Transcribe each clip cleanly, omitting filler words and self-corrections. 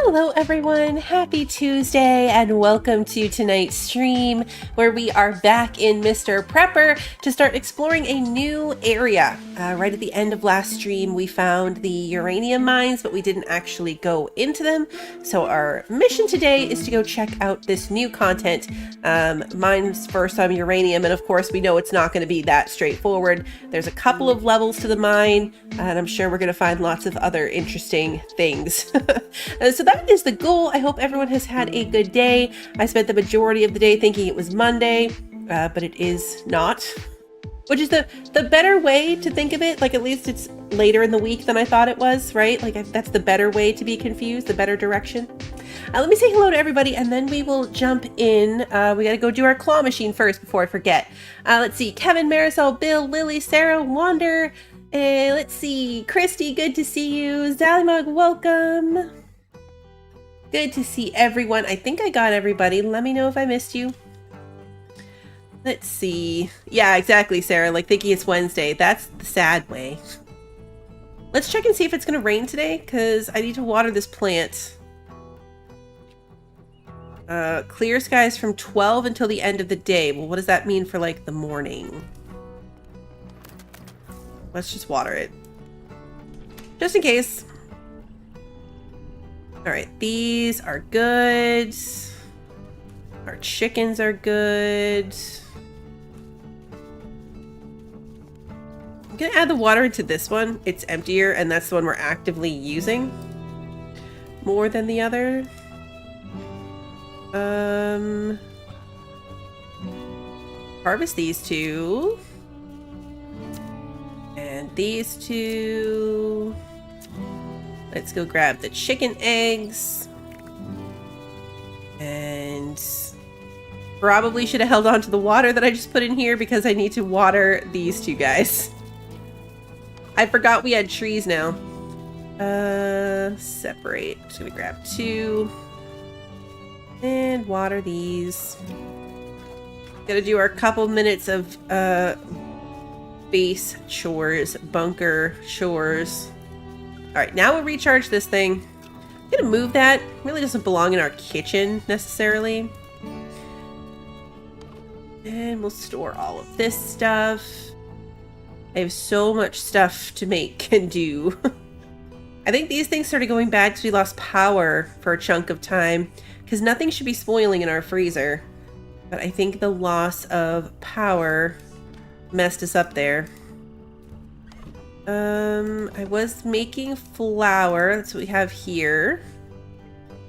Hello everyone, happy Tuesday and welcome to tonight's stream where we are back in Mr. Prepper to start exploring a new area. Right at the end of last stream we found the uranium mines, but we didn't actually go into them. So our mission today is to go check out this new content, mines for some uranium, and of course we know it's not going to be that straightforward. There's a couple of levels to the mine and I'm sure we're going to find lots of other interesting things. So that is the goal. I hope everyone has had a good day. I spent the majority of the day thinking it was Monday, but it is not. Which is the better way to think of it. Like, at least it's later in the week than I thought it was, right? Like, that's the better way to be confused, the better direction. Let me say hello to everybody, and then we will jump in. We gotta go do our claw machine first before I forget. Let's see. Kevin, Marisol, Bill, Lily, Sarah, Wander. Let's see. Christy, good to see you. Zalymug, welcome. Good to see everyone. I think I got everybody. Let me know if I missed you. Let's see. Yeah, exactly, Sarah. Like, thinking it's Wednesday. That's the sad way. Let's check and see if it's going to rain today, because I need to water this plant. Clear skies from 12 until the end of the day. Well, what does that mean for, like, the morning? Let's just water it. Just in case. Alright, these are good. Our chickens are good. I'm gonna add the water into this one. It's emptier, and that's the one we're actively using more than the other. Harvest these two. And these two. Let's go grab the chicken eggs. And probably should have held on to the water that I just put in here because I need to water these two guys. I forgot we had trees now. Separate. Just gonna grab two. And water these. Gotta do our couple minutes of base chores, bunker chores. Alright, now we'll recharge this thing. I'm gonna move that. It really doesn't belong in our kitchen, necessarily. And we'll store all of this stuff. I have so much stuff to make and do. I think these things started going bad because we lost power for a chunk of time. Because nothing should be spoiling in our freezer. But I think the loss of power messed us up there. I was making flour, that's what we have here,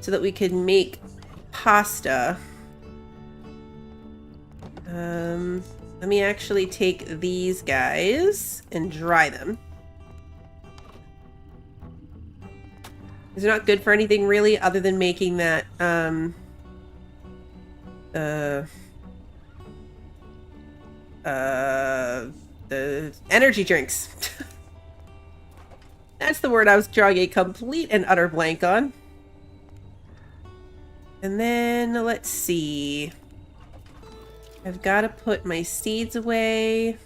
so that we could make pasta. Let me actually take these guys and dry them. These are not good for anything really other than making that, the energy drinks. That's the word I was drawing a complete and utter blank on. And then, let's see. I've got to put my seeds away.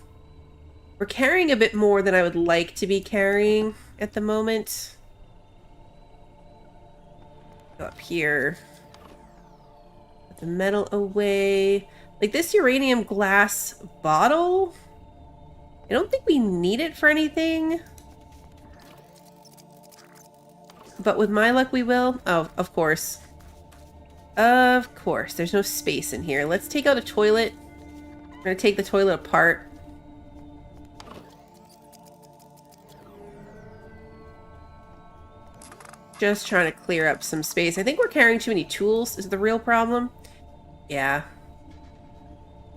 We're carrying a bit more than I would like to be carrying at the moment. Go up here. Put the metal away. Like, this uranium glass bottle, I don't think we need it for anything. But with my luck, we will. Oh, of course. Of course. There's no space in here. Let's take out a toilet. We're going to take the toilet apart. Just trying to clear up some space. I think we're carrying too many tools is the real problem. Yeah.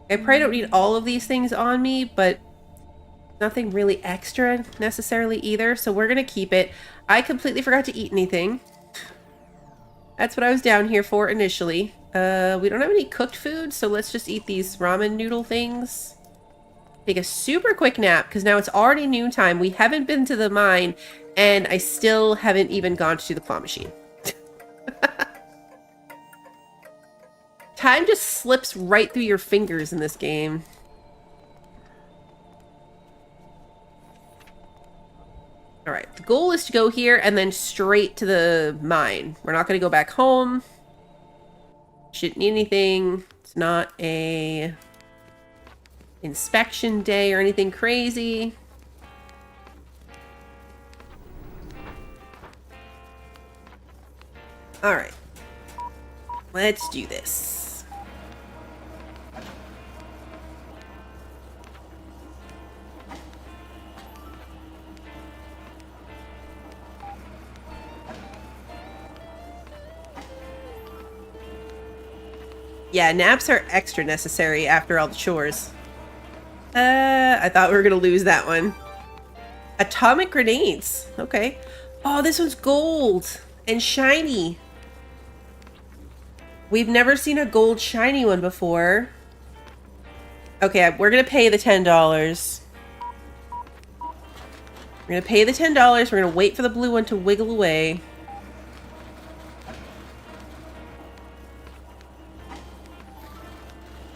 I probably don't need all of these things on me, but nothing really extra necessarily either, so we're gonna keep it. I completely forgot to eat anything. That's what I was down here for initially. We don't have any cooked food, so let's just eat these ramen noodle things. Take a super quick nap, because now it's already noontime. We haven't been to the mine, and I still haven't even gone to the claw machine. Time just slips right through your fingers in this game. All right, the goal is to go here and then straight to the mine. We're not going to go back home. Shouldn't need anything. It's not a inspection day or anything crazy. All right, let's do this. Yeah, naps are extra necessary after all the chores. I thought we were gonna lose that one. Atomic grenades. Okay. Oh, this one's gold and shiny. We've never seen a gold shiny one before. Okay, we're gonna pay the $10. We're gonna pay the $10. We're gonna wait for the blue one to wiggle away.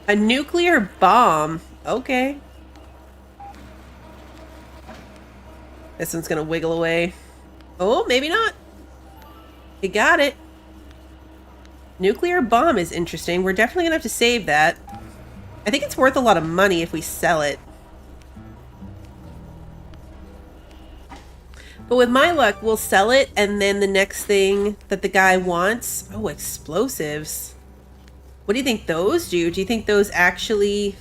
A nuclear bomb. Okay. This one's gonna wiggle away. Oh, maybe not. We got it. Nuclear bomb is interesting. We're definitely gonna have to save that. I think it's worth a lot of money if we sell it. But with my luck, we'll sell it, and then the next thing that the guy wants... Oh, explosives. What do you think those do? Do you think those actually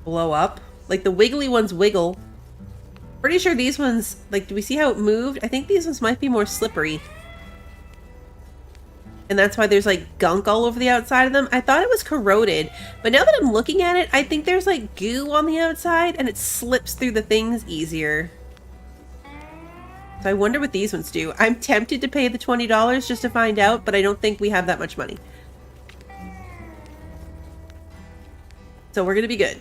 blow up? Like, the wiggly ones wiggle. Pretty sure these ones... Like, do we see how it moved? I think these ones might be more slippery. And that's why there's, like, gunk all over the outside of them. I thought it was corroded. But now that I'm looking at it, I think there's, like, goo on the outside, and it slips through the things easier. So I wonder what these ones do. I'm tempted to pay the $20 just to find out, but I don't think we have that much money. So we're gonna be good.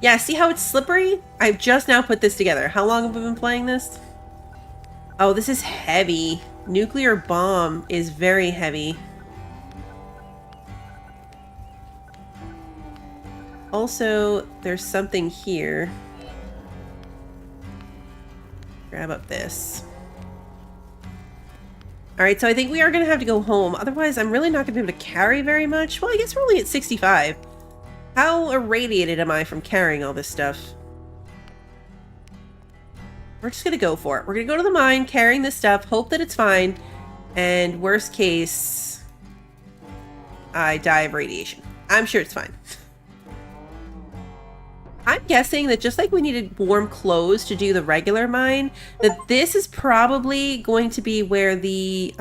Yeah, see how it's slippery? I've just now put this together. How long have we been playing this? Oh, this is heavy. Nuclear bomb is very heavy. Also, there's something here. Grab up this. Alright, so I think we are going to have to go home. Otherwise, I'm really not going to be able to carry very much. Well, I guess we're only at 65. How irradiated am I from carrying all this stuff? We're just going to go for it. We're going to go to the mine, carrying this stuff, hope that it's fine, and worst case, I die of radiation. I'm sure it's fine. I'm guessing that just like we needed warm clothes to do the regular mine, that this is probably going to be where the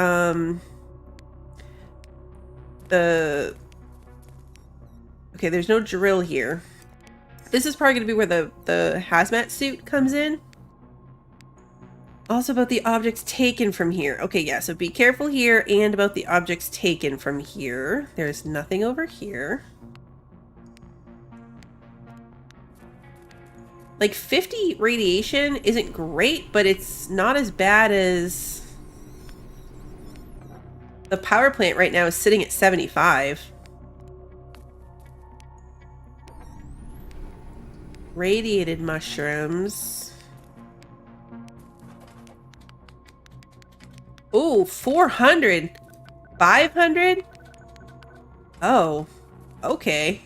okay, there's no drill here. This is probably going to be where the hazmat suit comes in. Also about the objects taken from here. Okay, yeah, so be careful here and about the objects taken from here. There's nothing over here. Like, 50 radiation isn't great, but it's not as bad as... The power plant right now is sitting at 75. Radiated mushrooms. Ooh, 400. 500? Oh, okay.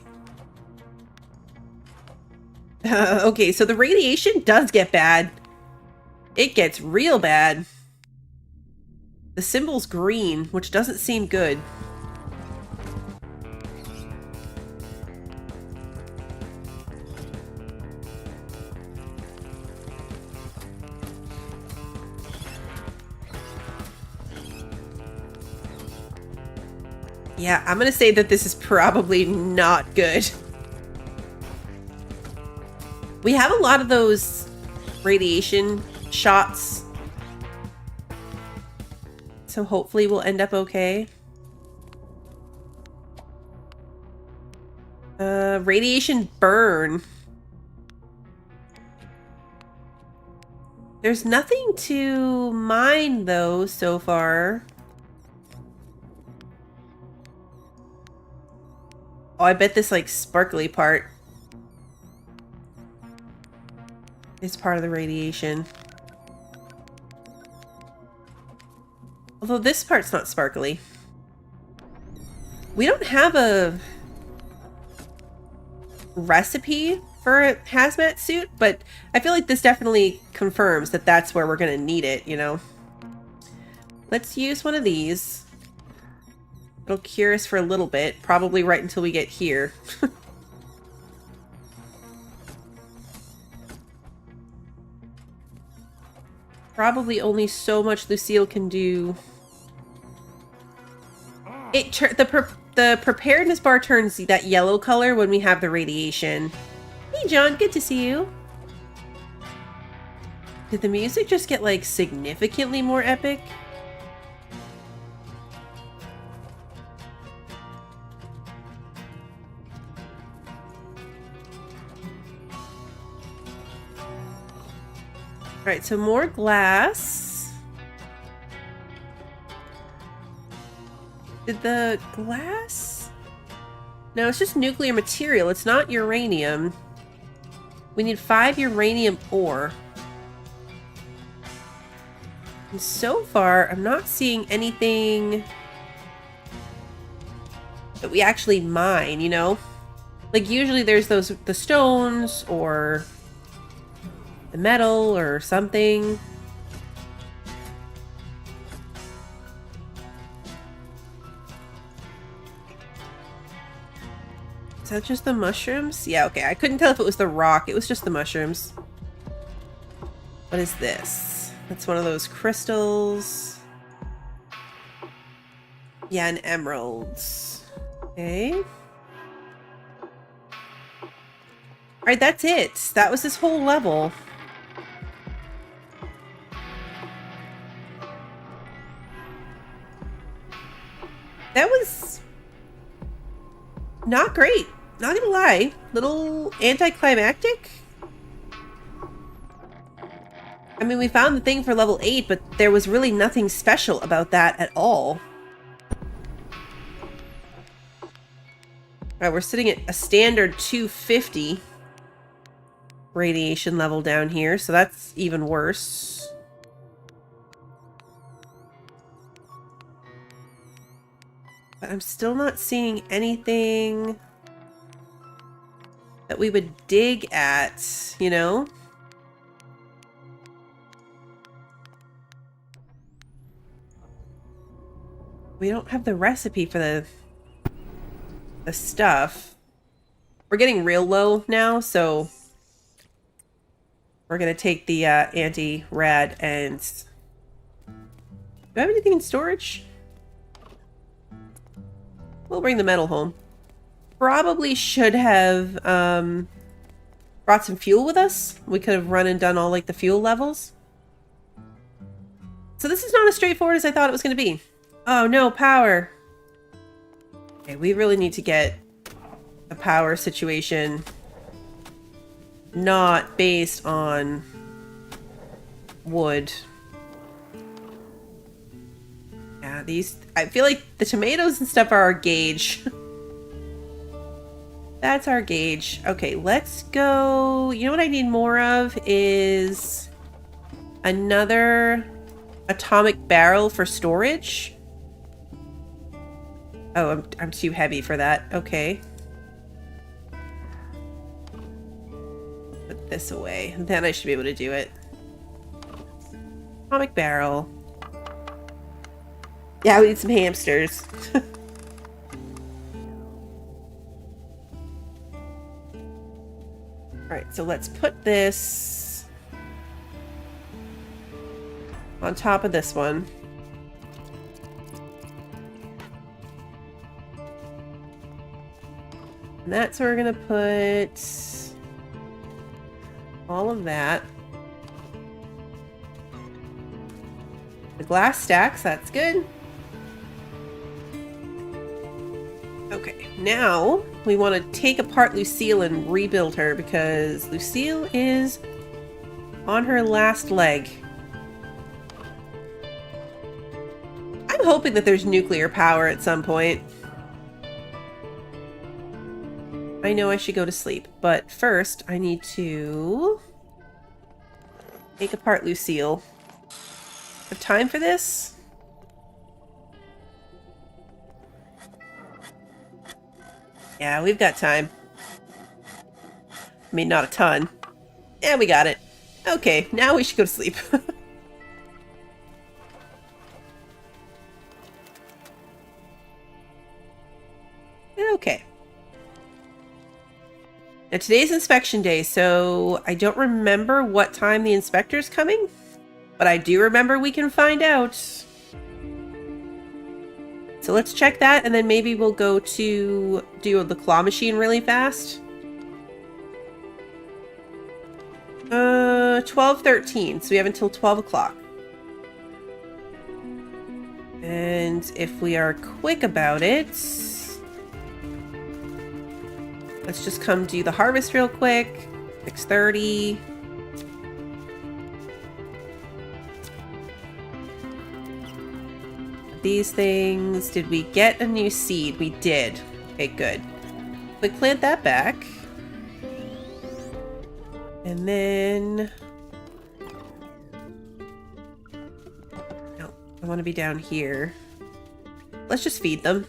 Okay, so the radiation does get bad. It gets real bad. The symbol's green, which doesn't seem good. Yeah, I'm gonna say that this is probably not good. We have a lot of those radiation shots. So hopefully we'll end up okay. Radiation burn. There's nothing to mine though so far. Oh, I bet this like sparkly part is part of the radiation. Although this part's not sparkly. We don't have a recipe for a hazmat suit, but I feel like this definitely confirms that that's where we're gonna need it, you know? Let's use one of these. It'll cure us for a little bit, probably right until we get here. Probably only so much Lucille can do. The preparedness bar turns that yellow color when we have the radiation. Hey John, good to see you. Did the music just get like significantly more epic? Alright, so more glass. Did the glass? No, it's just nuclear material. It's not uranium. We need 5 uranium ore. And so far, I'm not seeing anything that we actually mine, you know? Like, usually there's the stones or the metal or something. Is that just the mushrooms? Yeah, okay. I couldn't tell if it was the rock. It was just the mushrooms. What is this? That's one of those crystals. Yeah, and emeralds. Okay. Alright, that's it. That was this whole level. That was not great. Not gonna lie. Little anticlimactic. I mean, we found the thing for level 8, but there was really nothing special about that at all. Alright, we're sitting at a standard 250 radiation level down here, so that's even worse. But I'm still not seeing anything that we would dig at, you know? We don't have the recipe for the stuff. We're getting real low now, so we're gonna take the anti-rad and... Do I have anything in storage? We'll bring the metal home. Probably should have brought some fuel with us. We could have run and done all like the fuel levels. So this is not as straightforward as I thought it was going to be. Oh no, power. Okay, we really need to get a power situation not based on wood. Yeah, these... I feel like the tomatoes and stuff are our gauge. That's our gauge. Okay, let's go... You know what I need more of is another atomic barrel for storage. Oh, I'm too heavy for that. Okay. Put this away. Then I should be able to do it. Atomic barrel. Yeah, we need some hamsters. Alright, so let's put this on top of this one. And that's where we're gonna put all of that. The glass stacks, that's good. Okay, now we want to take apart Lucille and rebuild her because Lucille is on her last leg. I'm hoping that there's nuclear power at some point. I know I should go to sleep, but first I need to Take apart Lucille. Have time for this? Yeah, we've got time. I mean, not a ton. Yeah, we got it. Okay, now we should go to sleep. Okay. Now today's inspection day, so I don't remember what time the inspector's coming, but I do remember we can find out. So let's check that, and then maybe we'll go to do the claw machine really fast. 12:13, so we have until 12 o'clock. And if we are quick about it, let's just come do the harvest real quick. 6:30. These things. Did we get a new seed? We did. Okay, good. Quick plant that back. And then... No, I want to be down here. Let's just feed them.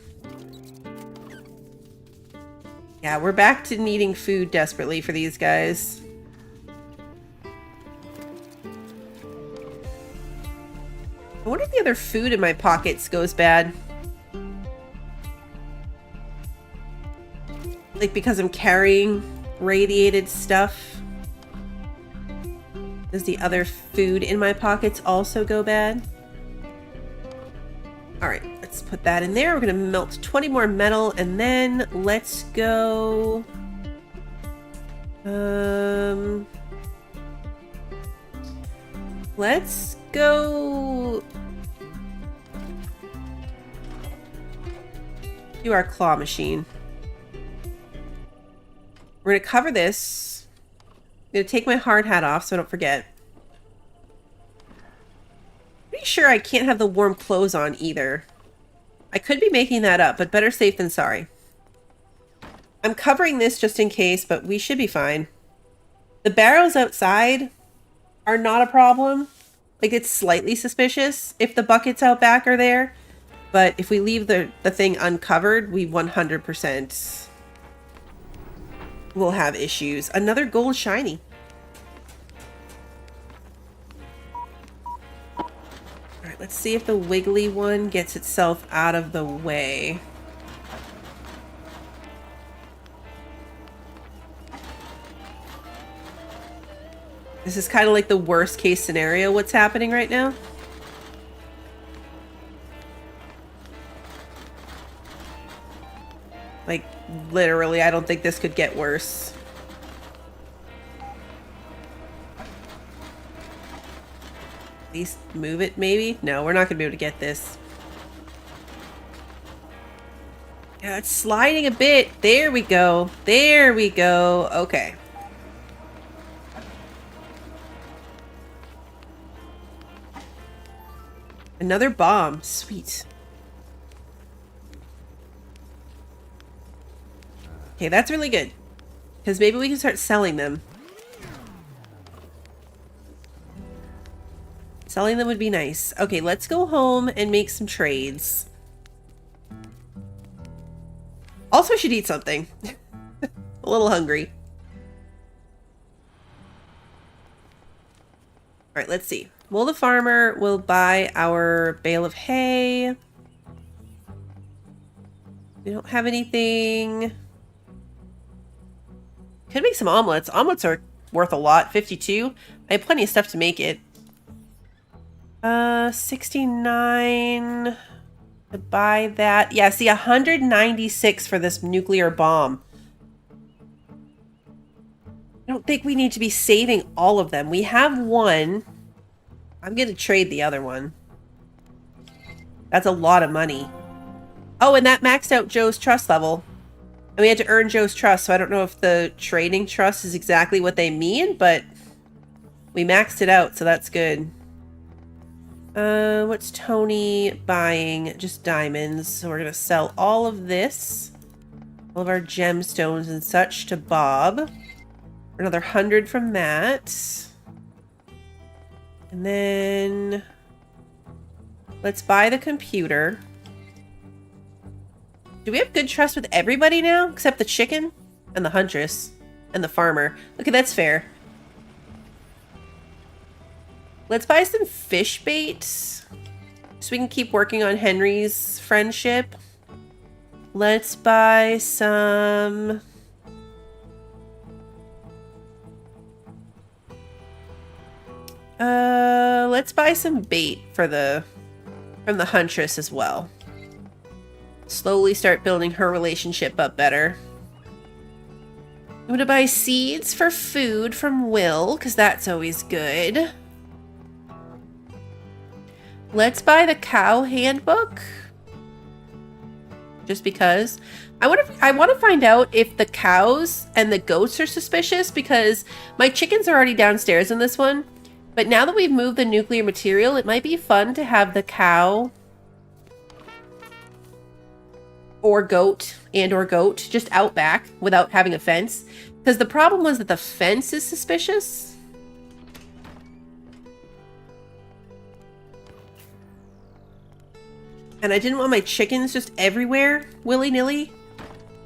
Yeah, we're back to needing food desperately for these guys. I wonder if the other food in my pockets goes bad. Like because I'm carrying radiated stuff. Does the other food in my pockets also go bad? Alright, let's put that in there. We're going to melt 20 more metal, and then let's go... Let's go... do our claw machine. We're going to cover this. I'm going to take my hard hat off so I don't forget. Pretty sure I can't have the warm clothes on either. I could be making that up, but better safe than sorry. I'm covering this just in case, but we should be fine. The barrels outside are not a problem. Like, it's slightly suspicious if the buckets out back are there. But if we leave the thing uncovered, we 100% will have issues. Another gold shiny. Alright, let's see if the wiggly one gets itself out of the way. This is kind of like the worst case scenario what's happening right now. Like, literally, I don't think this could get worse. At least move it, maybe? No, we're not going to be able to get this. Yeah, it's sliding a bit. There we go. There we go. Okay. Another bomb. Sweet. Okay, that's really good. Because maybe we can start selling them. Selling them would be nice. Okay, let's go home and make some trades. Also, should eat something. A little hungry. Alright, let's see. Will the farmer will buy our bale of hay. We don't have anything. Could make some omelets. Omelets are worth a lot. 52. I have plenty of stuff to make it. 69 to buy that. Yeah, see, 196 for this nuclear bomb. I don't think we need to be saving all of them. We have one. I'm going to trade the other one. That's a lot of money. Oh, and that maxed out Joe's trust level. And we had to earn Joe's trust, so I don't know if the trading trust is exactly what they mean, but we maxed it out, so that's good. What's Tony buying? Just diamonds. So we're going to sell all of this. All of our gemstones and such to Bob. Another 100 from that. And then let's buy the computer. Do we have good trust with everybody now? Except the chicken and the huntress and the farmer. Okay, that's fair. Let's buy some fish bait so we can keep working on Henry's friendship. Let's buy some... let's buy some bait for from the huntress as well. Slowly start building her relationship up better. I'm gonna buy seeds for food from Will, because that's always good. Let's buy the cow handbook. Just because. I want to find out if the cows and the goats are suspicious, because my chickens are already downstairs in this one. But now that we've moved the nuclear material, it might be fun to have the cow or goat just out back without having a fence. Because the problem was that the fence is suspicious. And I didn't want my chickens just everywhere, willy-nilly.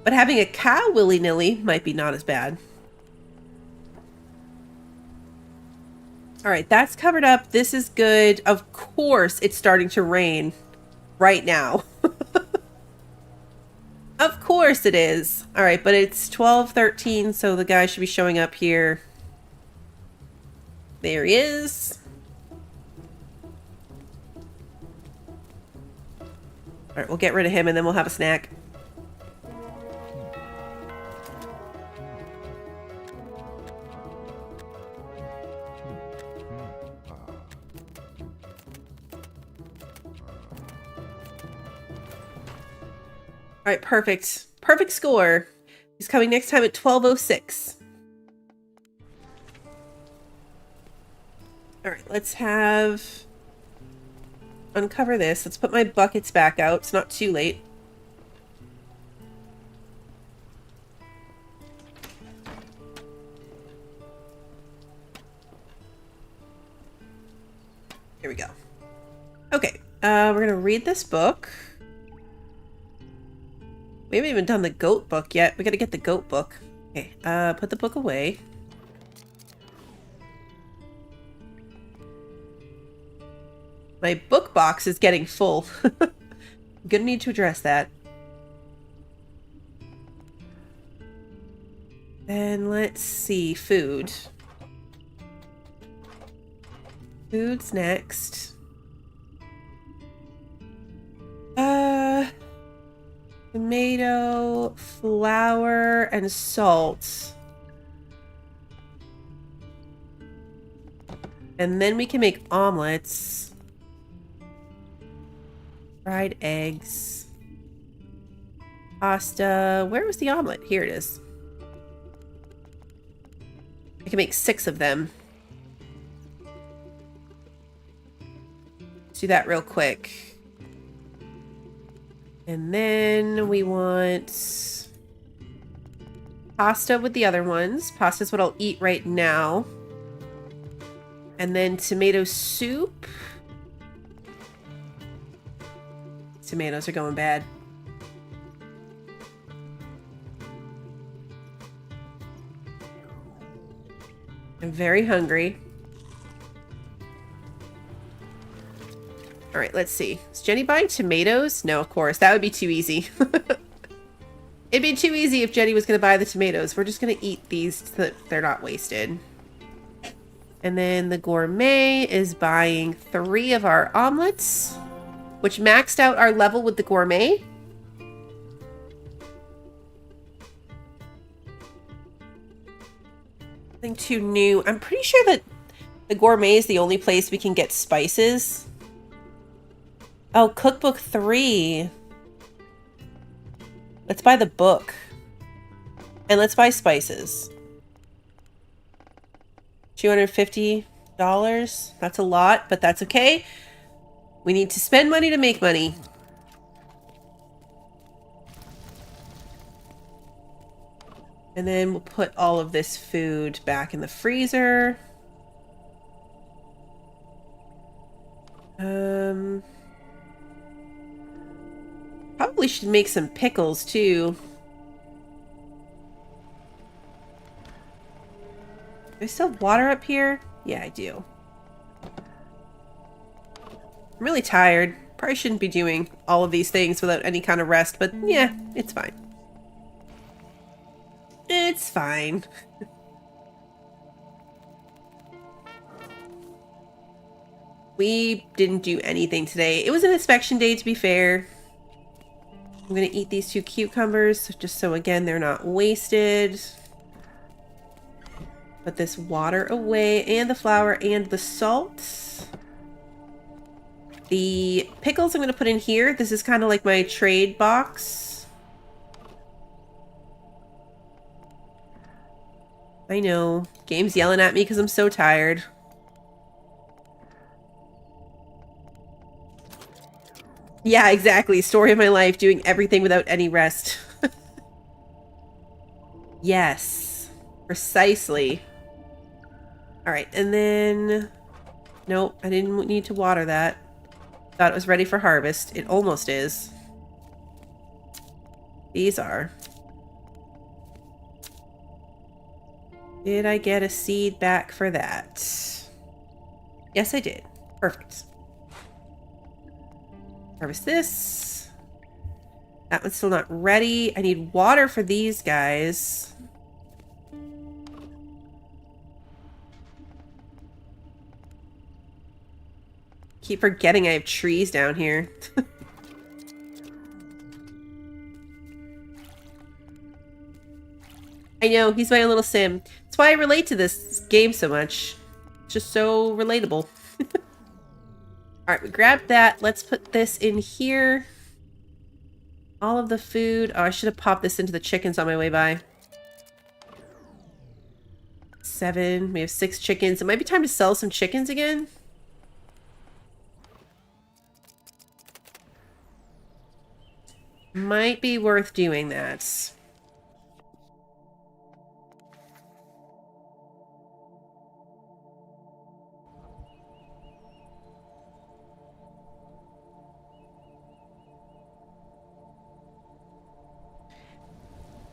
But having a cow willy-nilly might be not as bad. Alright, that's covered up. This is good. Of course it's starting to rain right now. Of course it is. Alright, but it's 12:13, so the guy should be showing up here. There he is. Alright, we'll get rid of him and then we'll have a snack. Alright, perfect. Perfect score. He's coming next time at 12:06. Alright, let's uncover this. Let's put my buckets back out. It's not too late. Here we go. Okay, we're gonna read this book. We haven't even done the goat book yet. We gotta get the goat book. Okay, put the book away. My book box is getting full. I'm gonna need to address that. And let's see, food. Food's next. Tomato, flour, and salt. And then we can make omelets. Fried eggs. Pasta. Where was the omelet? Here it is. I can make 6 of them. Let's do that real quick. And then we want pasta with the other ones. Pasta's what I'll eat right now. And then tomato soup. Tomatoes are going bad. I'm very hungry. All right, let's see. Is Jenny buying tomatoes? No, of course. That would be too easy. It'd be too easy if Jenny was going to buy the tomatoes. We're just going to eat these so that they're not wasted. And then the gourmet is buying 3 of our omelets, which maxed out our level with the gourmet. Nothing too new. I'm pretty sure that the gourmet is the only place we can get spices. Oh, cookbook 3. Let's buy the book. And let's buy spices. $250. That's a lot, but that's okay. We need to spend money to make money. And then we'll put all of this food back in the freezer. Probably should make some pickles too. Do I still have water up here? Yeah, I do. I'm really tired. Probably shouldn't be doing all of these things without any kind of rest, but yeah, it's fine. It's fine. We didn't do anything today. It was an inspection day, to be fair. I'm gonna eat these 2 cucumbers, just so, again, they're not wasted. Put this water away, and the flour, and the salt. The pickles I'm gonna put in here. This is kind of like my trade box. I know. Game's yelling at me because I'm so tired. Yeah, exactly. Story of my life, doing everything without any rest. Yes. Precisely. Alright, and then... Nope, I didn't need to water that. Thought it was ready for harvest. It almost is. These are. Did I get a seed back for that? Yes, I did. Perfect. Harvest this. That one's still not ready. I need water for these guys. Keep forgetting I have trees down here. I know, he's my little sim. That's why I relate to this game so much. It's just so relatable. Alright, we grabbed that. Let's put this in here. All of the food. Oh, I should have popped this into the chickens on my way by. 7. We have 6 chickens. It might be time to sell some chickens again. Might be worth doing that.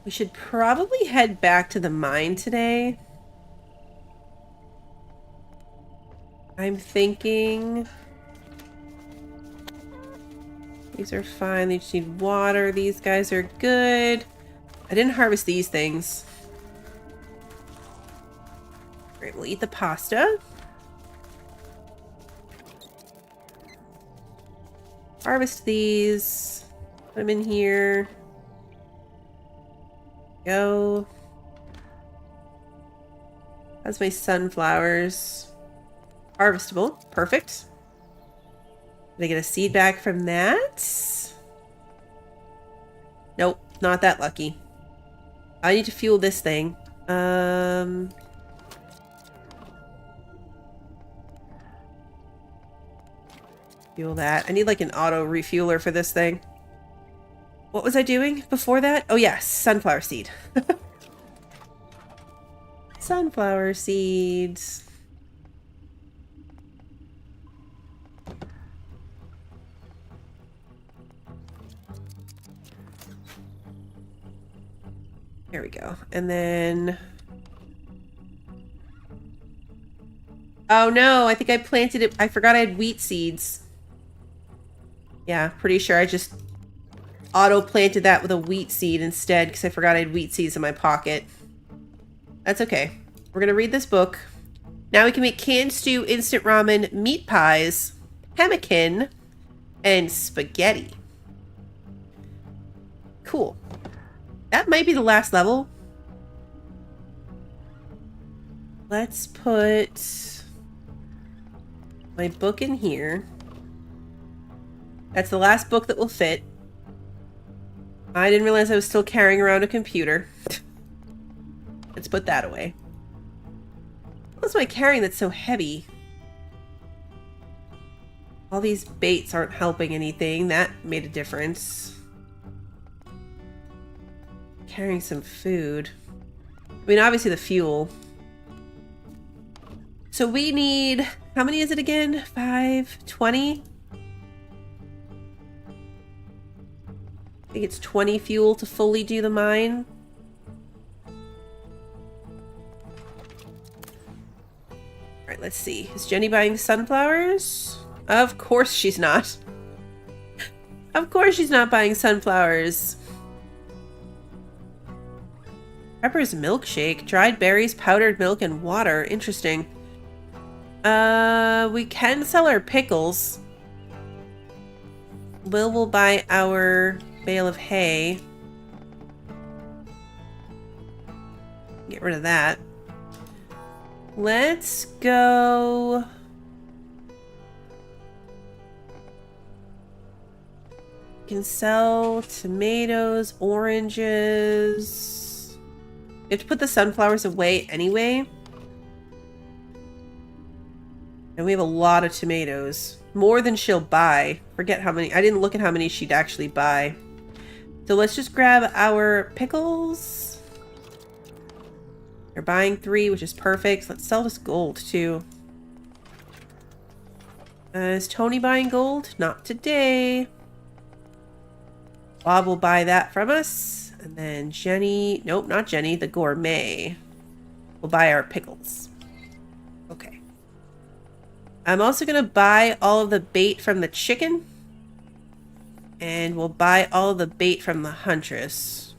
We should probably head back to the mine today. I'm thinking... These are fine. They just need water. These guys are good. I didn't harvest these things. Alright, we'll eat the pasta. Harvest these. Put them in here. Go. That's my sunflowers. Harvestable. Perfect. Did I get a seed back from that? Nope, not that lucky. I need to fuel this thing. Fuel that. I need like an auto refueler for this thing. What was I doing before that? Oh yes, sunflower seed. Sunflower seeds. There we go. And then... Oh no, I think I planted it. I forgot I had wheat seeds. Yeah, pretty sure I just auto-planted that with a wheat seed instead because I forgot I had wheat seeds in my pocket. That's okay. We're gonna read this book. Now we can make canned stew, instant ramen, meat pies, pemmican, and spaghetti. Cool. That might be the last level. Let's put my book in here. That's the last book that will fit. I didn't realize I was still carrying around a computer. Let's put that away. What else am I carrying that's so heavy? All these baits aren't helping anything. That made a difference. Carrying some food. I mean, obviously the fuel. So we need, how many is it again? 5, 20? I think it's 20 fuel to fully do the mine. Alright, let's see. Is Jenny buying sunflowers? Of course she's not. Of course she's not buying sunflowers. Pepper's milkshake. Dried berries, powdered milk, and water. Interesting. We can sell our pickles. Will buy our bale of hay. Get rid of that. Let's go... Can sell tomatoes, oranges. You have to put the sunflowers away anyway. And we have a lot of tomatoes. More than she'll buy. Forget how many. I didn't look at how many she'd actually buy. So let's just grab our pickles. They're buying 3, which is perfect. Let's sell this gold too. Is Tony buying gold? Not today. Bob will buy that from us. And then Jenny, nope, not Jenny, the gourmet will buy our pickles. Okay. I'm also going to buy all of the bait from the chicken. And we'll buy all of the bait from the huntress.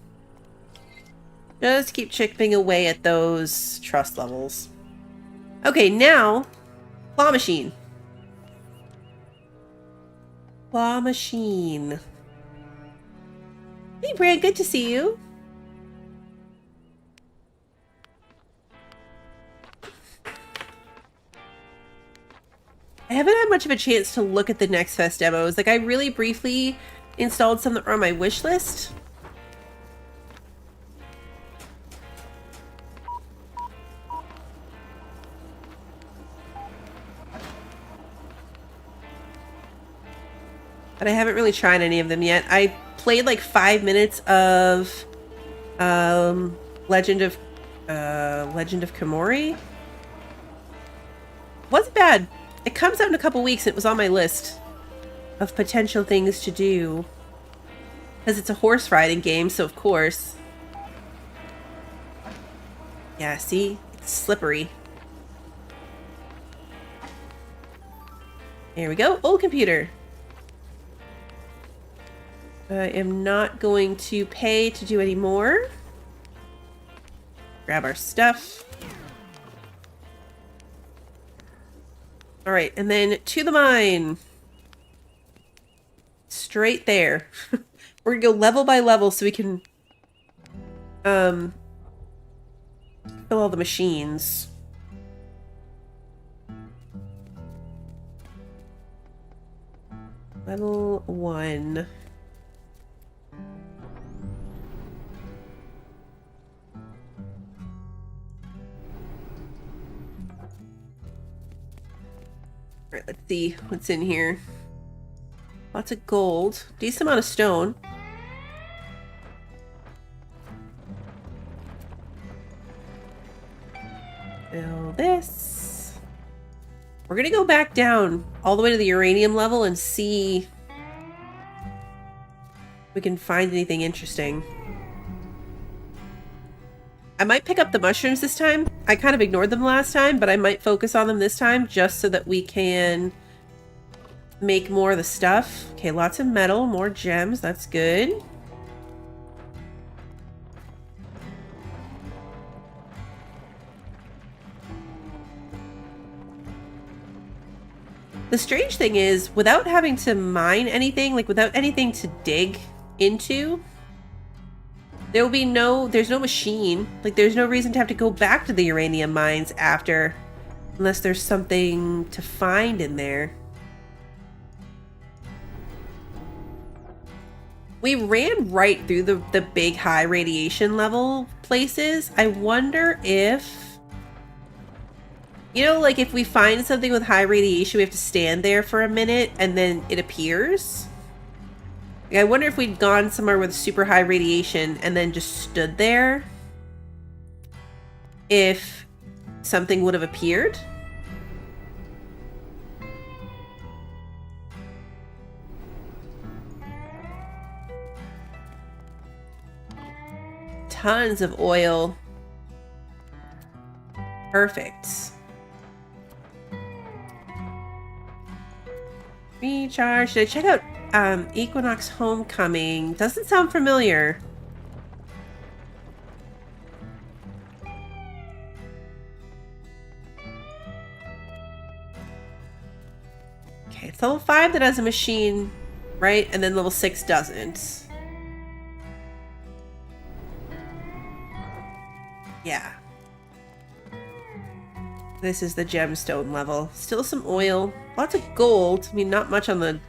Just keep chipping away at those trust levels. Okay, now, claw machine. Claw machine. Hey, Brad, good to see you. I haven't had much of a chance to look at the Next Fest demos. Like, I really briefly installed some that were on my wish list. But I haven't really tried any of them yet. I played like 5 minutes of Legend of Komori. Wasn't bad. It comes out in a couple weeks. It was on my list of potential things to do. Because it's a horse riding game, so of course. Yeah, see? It's slippery. Here we go. Old computer. I am not going to pay to do any more. Grab our stuff. Alright, and then to the mine. Straight there. We're gonna go level by level so we can fill all the machines. Level 1. Alright, let's see what's in here. Lots of gold. Decent amount of stone. Fill this. We're gonna go back down all the way to the uranium level and see if we can find anything interesting. I might pick up the mushrooms this time. I kind of ignored them last time, but I might focus on them this time just so that we can make more of the stuff. Okay, lots of metal, more gems. That's good. The strange thing is, without having to mine anything, like without anything to dig into, there will be there's no machine. Like, there's no reason to have to go back to the uranium mines after, unless there's something to find in there. We ran right through the big high radiation level places. I wonder if, you know, like if we find something with high radiation, we have to stand there for a minute and then it appears. I wonder if we'd gone somewhere with super high radiation and then just stood there, if something would have appeared. tons of oil. Perfect. Recharge. Should I check out Equinox Homecoming? Doesn't sound familiar. Okay, it's level 5 that has a machine, right? And then level 6 doesn't. Yeah. This is the gemstone level. Still some oil. Lots of gold. I mean, not much on the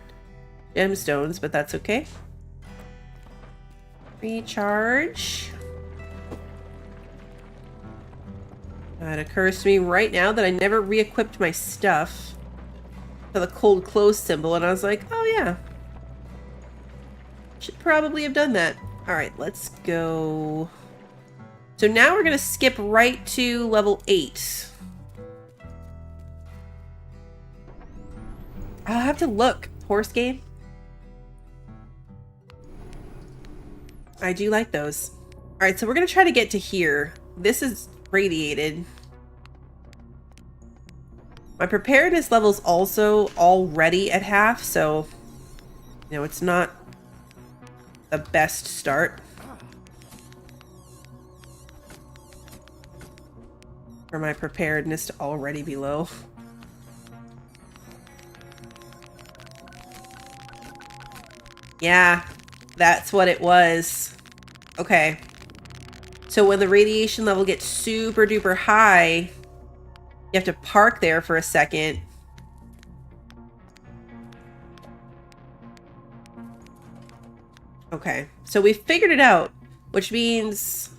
gemstones, but that's okay. Recharge. It occurs to me right now that I never re-equipped my stuff to the cold close symbol, and I was like, oh yeah. Should probably have done that. Alright, let's go. So now we're going to skip right to level 8. I'll have to look. Horse game? I do like those. Alright, so we're going to try to get to here. This is radiated. My preparedness level's also already at half, so, you know, it's not the best start for my preparedness to already be low. Yeah, that's what it was. Okay. So when the radiation level gets super duper high, you have to park there for a second. Okay, so we figured it out, which means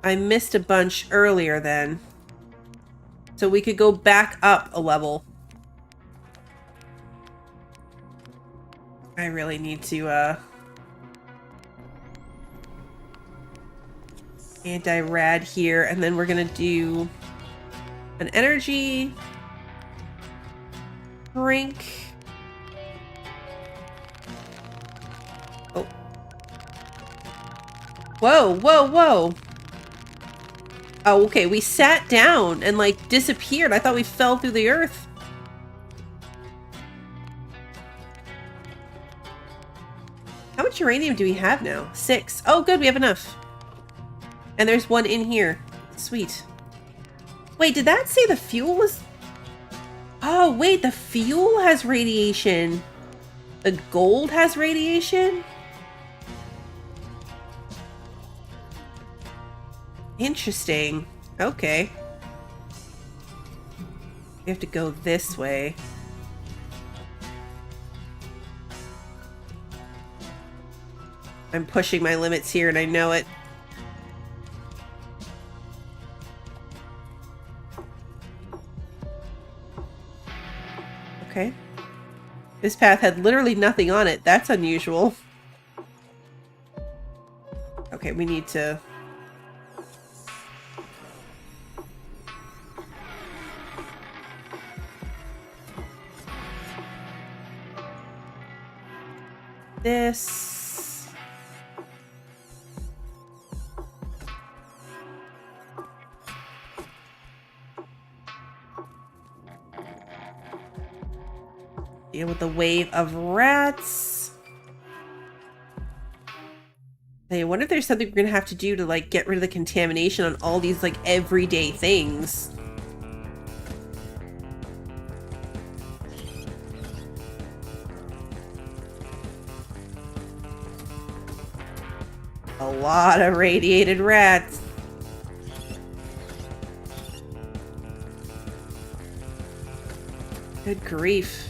I missed a bunch earlier then. So we could go back up a level. I really need to, anti-rad here, and then we're gonna do an energy drink. Oh. Whoa, whoa, whoa. Oh, okay, we sat down and, like, disappeared. I thought we fell through the earth. How much uranium do we have now? 6. Oh, good, we have enough. And there's one in here. Sweet. Wait, did that say the fuel was... Oh, wait, the fuel has radiation. The gold has radiation? Interesting. Okay. We have to go this way. I'm pushing my limits here and I know it. Okay. This path had literally nothing on it. That's unusual. Okay, we need to... This... Deal with the wave of rats. I wonder if there's something we're gonna have to do to, like, get rid of the contamination on all these, like, everyday things. A lot of radiated rats. Good grief.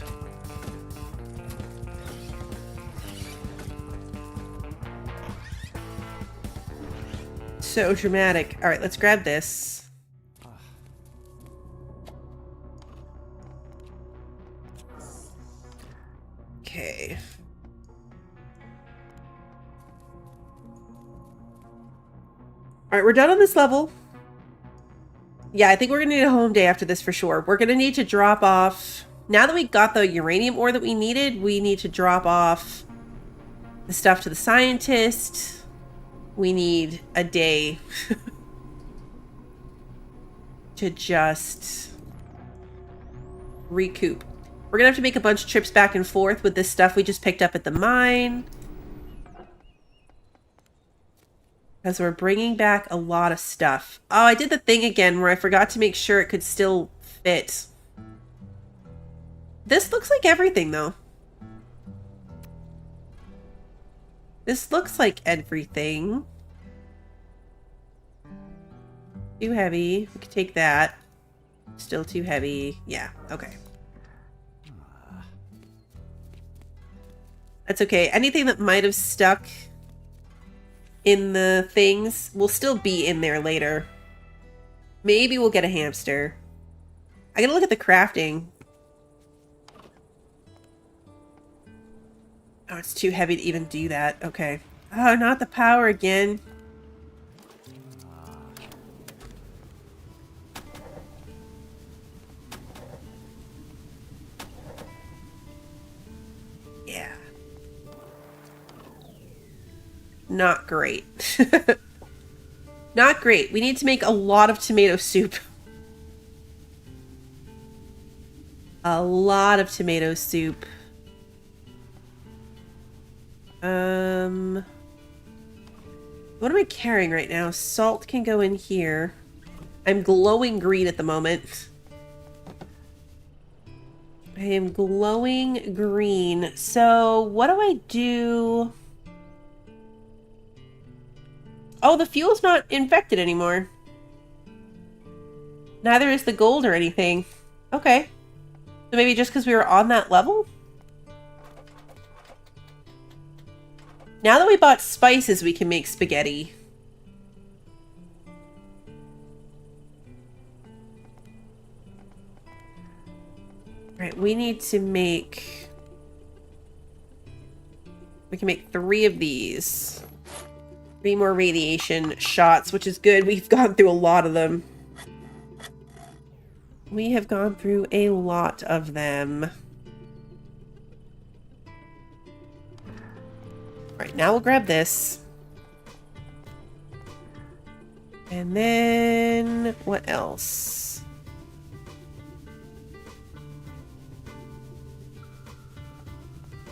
So dramatic. All right, let's grab this. Okay. All right, we're done on this level. Yeah, I think we're gonna need a home day after this for sure. We're gonna need to drop off... Now that we got the uranium ore that we needed, we need to drop off the stuff to the scientist. we need a day to just recoup. We're gonna have to make a bunch of trips back and forth with this stuff we just picked up at the mine. Because we're bringing back a lot of stuff. Oh, I did the thing again where I forgot to make sure it could still fit. This looks like everything, though. This looks like everything. Too heavy. We could take that. Still too heavy. Yeah, okay. That's okay. Anything that might have stuck in the things will still be in there later. Maybe we'll get a hamster. I gotta look at the crafting. Oh, it's too heavy to even do that. Okay. Oh, not the power again. Yeah. Not great. Not great. We need to make a lot of tomato soup. A lot of tomato soup. What am I carrying right now? Salt can go in here. I'm glowing green at the moment. I am glowing green. So what do I do? Oh, the fuel's not infected anymore. Neither is the gold or anything. Okay. So maybe just because we were on that level? Now that we bought spices, we can make spaghetti. Alright, we need to make... We can make 3 of these. 3 more radiation shots, which is good. We've gone through a lot of them. We have gone through a lot of them. Alright, now we'll grab this. And then... what else?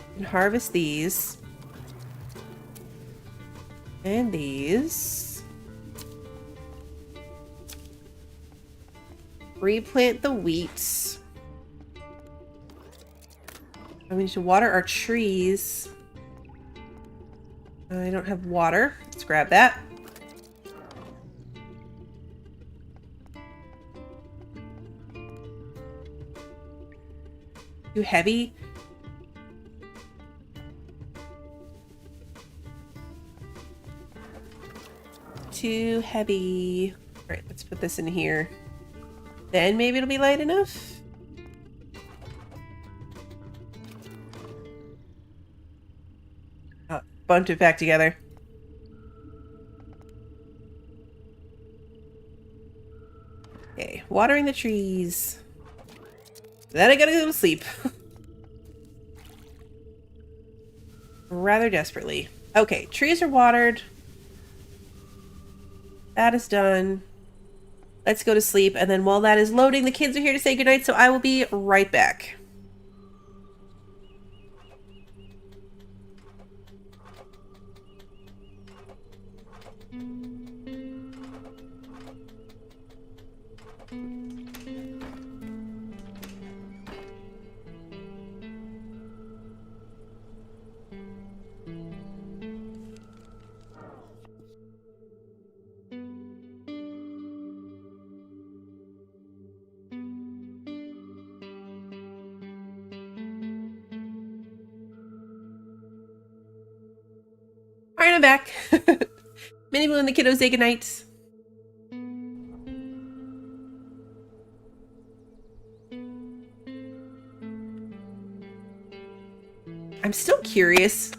We can harvest these. And these. Replant the wheat. And we need to water our trees. I don't have water. Let's grab that. Too heavy? Too heavy. Alright, let's put this in here. Then maybe it'll be light enough? Oh, bumped it back together. Okay, watering the trees. Then I gotta go to sleep. Rather desperately. Okay, trees are watered. That is done. Let's go to sleep, and then while that is loading, the kids are here to say goodnight, so I will be right back. Alright, I'm back. Minnie Blue and the kiddos say goodnight. I'm still curious.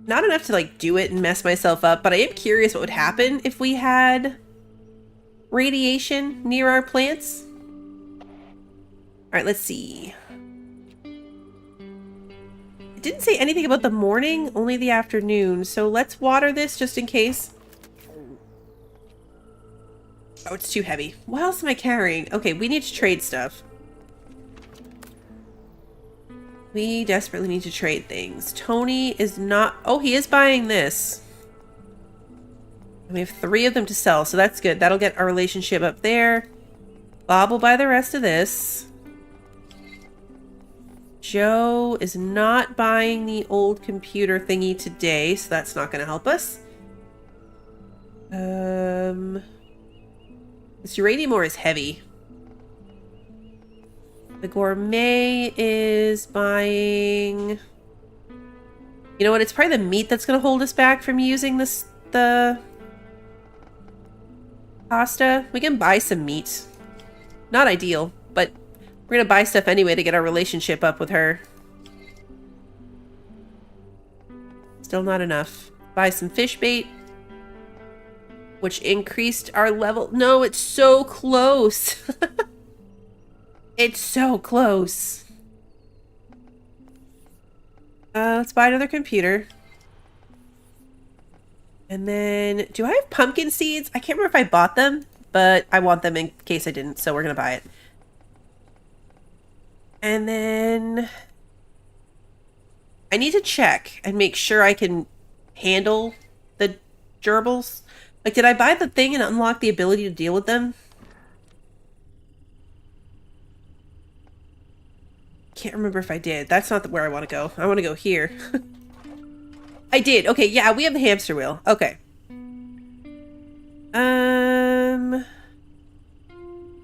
Not enough to like do it and mess myself up, but I am curious what would happen if we had radiation near our plants. Alright, let's see. It didn't say anything about the morning, only the afternoon, so let's water this just in case. Oh, it's too heavy. What else am I carrying? Okay, we need to trade stuff. We desperately need to trade things. Tony is not... Oh, he is buying this. And we have 3 of them to sell, so that's good. That'll get our relationship up there. Bob will buy the rest of this. Joe is not buying the old computer thingy today, so that's not going to help us. This uranium ore is heavy. The gourmet is buying... You know what? It's probably the meat that's going to hold us back from using the pasta. We can buy some meat. Not ideal, but we're going to buy stuff anyway to get our relationship up with her. Still not enough. Buy some fish bait, which increased our level. No, it's so close. It's so close. Let's buy another computer. And then, do I have pumpkin seeds? I can't remember if I bought them, but I want them in case I didn't, so we're going to buy it. And then I need to check and make sure I can handle the gerbils. Like, did I buy the thing and unlock the ability to deal with them? Can't remember if I did. That's not where I want to go. I want to go here. I did. Okay, yeah, we have the hamster wheel. Okay.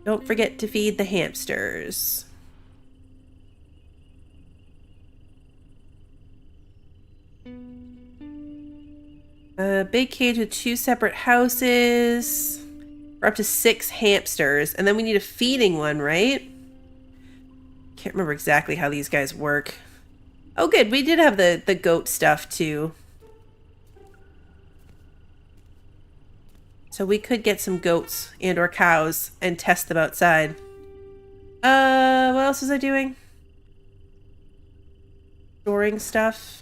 Don't forget to feed the hamsters. Big cage with 2 separate houses. We're up to 6 hamsters. And then we need a feeding one, right? Can't remember exactly how these guys work. Oh, good. We did have the goat stuff, too. So we could get some goats and or cows and test them outside. What else was I doing? Storing stuff.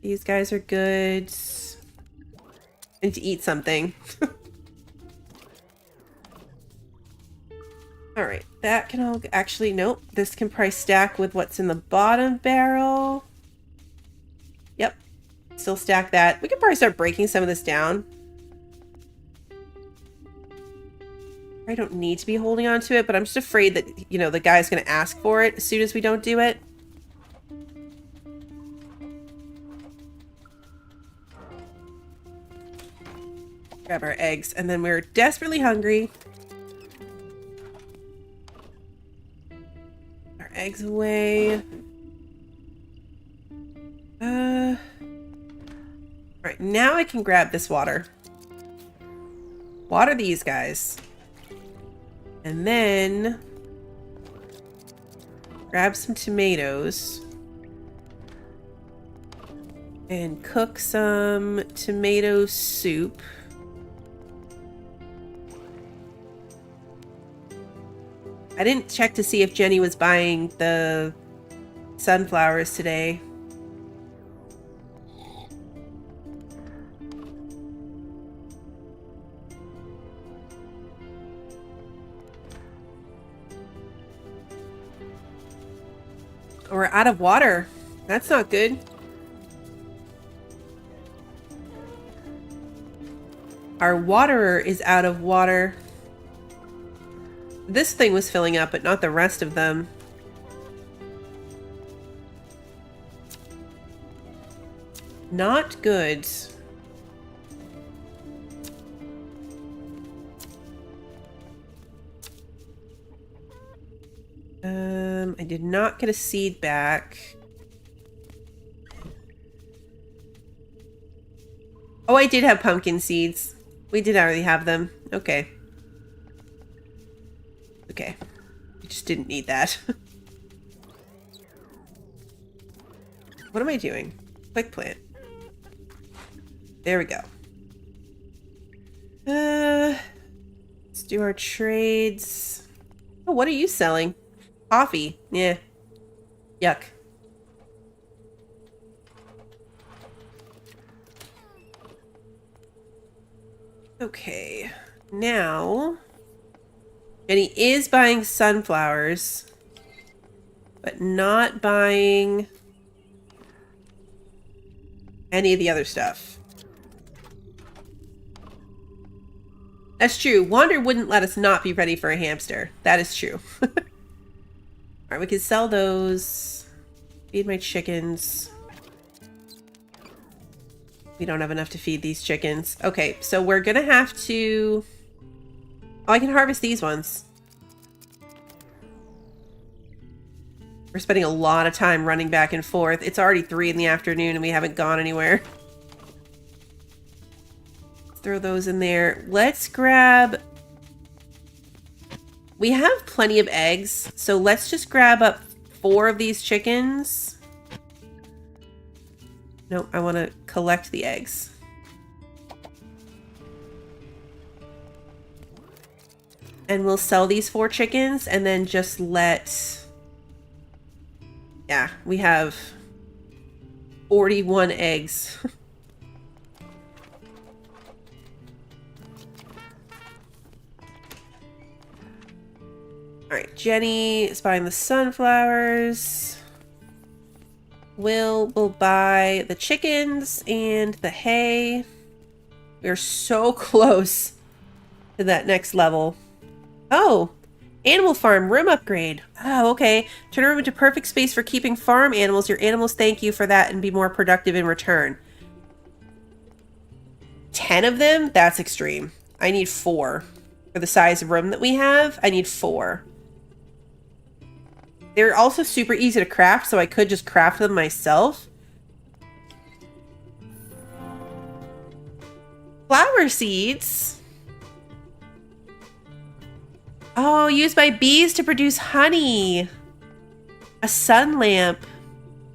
These guys are good. And to eat something. Alright, that can all... Actually, nope. This can probably stack with what's in the bottom barrel. Yep. Still stack that. We could probably start breaking some of this down. I don't need to be holding on to it, but I'm just afraid that, you know, the guy's going to ask for it as soon as we don't do it. Grab our eggs, and then we're desperately hungry. Our eggs away. Right, now I can grab this water. Water these guys. And then grab some tomatoes. And cook some tomato soup. I didn't check to see if Jenny was buying the sunflowers today. We're out of water. That's not good. Our waterer is out of water. This thing was filling up, but not the rest of them. Not good. I did not get a seed back. Oh, I did have pumpkin seeds. We did already have them. Okay. Okay. We just didn't need that. What am I doing? Quick plant. There we go. Let's do our trades. Oh, what are you selling? Coffee. Yeah. Yuck. Okay, now Jenny is buying sunflowers, but not buying any of the other stuff. That's true. Wander wouldn't let us not be ready for a hamster. That is true. Alright, we can sell those. Feed my chickens. We don't have enough to feed these chickens. Okay, so we're gonna have to... Oh, I can harvest these ones. We're spending a lot of time running back and forth. It's already 3 in the afternoon and we haven't gone anywhere. Throw those in there. Let's grab... We have plenty of eggs, so let's just grab up 4 of these chickens. No, I want to collect the eggs. And we'll sell these 4 chickens and then just let... Yeah, we have 41 eggs. Alright, Jenny is buying the sunflowers. Will buy the chickens and the hay. We're so close to that next level. Oh, animal farm room upgrade. Oh, okay. Turn a room into perfect space for keeping farm animals. Your animals thank you for that and be more productive in return. 10 of them? That's extreme. I need 4. For the size of room that we have, I need 4. They're also super easy to craft, so I could just craft them myself. Flower seeds. Oh, used by bees to produce honey. A sun lamp.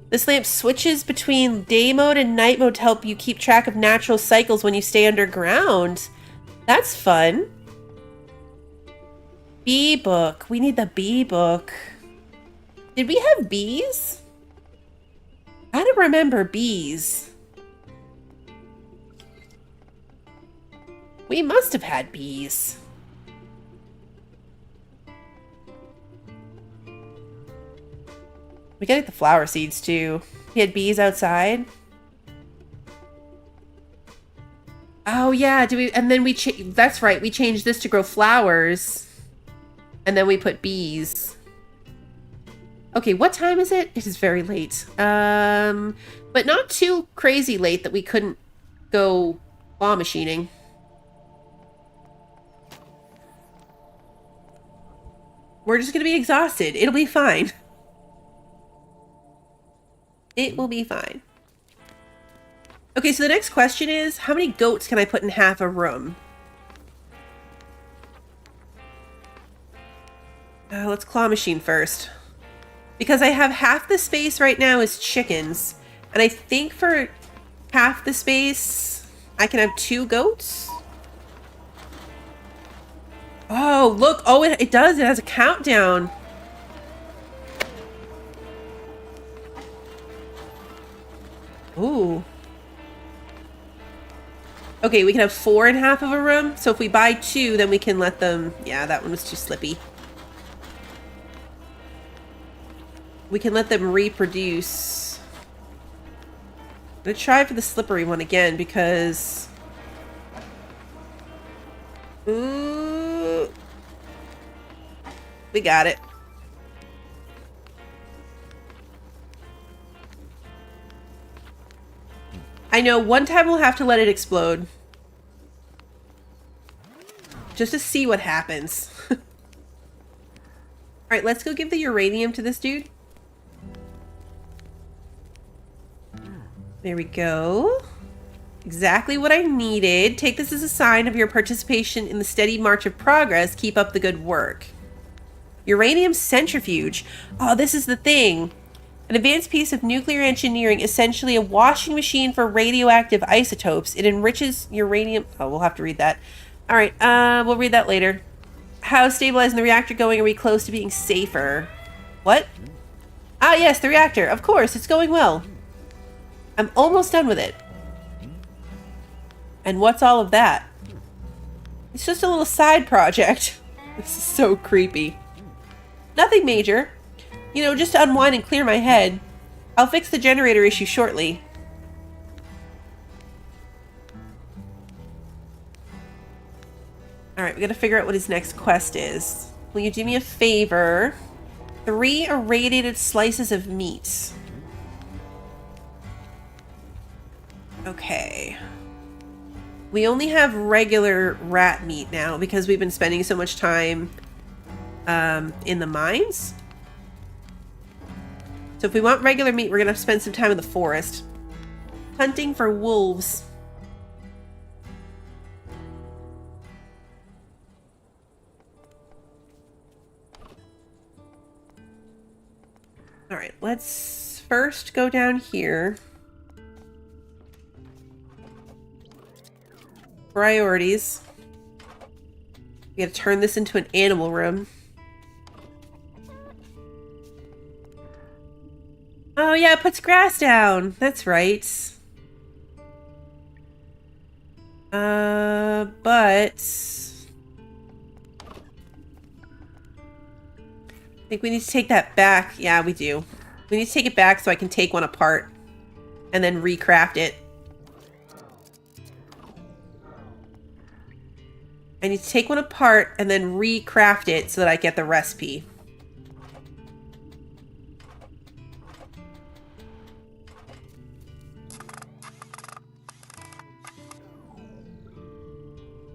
This lamp switches between day mode and night mode to help you keep track of natural cycles when you stay underground. That's fun. Bee book. We need the bee book. Did we have bees? I don't remember bees. We must have had bees. We gotta get the flower seeds too. We had bees outside. Oh yeah, do we? And then that's right. We changed this to grow flowers, and then we put bees. Okay, what time is it? It is very late. But not too crazy late that we couldn't go claw machining. We're just gonna be exhausted. It'll be fine. It will be fine. Okay, so the next question is, how many goats can I put in half a room? Let's claw machine first. Because I have half the space right now is chickens. And I think for half the space, I can have 2 goats. Oh, look. Oh, it does. It has a countdown. Ooh. Okay, we can have 4 in half of a room. So if we buy 2, then we can let them... Yeah, that one was too slippy. We can let them reproduce. I'm gonna try for the slippery one again because... Ooh. We got it. I know, one time we'll have to let it explode. Just to see what happens. Alright, let's go give the uranium to this dude. There we go. Exactly what I needed. Take this as a sign of your participation in the steady march of progress. Keep up the good work. Uranium centrifuge. Oh, this is the thing. An advanced piece of nuclear engineering, essentially a washing machine for radioactive isotopes. It enriches uranium. Oh, we'll have to read that. All right, we'll read that later. How's stabilizing the reactor going? Are we close to being safer? What? Ah, yes, the reactor. Of course, it's going well. I'm almost done with it. And what's all of that? It's just a little side project. This is so creepy. Nothing major. You know, just to unwind and clear my head. I'll fix the generator issue shortly. Alright, we gotta figure out what his next quest is. Will you do me a favor? 3 irradiated slices of meat. Okay. We only have regular rat meat now because we've been spending so much time in the mines. So if we want regular meat, we're gonna have to spend some time in the forest. Hunting for wolves. Alright, let's first go down here. Priorities. We gotta turn this into an animal room. Oh yeah, it puts grass down. That's right. But I think we need to take that back. Yeah, we do. We need to take it back so I can take one apart and then recraft it. I need to take one apart and then recraft it so that I get the recipe.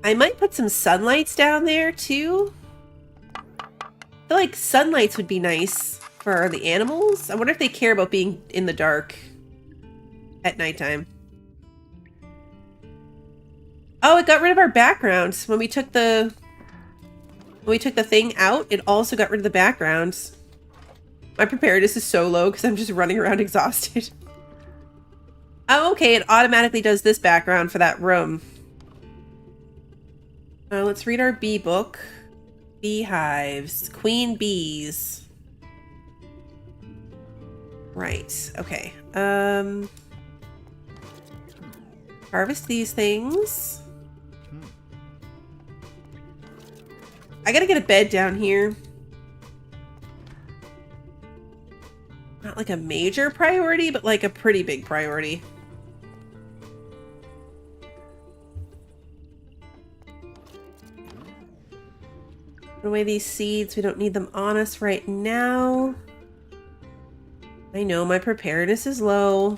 I might put some sunlights down there too. I feel like sunlights would be nice for the animals. I wonder if they care about being in the dark at nighttime. Oh, it got rid of our background. When we took the thing out, it also got rid of the background. My preparedness is so low because I'm just running around exhausted. Oh, okay, it automatically does this background for that room. Let's read our bee book. Beehives. Queen bees. Right, okay. Harvest these things. I gotta get a bed down here. Not like a major priority, but like a pretty big priority. Put away these seeds. We don't need them on us right now. I know my preparedness is low.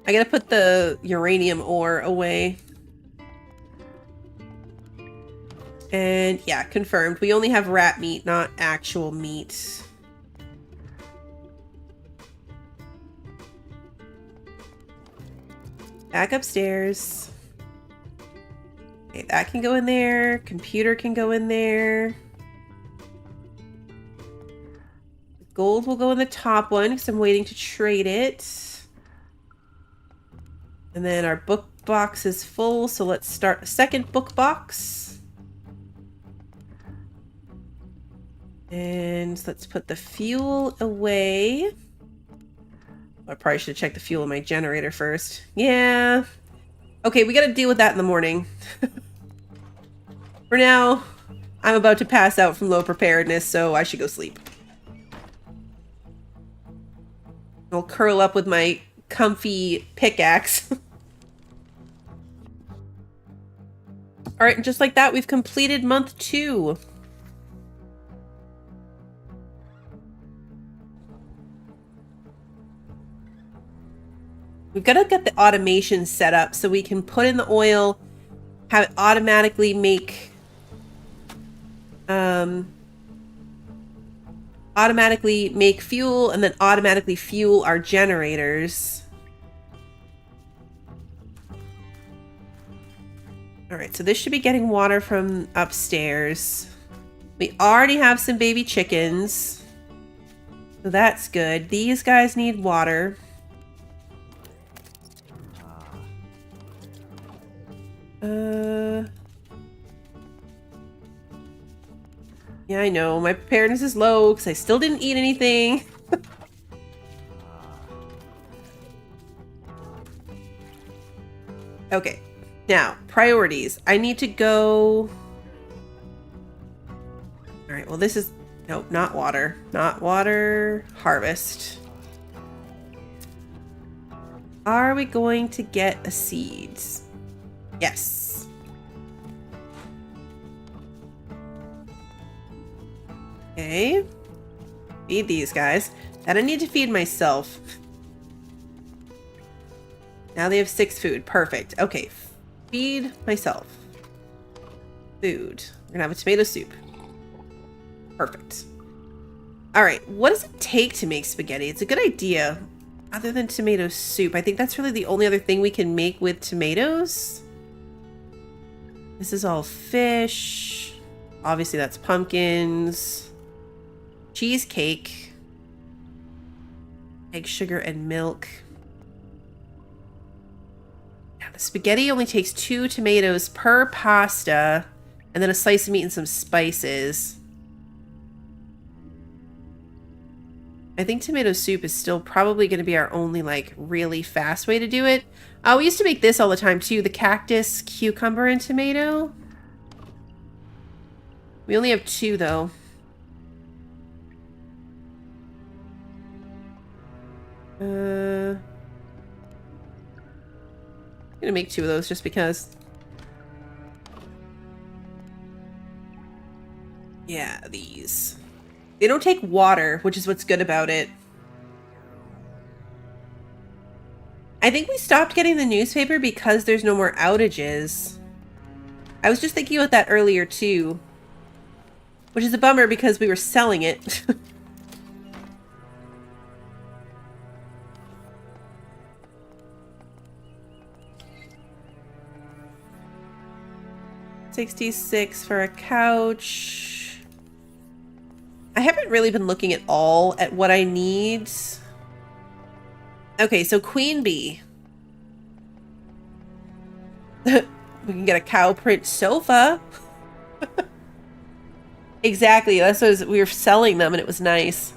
I gotta put the uranium ore away. And yeah, confirmed. We only have rat meat, not actual meat. Back upstairs. Okay, that can go in there. Computer can go in there. Gold will go in the top one because I'm waiting to trade it. And then our book box is full, so let's start a second book box. And let's put the fuel away. I probably should have checked the fuel in my generator first. Yeah. Okay, we gotta deal with that in the morning. For now, I'm about to pass out from low preparedness, so I should go sleep. I'll curl up with my comfy pickaxe. Alright, and just like that, we've completed month 2. We've got to get the automation set up so we can put in the oil, have it automatically make fuel, and then automatically fuel our generators. Alright, so this should be getting water from upstairs. We already have some baby chickens, so that's good. These guys need water. Yeah, I know. My preparedness is low because I still didn't eat anything. Okay. Now, priorities. I need to go... Alright, well this is... Nope, not water. Not water. Harvest. Are we going to get a seeds? Yes. Okay. Feed these guys. And I need to feed myself. Now they have 6 food. Perfect. Okay. Feed myself. Food. We're gonna have a tomato soup. Perfect. Alright. What does it take to make spaghetti? It's a good idea. Other than tomato soup. I think that's really the only other thing we can make with tomatoes. This is all fish. Obviously that's pumpkins. Cheesecake. Egg, sugar, and milk. Yeah, the spaghetti only takes 2 tomatoes per pasta. And then a slice of meat and some spices. I think tomato soup is still probably going to be our only, like, really fast way to do it. We used to make this all the time, too. The cactus, cucumber, and tomato. We only have 2, though. I'm gonna make 2 of those just because. Yeah, these. They don't take water, which is what's good about it. I think we stopped getting the newspaper because there's no more outages. I was just thinking about that earlier too. Which is a bummer because we were selling it. $66 for a couch. I haven't really been looking at all at what I need. Okay, so queen bee. We can get a cow print sofa. Exactly, that's what we were selling them and it was nice.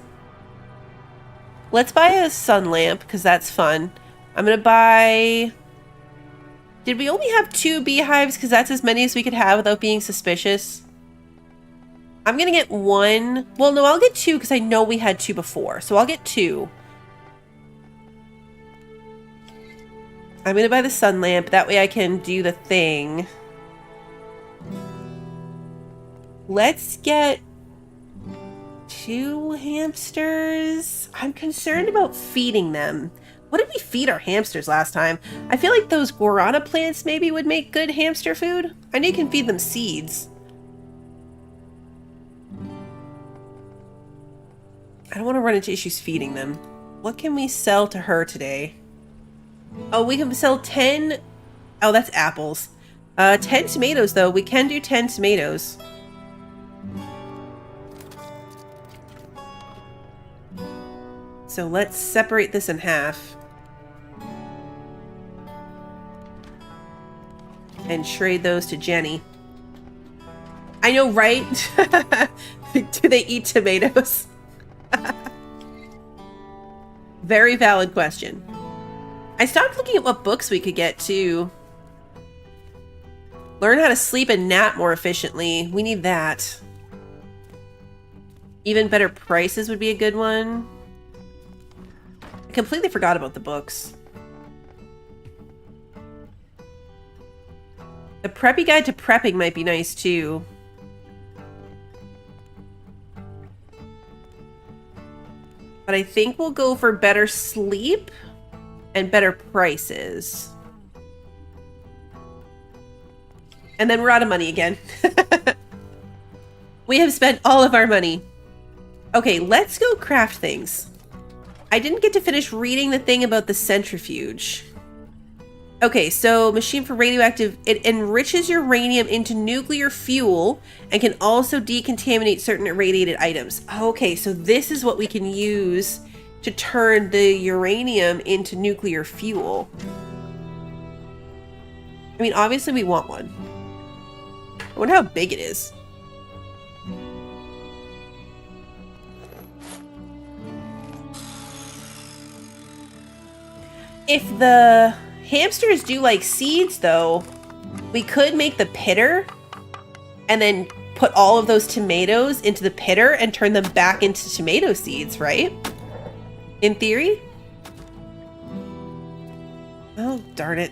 Let's buy a sun lamp because that's fun. I'm gonna buy... Did we only have 2 beehives? Because that's as many as we could have without being suspicious. I'm gonna get 1. Well, no, I'll get 2 because I know we had 2 before. So I'll get 2. I'm gonna buy the sun lamp. That way I can do the thing. Let's get 2 hamsters. I'm concerned about feeding them. What did we feed our hamsters last time? I feel like those guarana plants maybe would make good hamster food. I know you can feed them seeds. I don't want to run into issues feeding them. What can we sell to her today? Oh, we can sell 10... Oh, that's apples. 10 tomatoes, though. We can do 10 tomatoes. So let's separate this in half. And trade those to Jenny. I know, right? Do they eat tomatoes? Very valid question. I stopped looking at what books we could get too. Learn how to sleep and nap more efficiently. We need that. Even better prices would be a good one. I completely forgot about the books. The preppy guide to prepping might be nice too. But I think we'll go for better sleep and better prices. And then we're out of money again. We have spent all of our money. Okay, let's go craft things. I didn't get to finish reading the thing about the centrifuge. Okay, so machine for radioactive, it enriches uranium into nuclear fuel and can also decontaminate certain irradiated items. Okay, so this is what we can use to turn the uranium into nuclear fuel. I mean, obviously we want one. I wonder how big it is. If the hamsters do like seeds, though, We could make the pitter and then put all of those tomatoes into the pitter and turn them back into tomato seeds, right? In theory? Oh, darn it.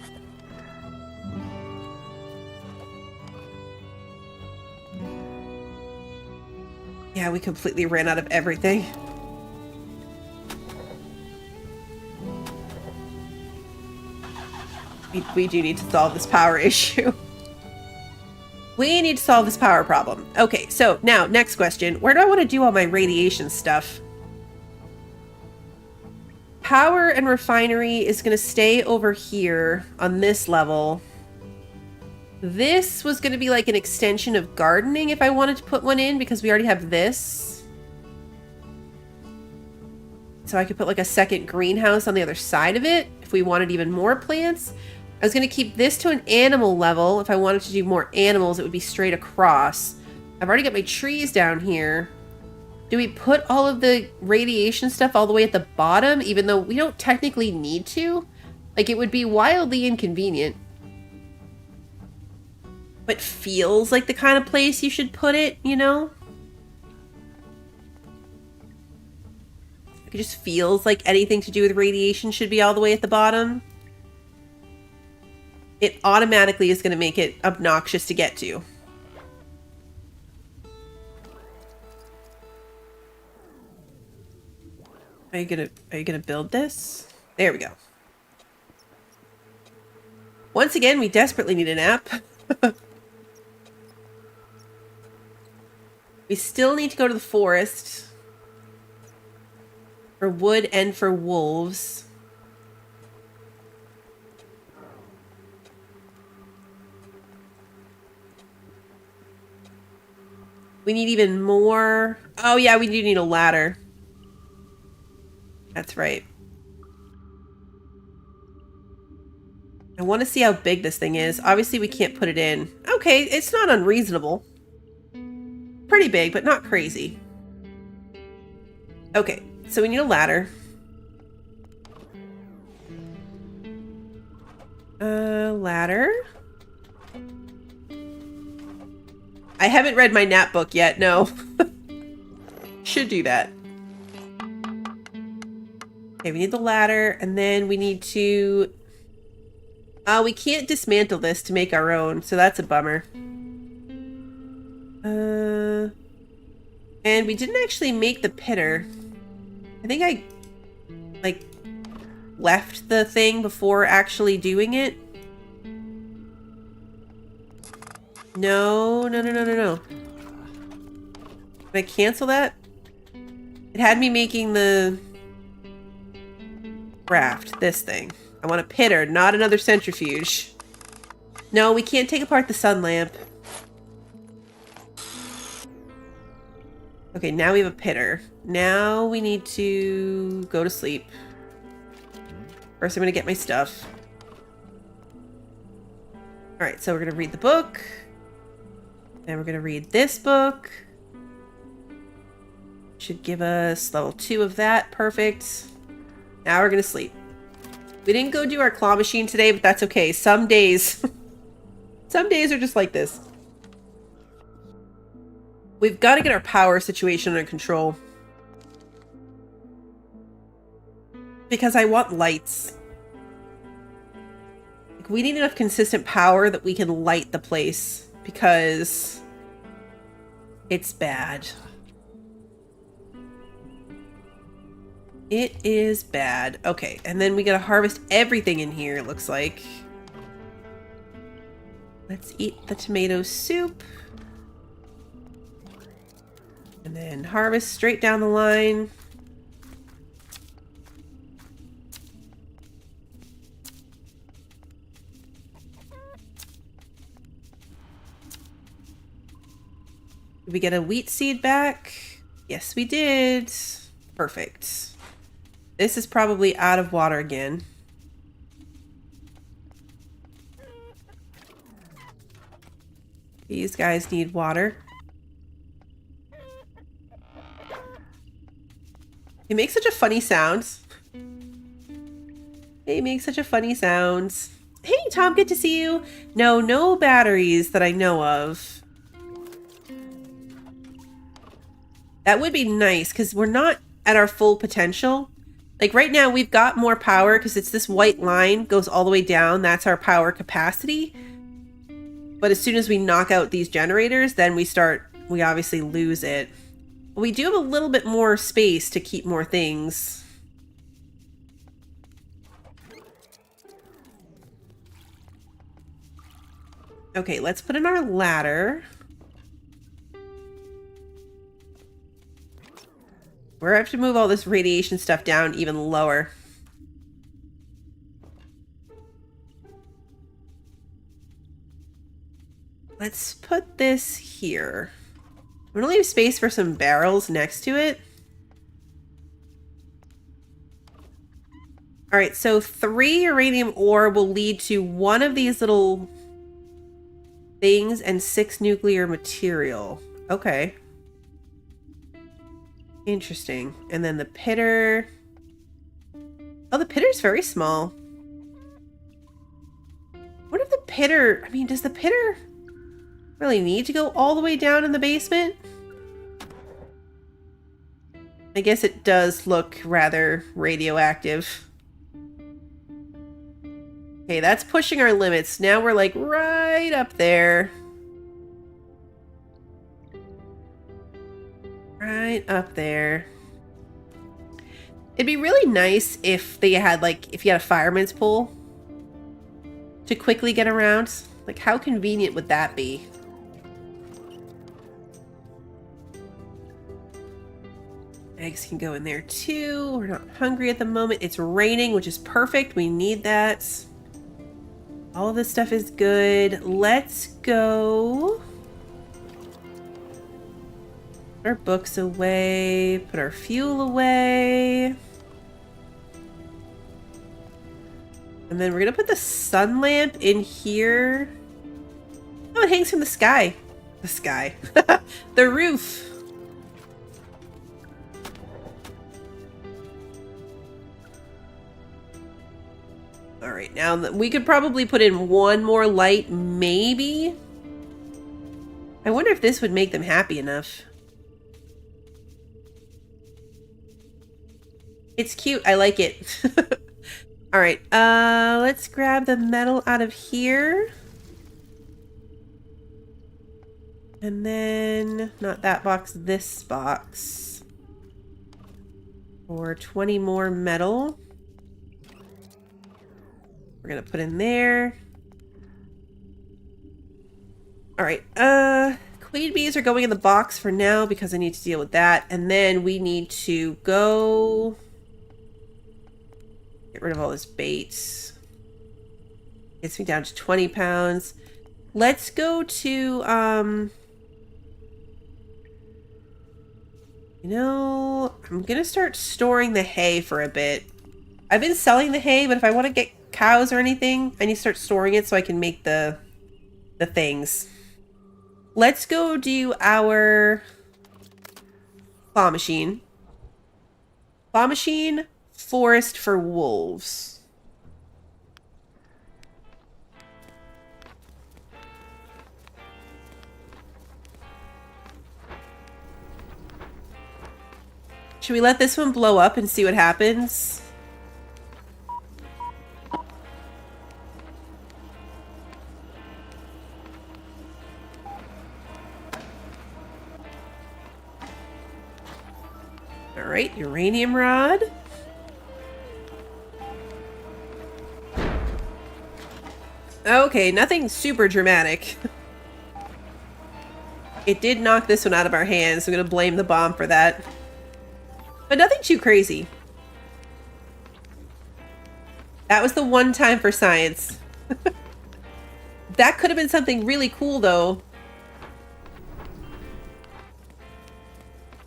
Yeah, we completely ran out of everything. We do need to solve this power issue. We need to solve this power problem. Okay, so now, next question. Where do I want to do all my radiation stuff? Power and refinery is going to stay over here on this level. This was going to be like an extension of gardening if I wanted to put one in, because we already have this. So I could put like a second greenhouse on the other side of it if we wanted even more plants. I was going to keep this to an animal level. If I wanted to do more animals, it would be straight across. I've already got my trees down here. Do we put all of the radiation stuff all the way at the bottom, even though we don't technically need to? Like, it would be wildly inconvenient. But feels like the kind of place you should put it, you know? It just feels like anything to do with radiation should be all the way at the bottom. It automatically is going to make it obnoxious to get to. Are you gonna build this? There we go. Once again, we desperately need a nap. We still need to go to the forest for wood and for wolves. We need even more. Oh yeah, we do need a ladder. That's right. I want to see how big this thing is. Obviously, we can't put it in. Okay, it's not unreasonable. Pretty big, but not crazy. Okay, so we need a ladder. Ladder. I haven't read my nap book yet, no. Should do that. Okay, we need the ladder, and then we need to... we can't dismantle this to make our own, so that's a bummer. And we didn't actually make the pitter. I think I, like, left the thing before actually doing it. No. Can I cancel that? It had me making the raft, this thing. I want a pitter, not another centrifuge. No, we can't take apart the sun lamp. Okay, now we have a pitter. Now we need to go to sleep. First, I'm going to get my stuff. Alright, so we're going to read the book. And we're going to read this book. Should give us level 2 of that. Perfect. Now we're going to sleep. We didn't go do our claw machine today, but that's okay. Some days... some days are just like this. We've got to get our power situation under control. Because I want lights. Like, we need enough consistent power that we can light the place. Because... it's bad. It is bad. Okay, and then we gotta harvest everything in here, it looks like. Let's eat the tomato soup. And then harvest straight down the line. Did we get a wheat seed back? Yes, we did. Perfect. This is probably out of water again. These guys need water. He makes such a funny sound. He makes such a funny sound. Hey, Tom, good to see you. No, no batteries that I know of. That would be nice, because we're not at our full potential. Like, right now, we've got more power, because it's this white line goes all the way down. That's our power capacity. But as soon as we knock out these generators, then we obviously lose it. We do have a little bit more space to keep more things. Okay, let's put in our ladder. We're gonna have to move all this radiation stuff down even lower. Let's put this here. We're gonna leave space for some barrels next to it. All right, so 3 uranium ore will lead to 1 of these little things and 6 nuclear material. Okay. Interesting. And then the pitter. Oh, the pitter's very small. What if the pitter... I mean, does the pitter really need to go all the way down in the basement? I guess it does look rather radioactive. Okay, that's pushing our limits. Now we're like right up there. Right up there. It'd be really nice if they had if you had a fireman's pole to quickly get around. Like, how convenient would that be? Eggs can go in there too. We're not hungry at the moment. It's raining, which is perfect. We need that. All of this stuff is good. Let's go. Put our books away. Put our fuel away. And then we're going to put the sun lamp in here. Oh, it hangs from the sky. The sky. The roof. All right, now we could probably put in 1 more light, maybe. I wonder if this would make them happy enough. It's cute. I like it. All right, let's grab the metal out of here. And then, not that box, this box. For 20 more metal. We're gonna put in there. All right, queen bees are going in the box for now because I need to deal with that. And then we need to go get rid of all this bait. Gets me down to 20 pounds. Let's go to, you know, I'm gonna start storing the hay for a bit. I've been selling the hay, but if I want to get cows or anything, I need to start storing it so I can make the things. Let's go do our claw machine. Claw machine, forest for wolves. Should we let this one blow up and see what happens? Alright, uranium rod. Okay, nothing super dramatic. It did knock this one out of our hands, so I'm gonna blame the bomb for that. But nothing too crazy. That was the one time for science. That could have been something really cool, though.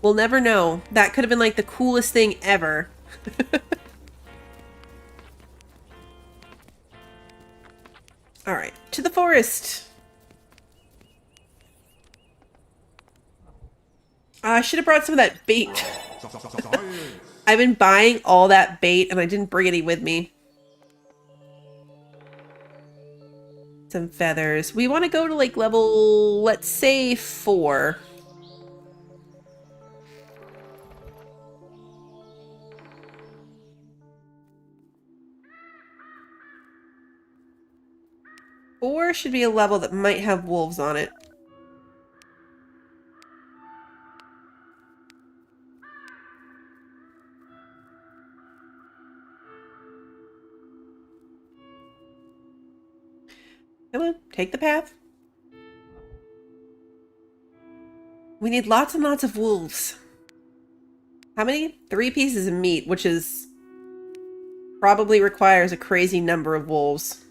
We'll never know. That could have been like the coolest thing ever. All right, to the forest. I should have brought some of that bait. I've been buying all that bait and I didn't bring any with me. some feathers. We want to go to like level, let's say 4. Four should be a level that might have wolves on it. Come on, take the path. We need lots and lots of wolves. How many? 3 pieces of meat, which is probably requires a crazy number of wolves.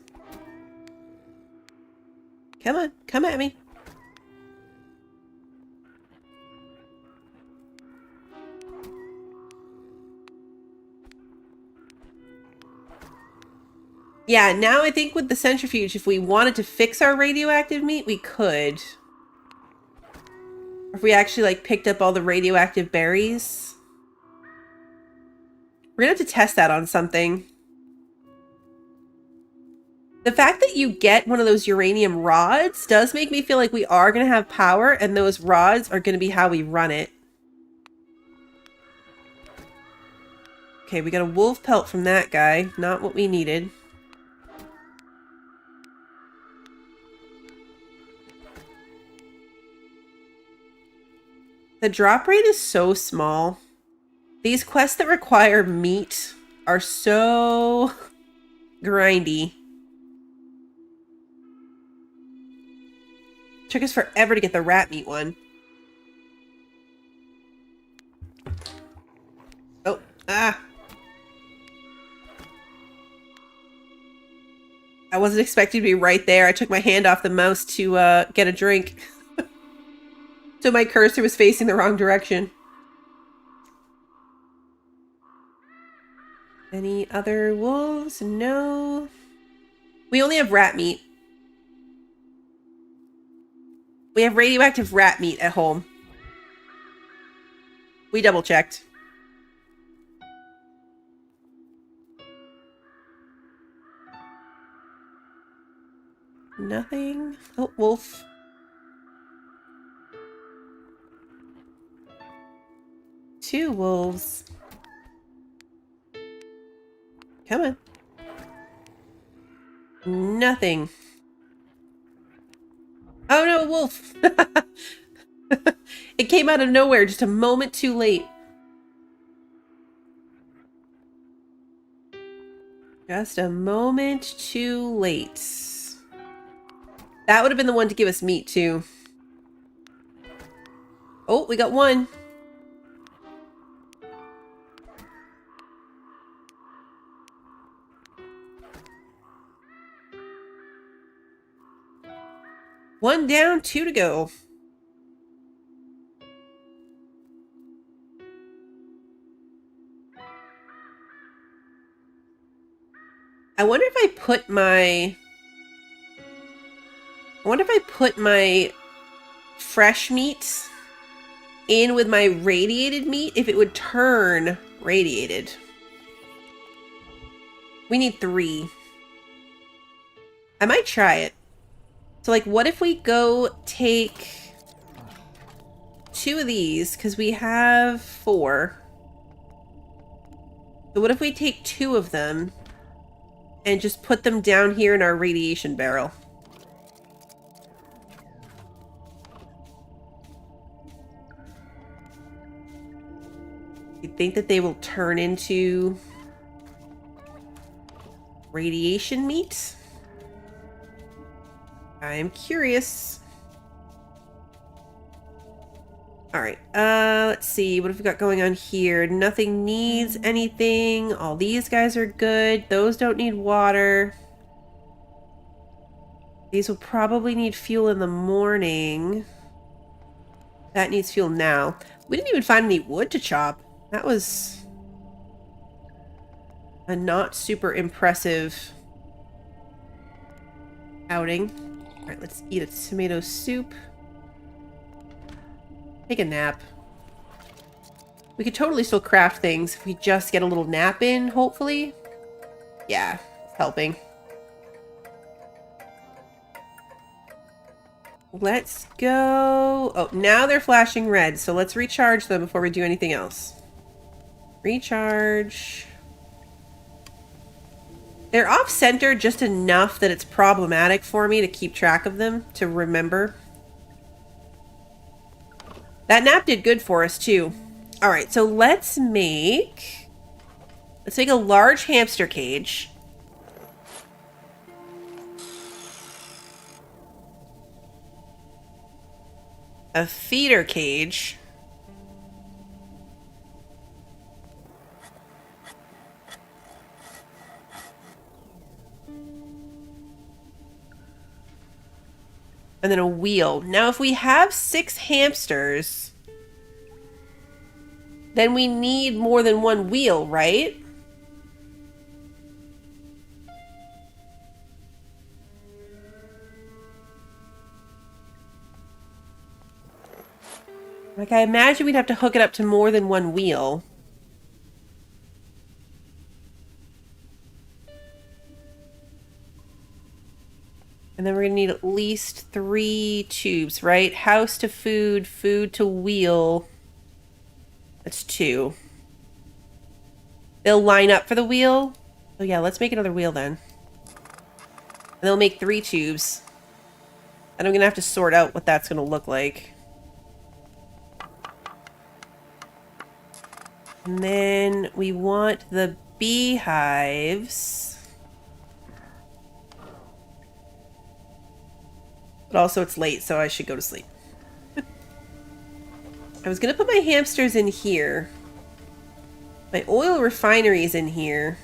Come on, come at me. Yeah, now I think with the centrifuge, if we wanted to fix our radioactive meat, we could. Or if we actually, like, picked up all the radioactive berries. We're gonna have to test that on something. The fact that you get one of those uranium rods does make me feel like we are gonna have power, and those rods are gonna be how we run it. Okay, we got a wolf pelt from that guy. Not what we needed. The drop rate is so small. These quests that require meat are so grindy. Took us forever to get the rat meat one. Oh, ah. I wasn't expecting to be right there. I took my hand off the mouse to get a drink. So my cursor was facing the wrong direction. Any other wolves? No. We only have rat meat. We have radioactive rat meat at home. We double checked. Nothing. Oh, wolf. Two wolves. Come on. Nothing. Oh no, wolf. It came out of nowhere just a moment too late. Just a moment too late. That would have been the one to give us meat too. Oh, we got one. One down, 2 to go. I wonder if I put my fresh meat in with my radiated meat, if it would turn radiated. We need 3. I might try it. So, like, what if we go take 2 of these? Because we have 4. So what if we take 2 of them and just put them down here in our radiation barrel? You think that they will turn into radiation meat? I'm curious. Alright, let's see. What have we got going on here? Nothing needs anything. All these guys are good. Those don't need water. These will probably need fuel in the morning. That needs fuel now. We didn't even find any wood to chop. That was a not super impressive outing. Alright, let's eat a tomato soup. Take a nap. We could totally still craft things if we just get a little nap in, hopefully. Yeah, it's helping. Let's go. Oh, now they're flashing red, so let's recharge them before we do anything else. Recharge. They're off-center just enough that it's problematic for me to keep track of them, to remember. That nap did good for us, too. Alright, so let's make a large hamster cage. A feeder cage. And then a wheel. Now, if we have 6 hamsters, then we need more than one wheel, right? Like, I imagine we'd have to hook it up to more than one wheel. And then we're going to need at least 3 tubes, right? House to food, food to wheel. That's 2. They'll line up for the wheel. Oh yeah, let's make another wheel then. And they'll make 3 tubes. And I'm going to have to sort out what that's going to look like. And then we want the beehives. But also it's late, so I should go to sleep. I was going to put my hamsters in here. My oil refinery is in here.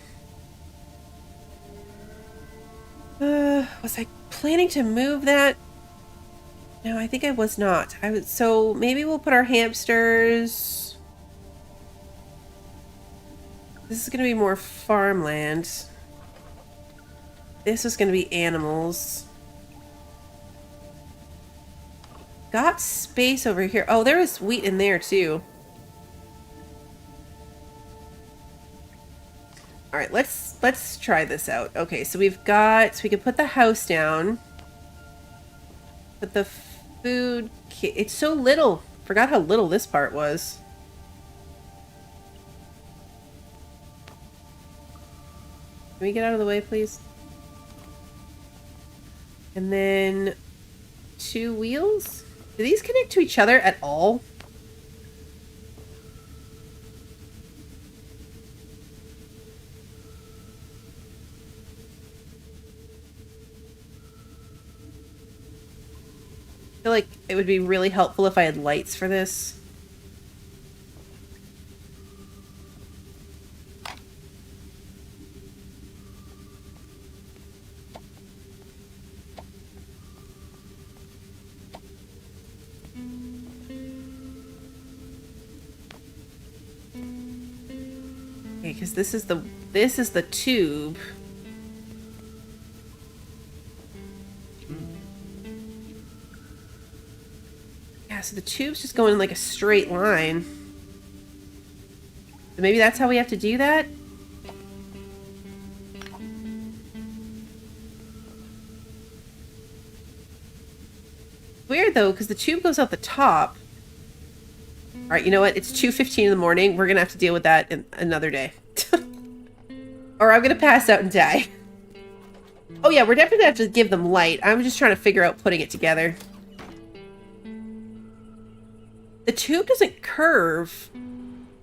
Was I planning to move that? No, I think I was not. So maybe we'll put our hamsters... This is going to be more farmland. This is going to be animals. Got space over here. Oh, there is wheat in there too. All right, let's try this out. Okay, so we can put the house down. Put the food. It's so little. Forgot how little this part was. Can we get out of the way, please? And then 2 wheels? Do these connect to each other at all? I feel like it would be really helpful if I had lights for this. Okay, because this is the tube. Yeah, so the tube's just going in like a straight line. So maybe that's how we have to do that? Weird though, because the tube goes out the top. Alright, you know what? It's 2:15 in the morning. We're gonna have to deal with that in another day. Or I'm gonna pass out and die. Oh yeah, we're definitely gonna have to give them light. I'm just trying to figure out putting it together. The tube doesn't curve.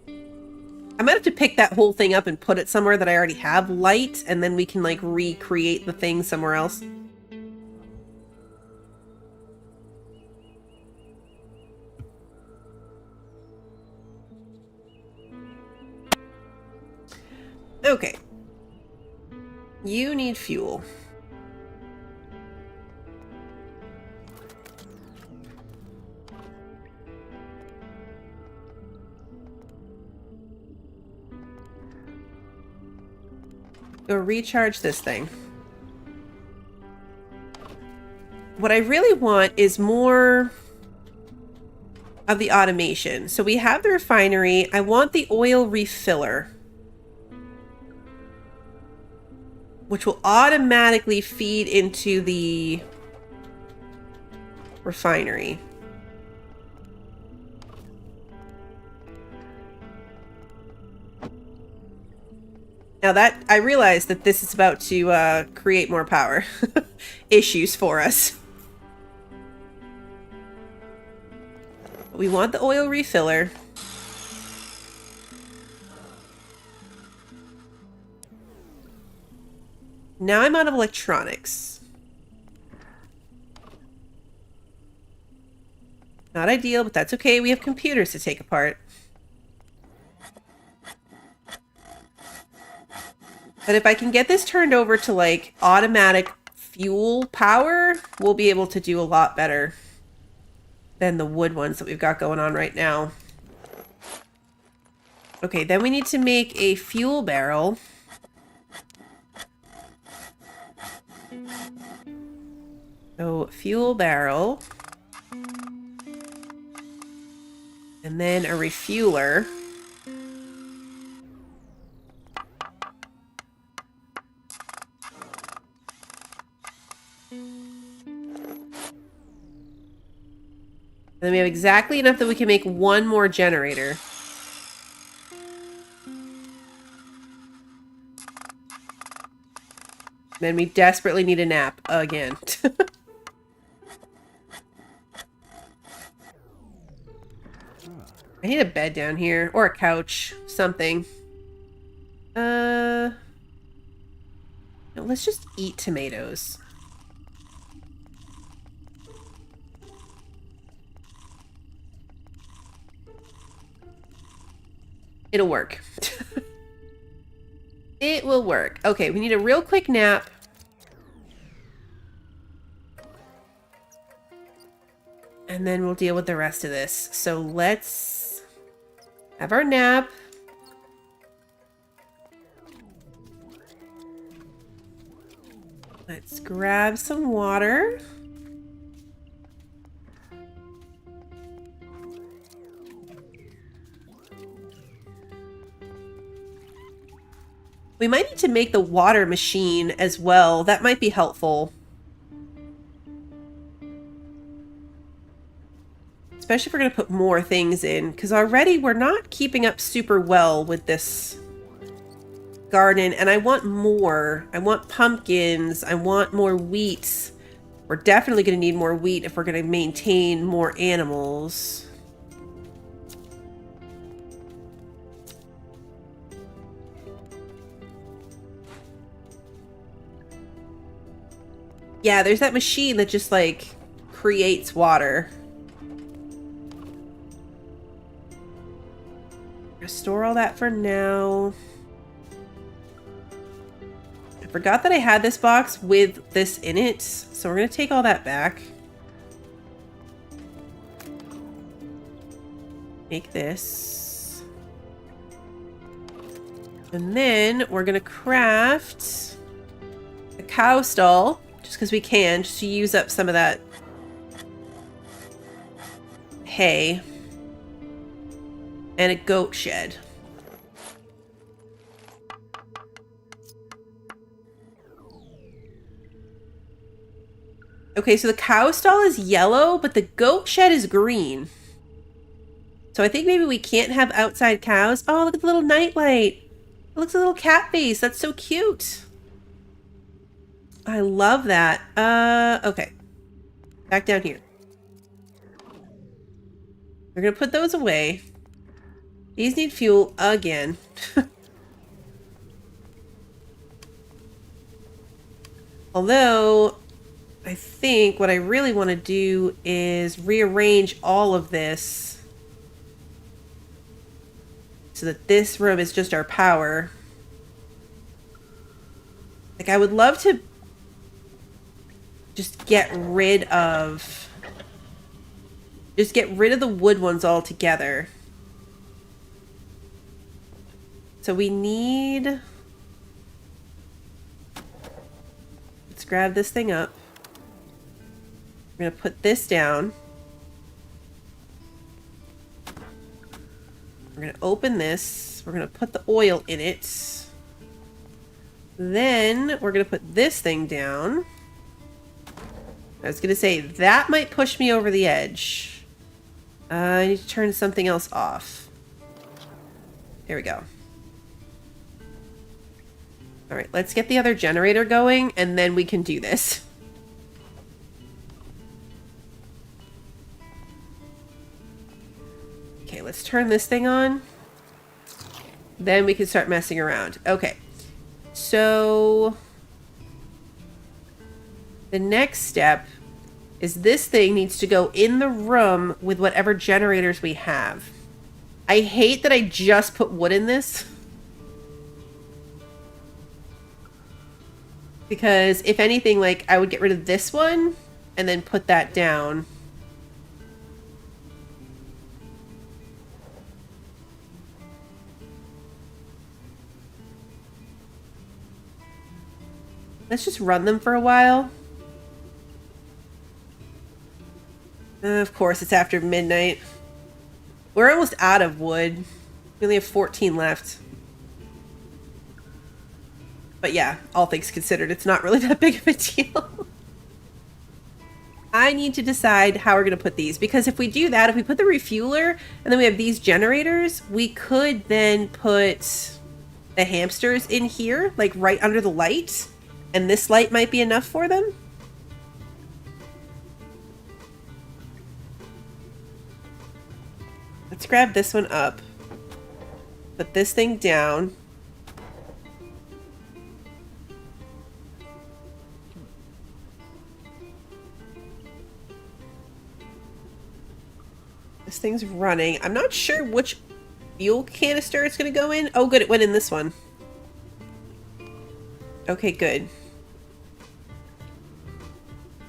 I might have to pick that whole thing up and put it somewhere that I already have light, and then we can like recreate the thing somewhere else. Okay. You need fuel. Go recharge this thing. What I really want is more of the automation. So we have the refinery. I want the oil refiller, which will automatically feed into the refinery. Now that I realize that this is about to create more power issues for us. We want the oil refiller. Now I'm out of electronics. Not ideal, but that's okay. We have computers to take apart. But if I can get this turned over to, like, automatic fuel power, we'll be able to do a lot better than the wood ones that we've got going on right now. Okay, then we need to make a fuel barrel. So, fuel barrel. And then a refueler. And then we have exactly enough that we can make one more generator. Then we desperately need a nap again. I need a bed down here. Or a couch. Something. No, let's just eat tomatoes. It'll work. It will work. Okay, we need a real quick nap. And then we'll deal with the rest of this. So let's have our nap. Let's grab some water. We might need to make the water machine as well. That might be helpful. Especially if we're going to put more things in. Because already we're not keeping up super well with this garden. And I want more. I want pumpkins. I want more wheat. We're definitely going to need more wheat if we're going to maintain more animals. Yeah, there's that machine that just, like, creates water. Store all that for now. I forgot that I had this box with this in it, so we're going to take all that back. Make this. And then we're going to craft a cow stall. Just because we can, just to use up some of that hay. And a goat shed. Okay, so the cow stall is yellow, but the goat shed is green. So I think maybe we can't have outside cows. Oh, look at the little nightlight. It looks like a little cat face. That's so cute. I love that. Okay. Back down here. We're gonna put those away. These need fuel again. Although, I think what I really want to do is rearrange all of this so that this room is just our power. Like, I would love to just get rid of the wood ones altogether. So we need... Let's grab this thing up. We're going to put this down. We're going to open this. We're going to put the oil in it. Then we're going to put this thing down. I was gonna say, that might push me over the edge. I need to turn something else off. There we go. Alright, let's get the other generator going, and then we can do this. Okay, let's turn this thing on. Then we can start messing around. Okay. So the next step is this thing needs to go in the room with whatever generators we have. I hate that I just put wood in this. Because if anything, like, I would get rid of this one and then put that down. Let's just run them for a while. Of course, it's after midnight. We're almost out of wood. We only have 14 left. But yeah, all things considered, it's not really that big of a deal. I need to decide how we're going to put these. Because if we do that, if we put the refueler, and then we have these generators, we could then put the hamsters in here, like right under the light. And this light might be enough for them. Let's grab this one up. Put this thing down. This thing's running. I'm not sure which fuel canister it's going to go in. Oh, good. It went in this one. Okay, good.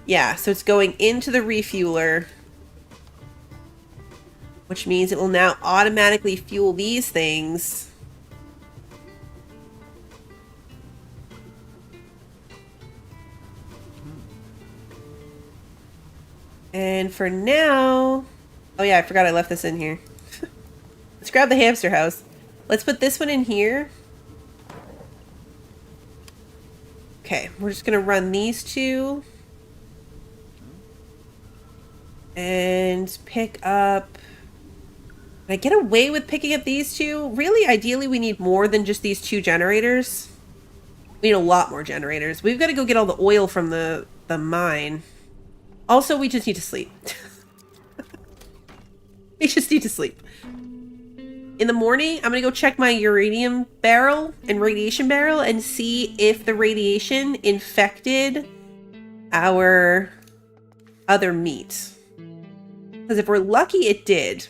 Yeah, so it's going into the refueler, which means it will now automatically fuel these things. And for now... Oh yeah, I forgot I left this in here. Let's grab the hamster house. Let's put this one in here. Okay, we're just going to run these two. And pick up... Can I get away with picking up these two? Really, ideally, we need more than just these two generators. We need a lot more generators. We've got to go get all the oil from the mine. Also, we just need to sleep. We just need to sleep. In the morning, I'm going to go check my uranium barrel and radiation barrel and see if the radiation infected our other meat. Because if we're lucky, it did.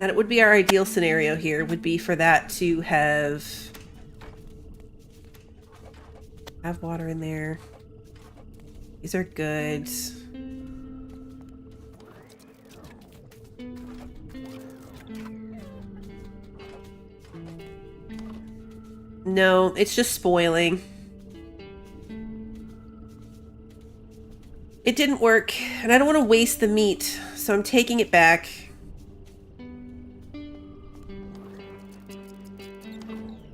And it would be our ideal scenario here, would be for that to have water in there. These are good. No, it's just spoiling. It didn't work, and I don't want to waste the meat, so I'm taking it back.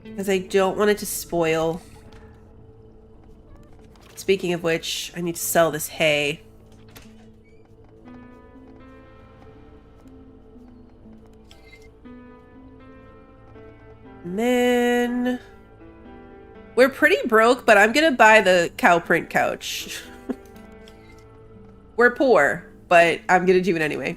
Because I don't want it to spoil. Speaking of which, I need to sell this hay. And then... We're pretty broke, but I'm gonna buy the cow print couch. We're poor, but I'm gonna do it anyway.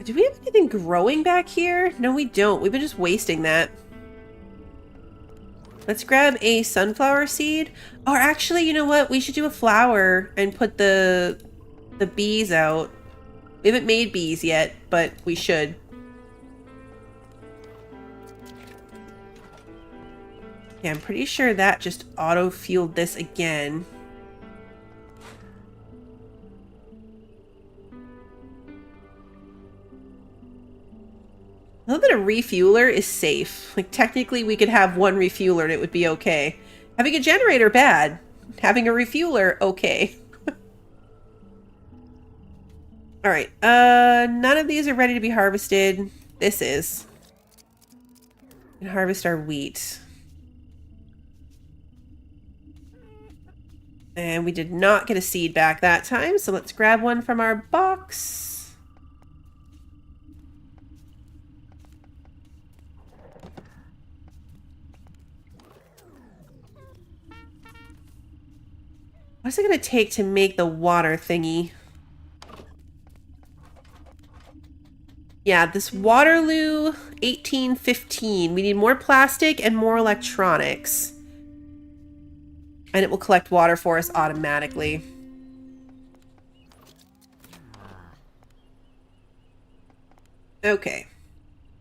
Do we have anything growing back here? No, we don't. We've been just wasting that. Let's grab a sunflower seed. Or actually, you know what? We should do a flower and put the bees out. We haven't made bees yet, but we should. Yeah, I'm pretty sure that just auto-fueled this again. I love that a refueler is safe. Like, technically, we could have one refueler and it would be okay. Having a generator, bad. Having a refueler, okay. All right. None of these are ready to be harvested. This is. And harvest our wheat. And we did not get a seed back that time, so let's grab one from our box. What's it going to take to make the water thingy? Yeah, this Waterloo 1815. We need more plastic and more electronics. And it will collect water for us automatically. Okay.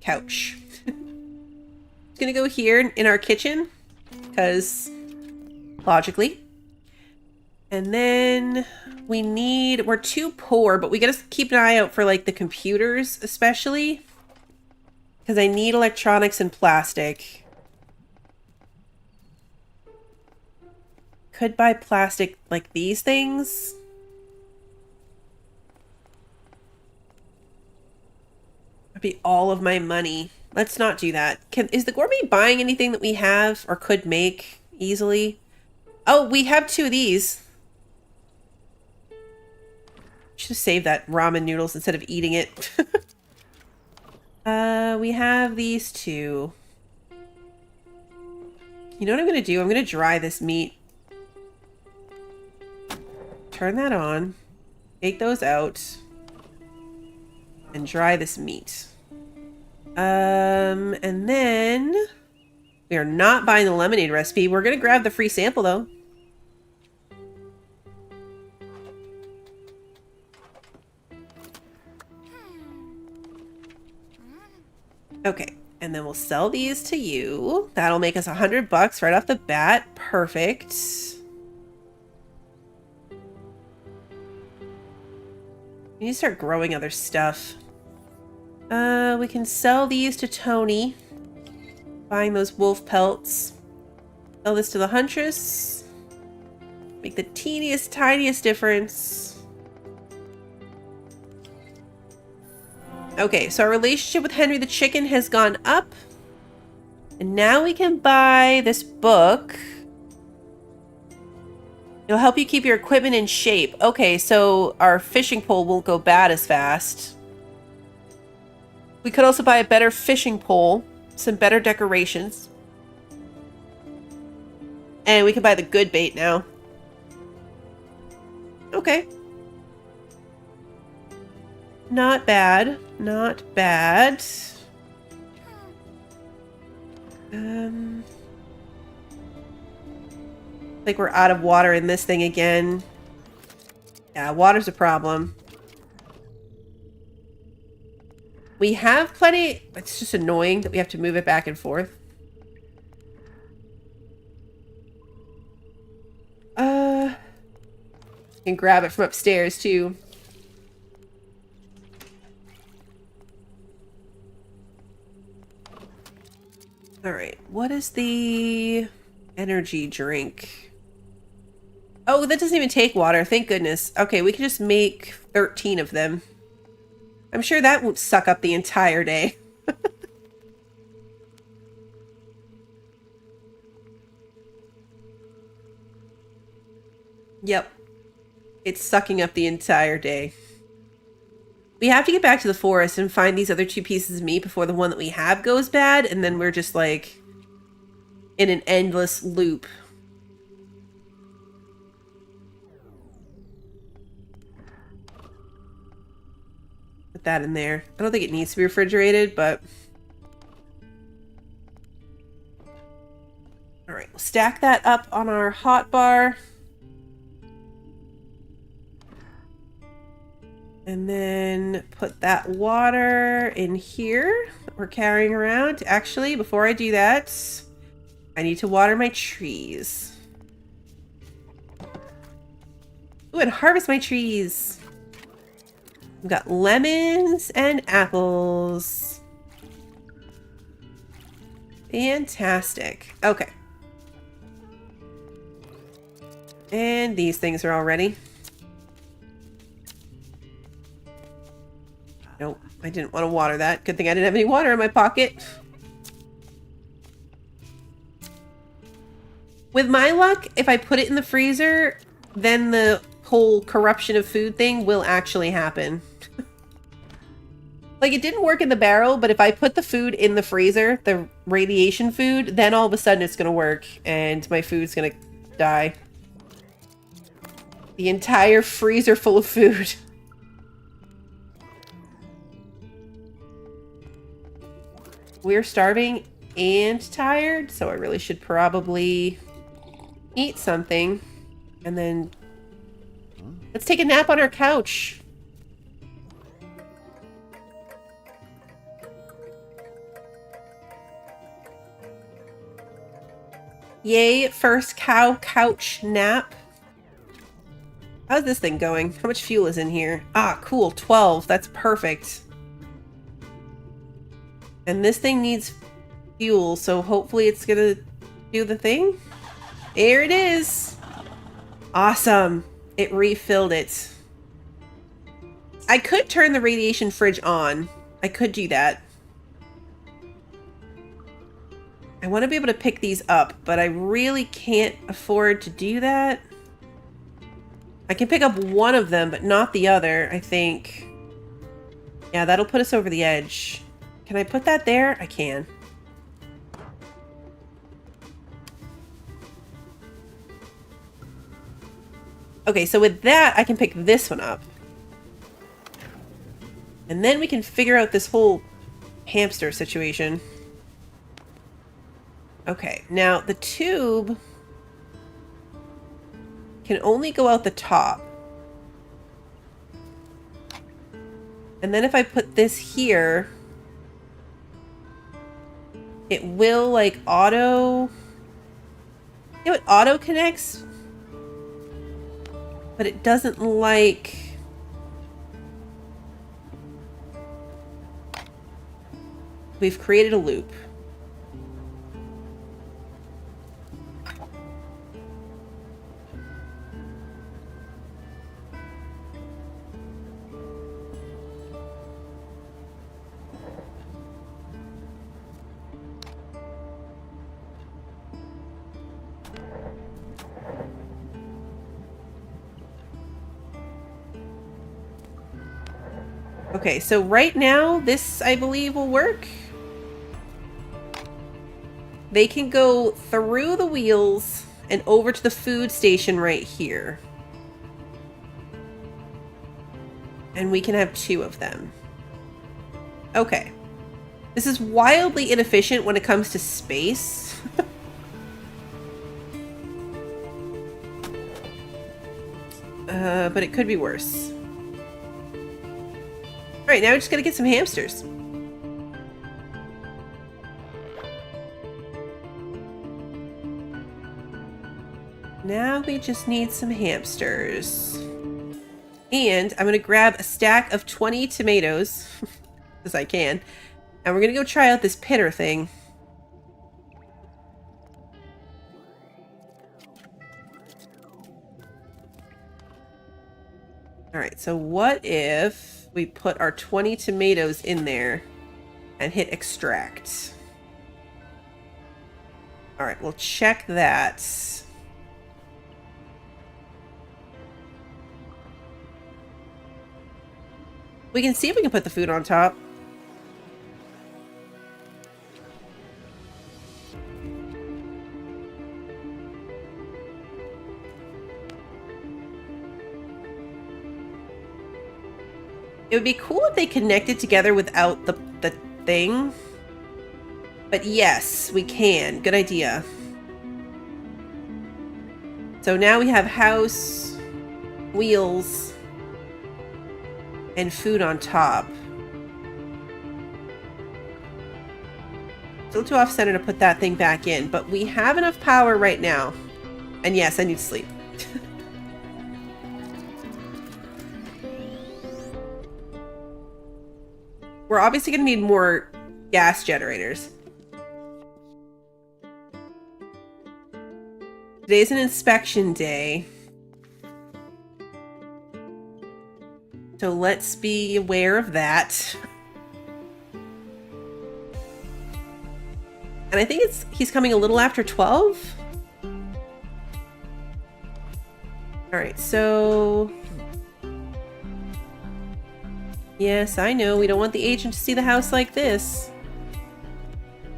Couch. It's gonna go here in our kitchen. Because, logically. And then we're too poor, but we gotta keep an eye out for like the computers, especially. Because I need electronics and plastic. Could buy plastic like these things. That'd be all of my money. Let's not do that. Is the gourmet buying anything that we have or could make easily? Oh, we have 2 of these. Should have saved that ramen noodles instead of eating it. We have these 2. You know what I'm going to do? I'm going to dry this meat. Turn that on. Take those out. And dry this meat. And then we are not buying the lemonade recipe. We're going to grab the free sample though. Okay, and then we'll sell these to you. That'll make us $100 right off the bat. Perfect. We need to start growing other stuff. We can sell these to Tony. Buying those wolf pelts. Sell this to the huntress. Make the teeniest, tiniest difference. Okay, so our relationship with Henry the chicken has gone up. And now we can buy this book. It'll help you keep your equipment in shape. Okay, so our fishing pole won't go bad as fast. We could also buy a better fishing pole, some better decorations. And we can buy the good bait now. Okay. Not bad. Not bad. Like we're out of water in this thing again. Yeah, water's a problem. We have plenty. It's just annoying that we have to move it back and forth. You can grab it from upstairs too. All right, what is the energy drink? Oh, that doesn't even take water. Thank goodness. Okay, we can just make 13 of them. I'm sure that won't suck up the entire day. Yep. It's sucking up the entire day. We have to get back to the forest and find these other 2 pieces of meat before the one that we have goes bad, and then we're just like in an endless loop. Put that in there. I don't think it needs to be refrigerated, but... Alright, we'll stack that up on our hot bar. And then put that water in here that we're carrying around. Actually, before I do that, I need to water my trees. Ooh, and harvest my trees. We've got lemons and apples. Fantastic. Okay. And these things are all ready. I didn't want to water that. Good thing I didn't have any water in my pocket. With my luck, if I put it in the freezer, then the whole corruption of food thing will actually happen. Like, it didn't work in the barrel, but if I put the food in the freezer, the radiation food, then all of a sudden it's gonna work, and my food's gonna die. The entire freezer full of food. We're starving and tired, so I really should probably eat something. And then let's take a nap on our couch. Yay, first cow couch nap. How's this thing going? How much fuel is in here? Ah, cool, 12. That's perfect. And this thing needs fuel, so hopefully it's gonna do the thing. There it is. Awesome. It refilled it. I could turn the radiation fridge on. I could do that. I want to be able to pick these up, but I really can't afford to do that. I can pick up one of them, but not the other, I think. Yeah, that'll put us over the edge. Can I put that there? I can. Okay, so with that, I can pick this one up. And then we can figure out this whole hamster situation. Okay, now the tube can only go out the top. And then if I put this here, it will like auto... You know, it auto connects, but it doesn't like... We've created a loop. Okay, so right now, this, I believe, will work. They can go through the wheels and over to the food station right here. And we can have 2 of them. Okay. This is wildly inefficient when it comes to space. But it could be worse. Alright, now we just gotta get some hamsters. Now we just need some hamsters. And I'm gonna grab a stack of 20 tomatoes, as I can, and we're gonna go try out this pitter thing. Alright, so what if we put our 20 tomatoes in there and hit extract? Alright, we'll check that. We can see if we can put the food on top. It would be cool if they connected together without the thing. But yes, we can. Good idea. So now we have house, wheels, and food on top. Still too off-center to put that thing back in, but we have enough power right now. And yes, I need sleep. We're obviously going to need more gas generators. Today's an inspection day. So let's be aware of that. And I think he's coming a little after 12. All right, so yes, I know we don't want the agent to see the house like this.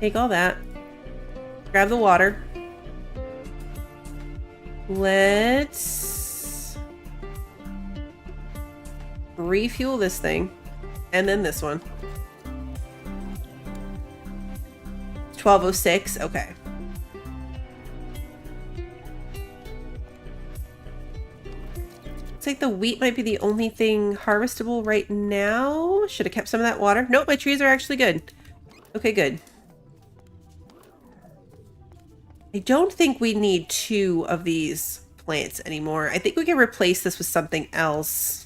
Take all that. Grab the water. Let's refuel this thing. And then this one. 12:06. Okay. Looks like the wheat might be the only thing harvestable right now. Should have kept some of that water. Nope, my trees are actually good. Okay, good. I don't think we need 2 of these plants anymore. I think we can replace this with something else.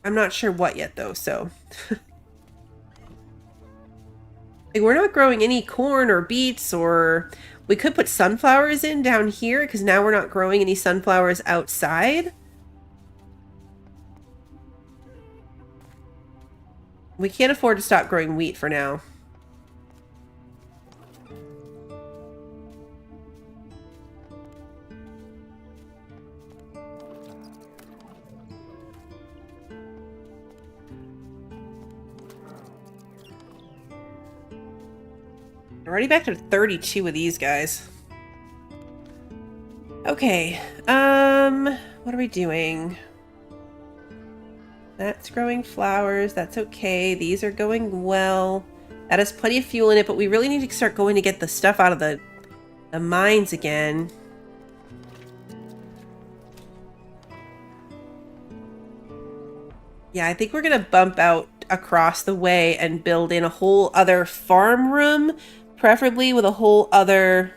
I'm not sure what yet, though, so... like, we're not growing any corn or beets, or... we could put sunflowers in down here, because now we're not growing any sunflowers outside. We can't afford to stop growing wheat for now. We're already back to 32 of these guys. Okay, what are we doing? That's growing flowers, that's okay. These are going well. That has plenty of fuel in it, but we really need to start going to get the stuff out of the mines again. Yeah, I think we're gonna bump out across the way and build in a whole other farm room, preferably with a whole other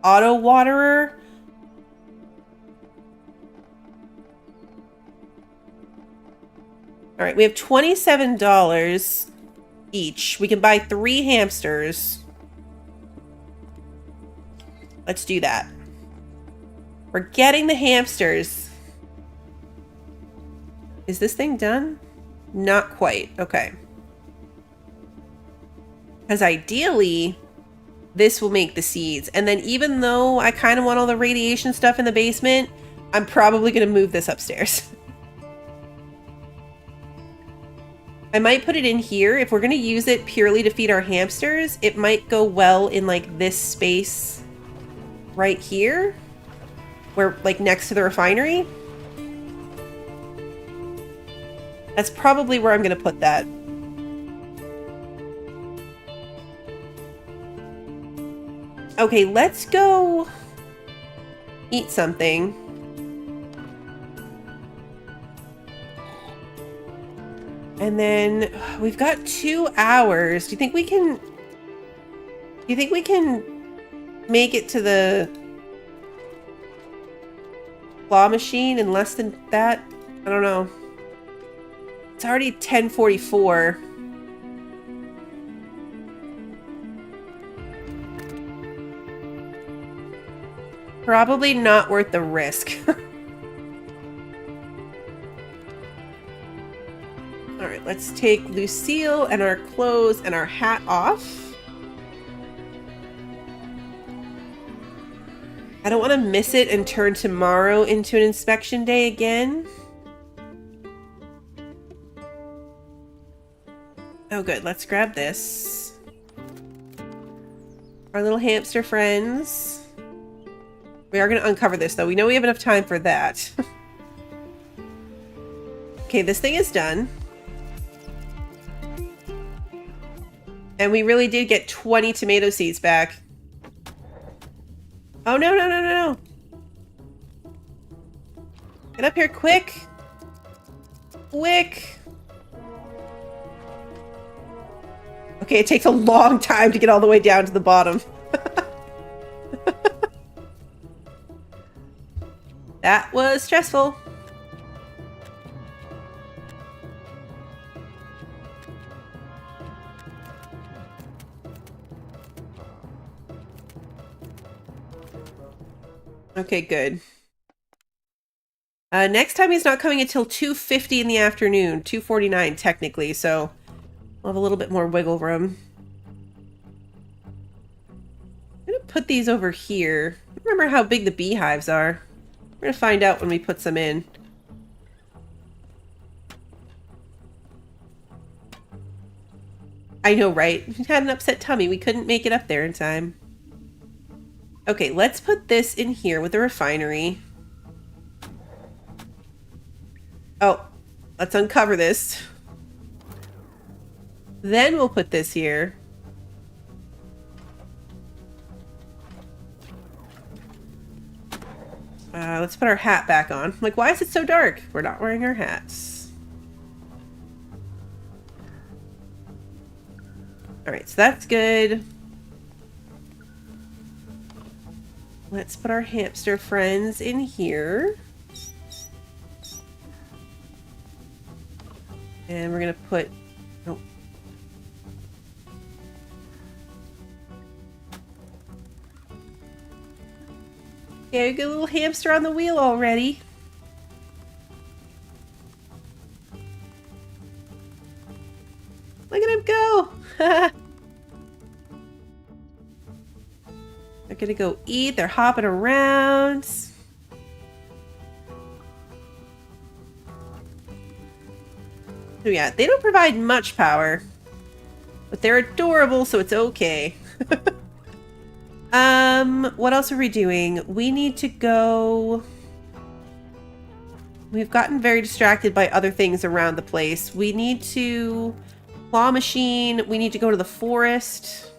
auto waterer. All right, we have $27 each. We can buy 3 hamsters. Let's do that. We're getting the hamsters. Is this thing done? Not quite. Okay. Because ideally, this will make the seeds. And then even though I kind of want all the radiation stuff in the basement, I'm probably going to move this upstairs. I might put it in here. If we're going to use it purely to feed our hamsters, it might go well in like this space right here, where like next to the refinery. That's probably where I'm going to put that. Okay, let's go eat something. And then we've got 2 hours. Do you think we can make it to the claw machine in less than that? I don't know. It's already 10:44. Probably not worth the risk. Alright, let's take Lucille and our clothes and our hat off. I don't want to miss it and turn tomorrow into an inspection day again. Oh good, let's grab this. Our little hamster friends. We are going to uncover this though. We know we have enough time for that. Okay, this thing is done. And we really did get 20 tomato seeds back. Oh, no, no, no, no, no. Get up here quick. Quick. Okay, it takes a long time to get all the way down to the bottom. That was stressful. Okay, good. Next time he's not coming until 2:50 in the afternoon. 2:49 technically, so we'll have a little bit more wiggle room. I'm gonna put these over here. Remember how big the beehives are. We're gonna find out when we put some in. I know, right? We had an upset tummy. We couldn't make it up there in time. Okay, let's put this in here with the refinery. Oh, let's uncover this. Then we'll put this here. Let's put our hat back on. Like, why is it so dark? We're not wearing our hats. Alright, so that's good. Let's put our hamster friends in here. And we're gonna put... Oh. Yeah, we got a little hamster on the wheel already. Look at him go! They're gonna go eat, they're hopping around. So yeah, they don't provide much power. But they're adorable, so it's okay. What else are we doing? We need to go... We've gotten very distracted by other things around the place. We need to... Claw machine. We need to go to the forest.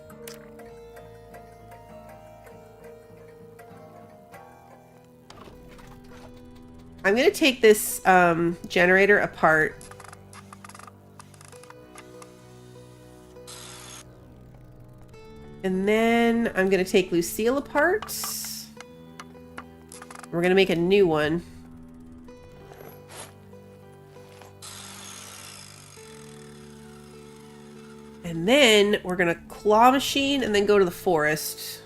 I'm gonna take this, generator apart. And then I'm going to take Lucille apart. We're going to make a new one. And then we're going to claw machine and then go to the forest.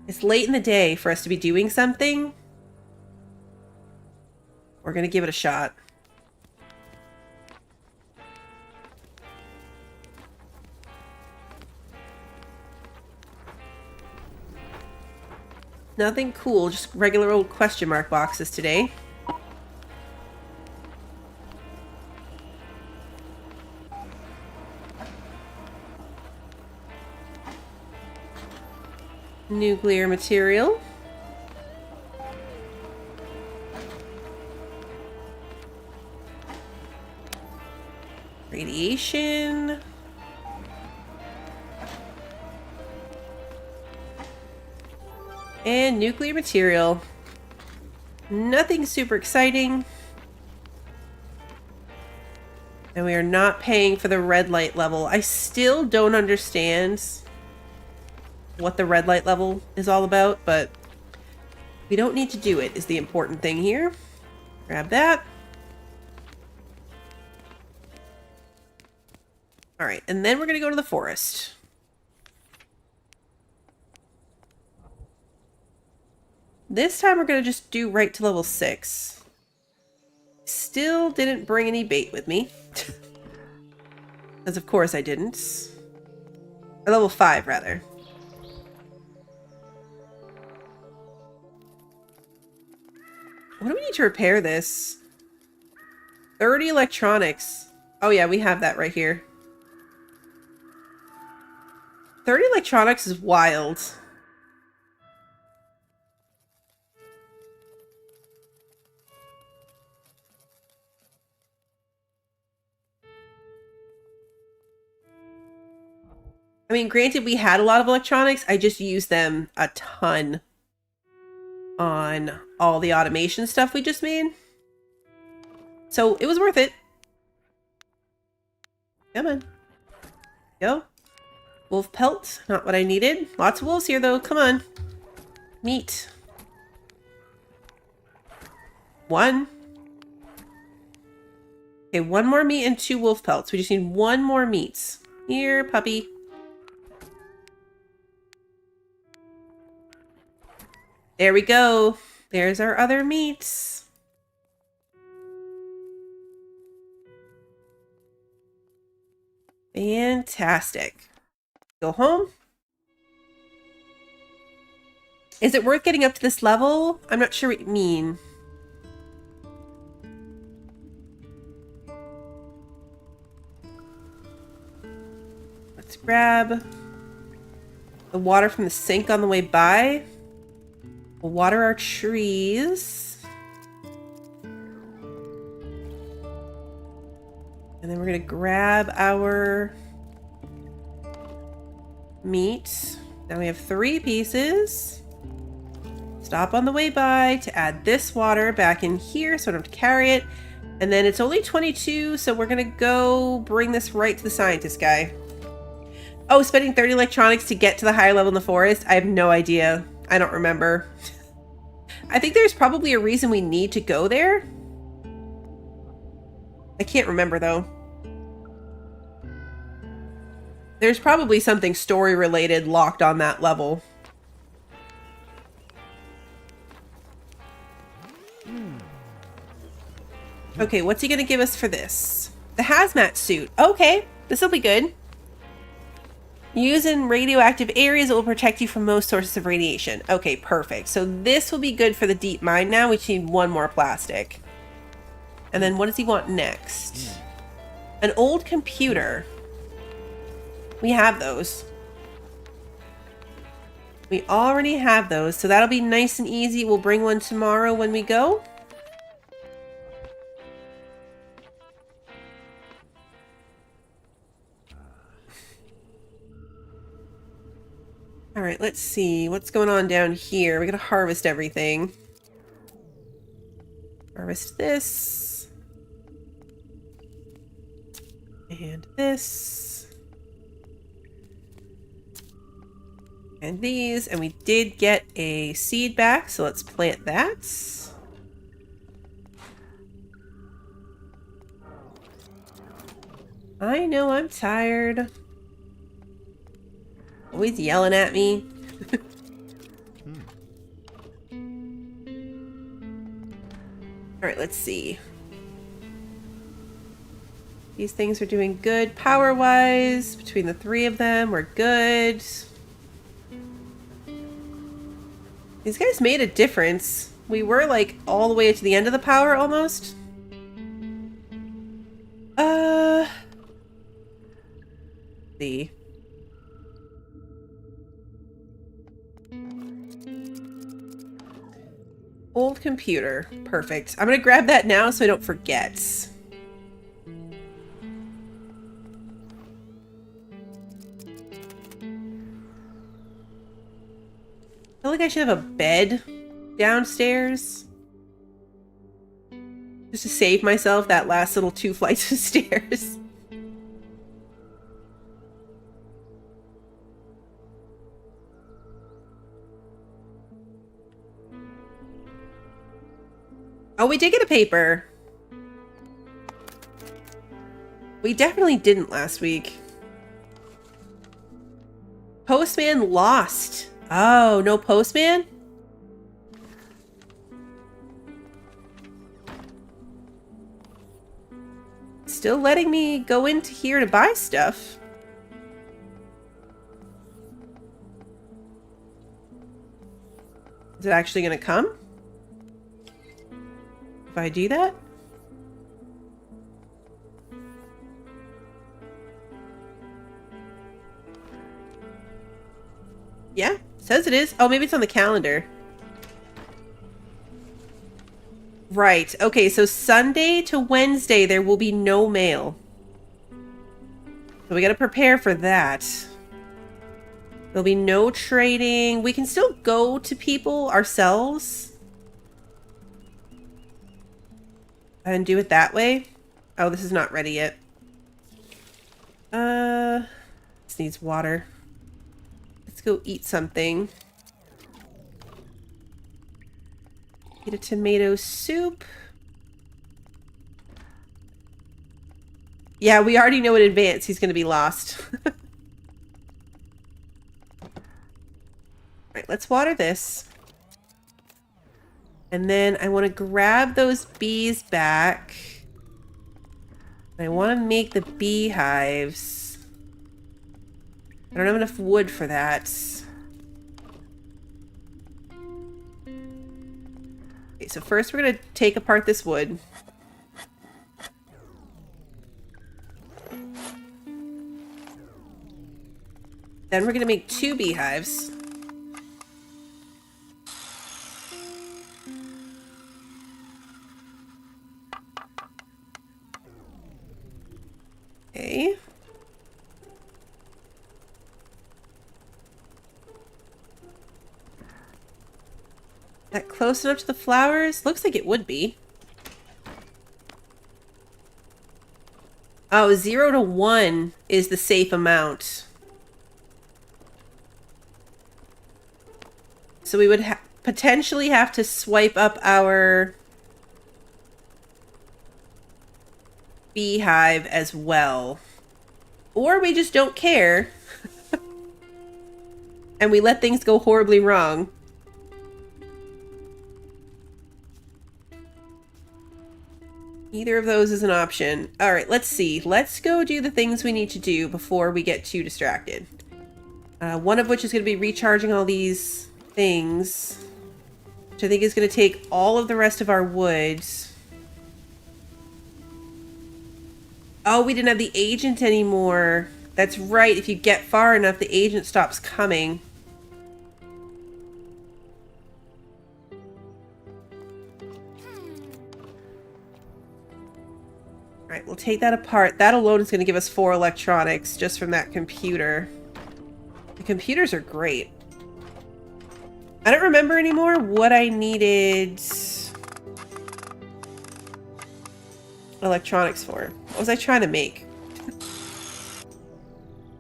It's late in the day for us to be doing something. We're going to give it a shot. Nothing cool, just regular old question mark boxes today. Nuclear material. Radiation. And nuclear material. Nothing super exciting. And we are not paying for the red light level. I still don't understand what the red light level is all about, but we don't need to do it is the important thing here. Grab that. Alright, and then we're going to go to the forest. This time we're going to just do right to level 6. Still didn't bring any bait with me. Because of course I didn't. Or level 5, rather. What do we need to repair this? 30 electronics. Oh yeah, we have that right here. 30 electronics is wild. I mean, granted, we had a lot of electronics. I just used them a ton on all the automation stuff we just made. So it was worth it. Come on. Go. Wolf pelt. Not what I needed. Lots of wolves here, though. Come on. Meat. 1. Okay, 1 more meat and 2 wolf pelts. We just need 1 more meat. Here, puppy. There we go. There's our other meats. Fantastic. Go home. Is it worth getting up to this level? I'm not sure what you mean. Let's grab the water from the sink on the way by. We'll water our trees. And then we're going to grab our meat. Now we have 3 pieces. Stop on the way by to add this water back in here so I don't have to carry it. And then it's only 22, so we're going to go bring this right to the scientist guy. Oh, spending 30 electronics to get to the higher level in the forest? I have no idea. I don't remember. I think there's probably a reason we need to go there. I can't remember, though. There's probably something story-related locked on that level. Okay, what's he gonna give us for this? The hazmat suit. Okay, this will be good. Use in radioactive areas, it will protect you from most sources of radiation. Okay, perfect. So this will be good for the deep mine now. We just need 1 more plastic. And then what does he want next? An old computer. We have those. We already have those, so that'll be nice and easy. We'll bring one tomorrow when we go. All right, let's see. What's going on down here? We gotta harvest everything. Harvest this. And this. And these. And we did get a seed back, so let's plant that. I know I'm tired. Always yelling at me. Alright, let's see. These things are doing good power-wise. Between the 3 of them, we're good. These guys made a difference. We were like all the way to the end of the power almost. See. Old computer. Perfect. I'm gonna grab that now so I don't forget. I feel like I should have a bed downstairs. Just to save myself that last little 2 flights of stairs. Oh, we did get a paper. We definitely didn't last week. Postman lost. Oh, no postman? Still letting me go into here to buy stuff. Is it actually gonna come? If I do that? Yeah, says it is. Oh, maybe it's on the calendar. Right. Okay, so Sunday to Wednesday there will be no mail. So we gotta prepare for that. There'll be no trading. We can still go to people ourselves. And do it that way. Oh, this is not ready yet. This needs water. Let's go eat something. Get a tomato soup. Yeah, we already know in advance he's going to be lost. Alright, let's water this. And then I want to grab those bees back. I want to make the beehives. I don't have enough wood for that. Okay, so first we're going to take apart this wood. Then we're going to make 2 beehives. Okay. That close enough to the flowers? Looks like it would be. Oh, 0 to 1 is the safe amount. So we would potentially have to swipe up our beehive as well. Or we just don't care. And we let things go horribly wrong. Either of those is an option. Alright, let's see. Let's go do the things we need to do before we get too distracted. One of which is going to be recharging all these things. Which I think is going to take all of the rest of our woods. Oh, we didn't have the agent anymore. That's right. If you get far enough, the agent stops coming. Alright, we'll take that apart. That alone is going to give us 4 electronics just from that computer. The computers are great. I don't remember anymore what I needed electronics for. What was I trying to make?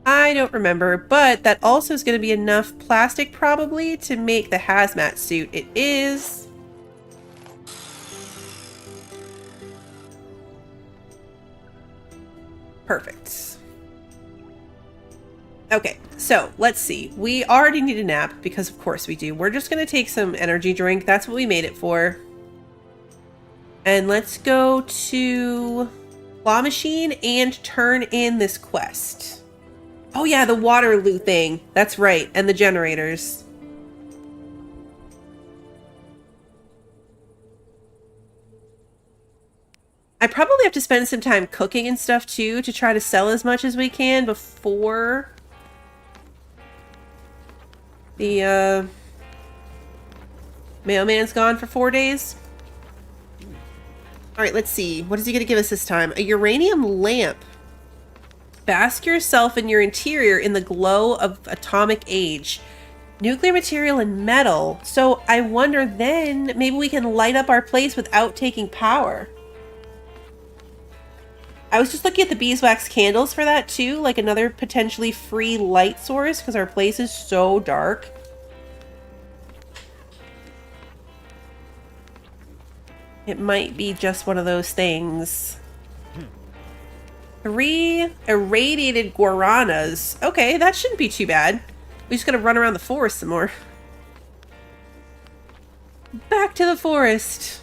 I don't remember, but that also is going to be enough plastic probably to make the hazmat suit. It is. Perfect. Okay, so let's see. We already need a nap because of course we do. We're just going to take some energy drink. That's what we made it for. And let's go to Claw Machine and turn in this quest. Oh yeah, the Waterloo thing. That's right. And the generators. I probably have to spend some time cooking and stuff too to try to sell as much as we can before the mailman's gone for 4 days. Alright, let's see. What is he going to give us this time? A uranium lamp. Bask yourself in your interior in the glow of atomic age. Nuclear material and metal. So I wonder then, maybe we can light up our place without taking power. I was just looking at the beeswax candles for that too, like another potentially free light source because our place is so dark. It might be just one of those things. 3 irradiated guaranas. Okay, that shouldn't be too bad. We just gotta run around the forest some more. Back to the forest.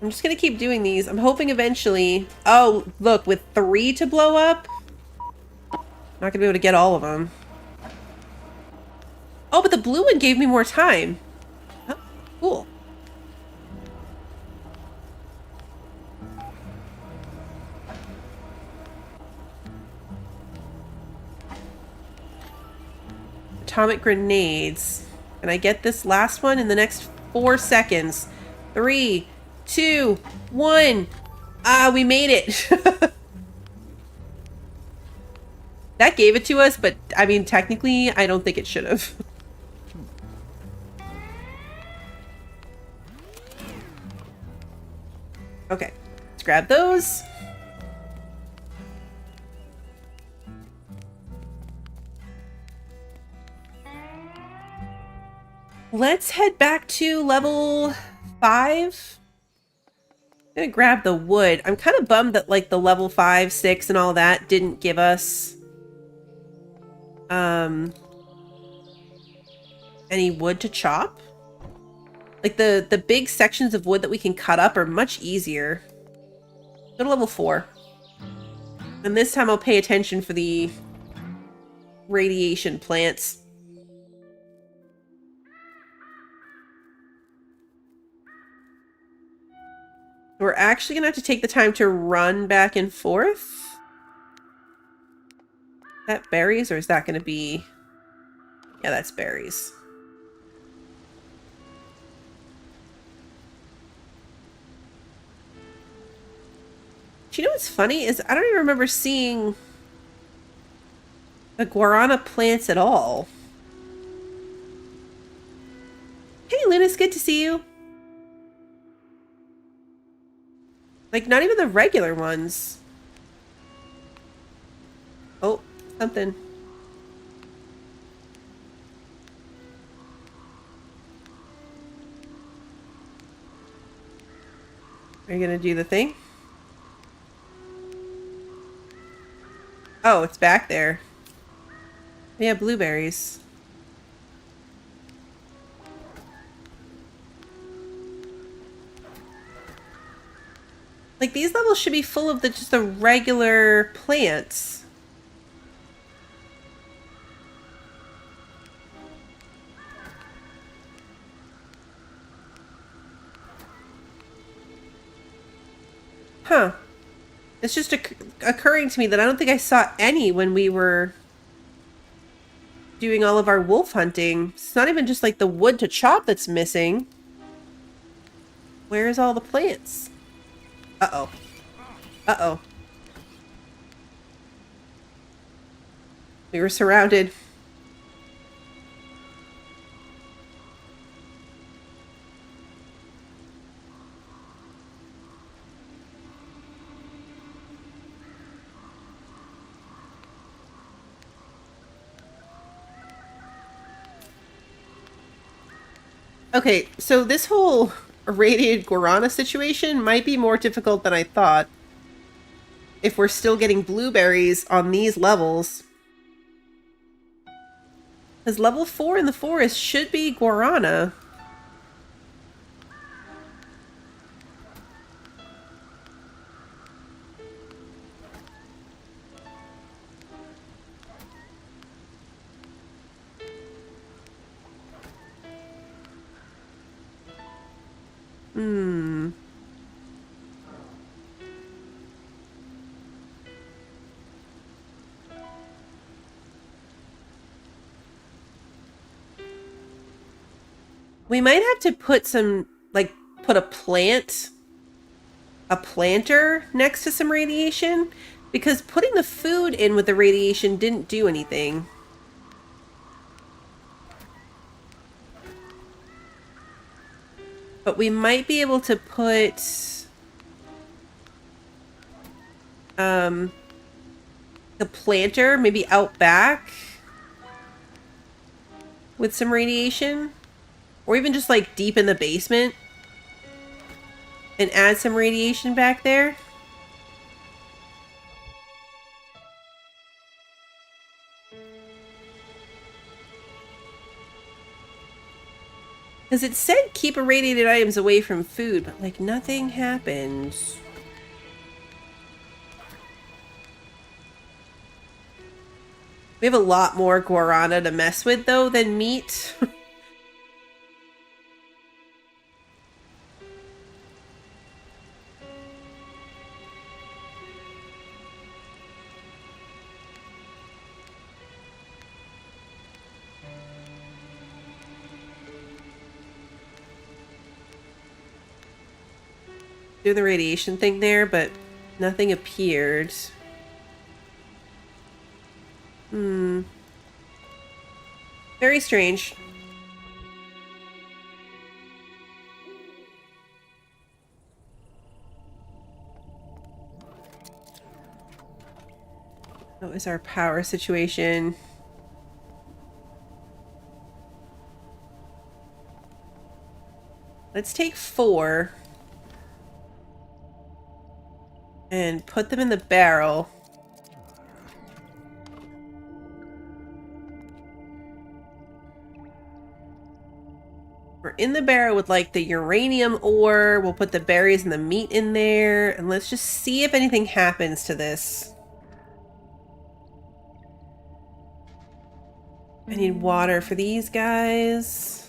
I'm just gonna keep doing these. I'm hoping eventually... Oh, look, with 3 to blow up? Not gonna be able to get all of them. Oh, but the blue one gave me more time. Oh, cool. Atomic grenades. Can I get this last one in the next 4 seconds? 3, 2, 1. Ah, we made it. That gave it to us, but I mean, technically, I don't think it should have. Okay, let's grab those. Let's head back to level 5. I'm gonna grab the wood. I'm kind of bummed that like the level 5, 6, and all that didn't give us any wood to chop. Like the big sections of wood that we can cut up are much easier. Go to level 4. And this time I'll pay attention for the radiation plants. We're actually gonna have to take the time to run back and forth. Is that berries, or is that gonna be... Yeah, that's berries. Do you know what's funny is I don't even remember seeing the guarana plants at all. Hey, Lunas, good to see you. Like, not even the regular ones. Oh, something. Are you gonna do the thing? Oh, it's back there. Yeah, blueberries. Like, these levels should be full of just the regular plants. Huh. It's just occurring to me that I don't think I saw any when we were doing all of our wolf hunting. It's not even just like the wood to chop that's missing. Where's all the plants? Uh-oh. Uh-oh. We were surrounded. Okay, so this whole irradiated guarana situation might be more difficult than I thought. If we're still getting blueberries on these levels. Because level 4 in the forest should be guarana. Hmm. We might have to put some, like, put a planter next to some radiation, because putting the food in with the radiation didn't do anything. But we might be able to put the planter maybe out back with some radiation, or even just like deep in the basement and add some radiation back there. Because it said keep irradiated items away from food, but like nothing happens. We have a lot more guarana to mess with though than meat. Do the radiation thing there, but nothing appeared. Hmm. Very strange. What is our power situation? Let's take 4 and put them in the barrel. We're in the barrel with like the uranium ore. We'll put the berries and the meat in there. And let's just see if anything happens to this. I need water for these guys.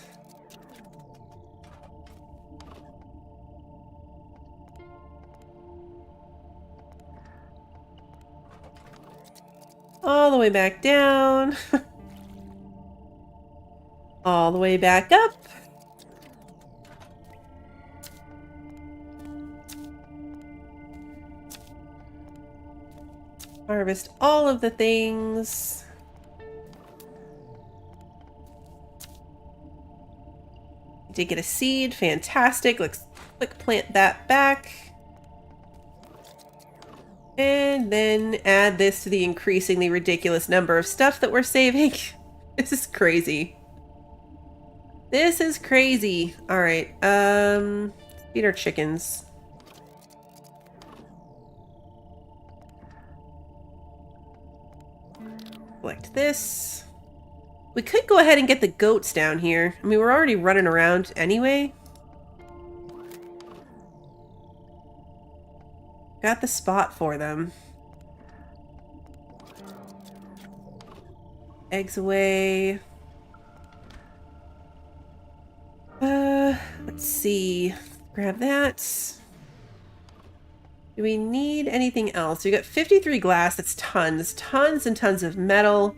All the way back down. All the way back up. Harvest all of the things. Did get a seed. Fantastic. Let's quick plant that back. And then add this to the increasingly ridiculous number of stuff that we're saving. This is crazy. This is crazy. All right. Feed our chickens. Collect this. We could go ahead and get the goats down here. I mean, we're already running around anyway. Got the spot for them. Eggs away. Let's see. Grab that. Do we need anything else? We got 53 glass. That's tons. Tons and tons of metal.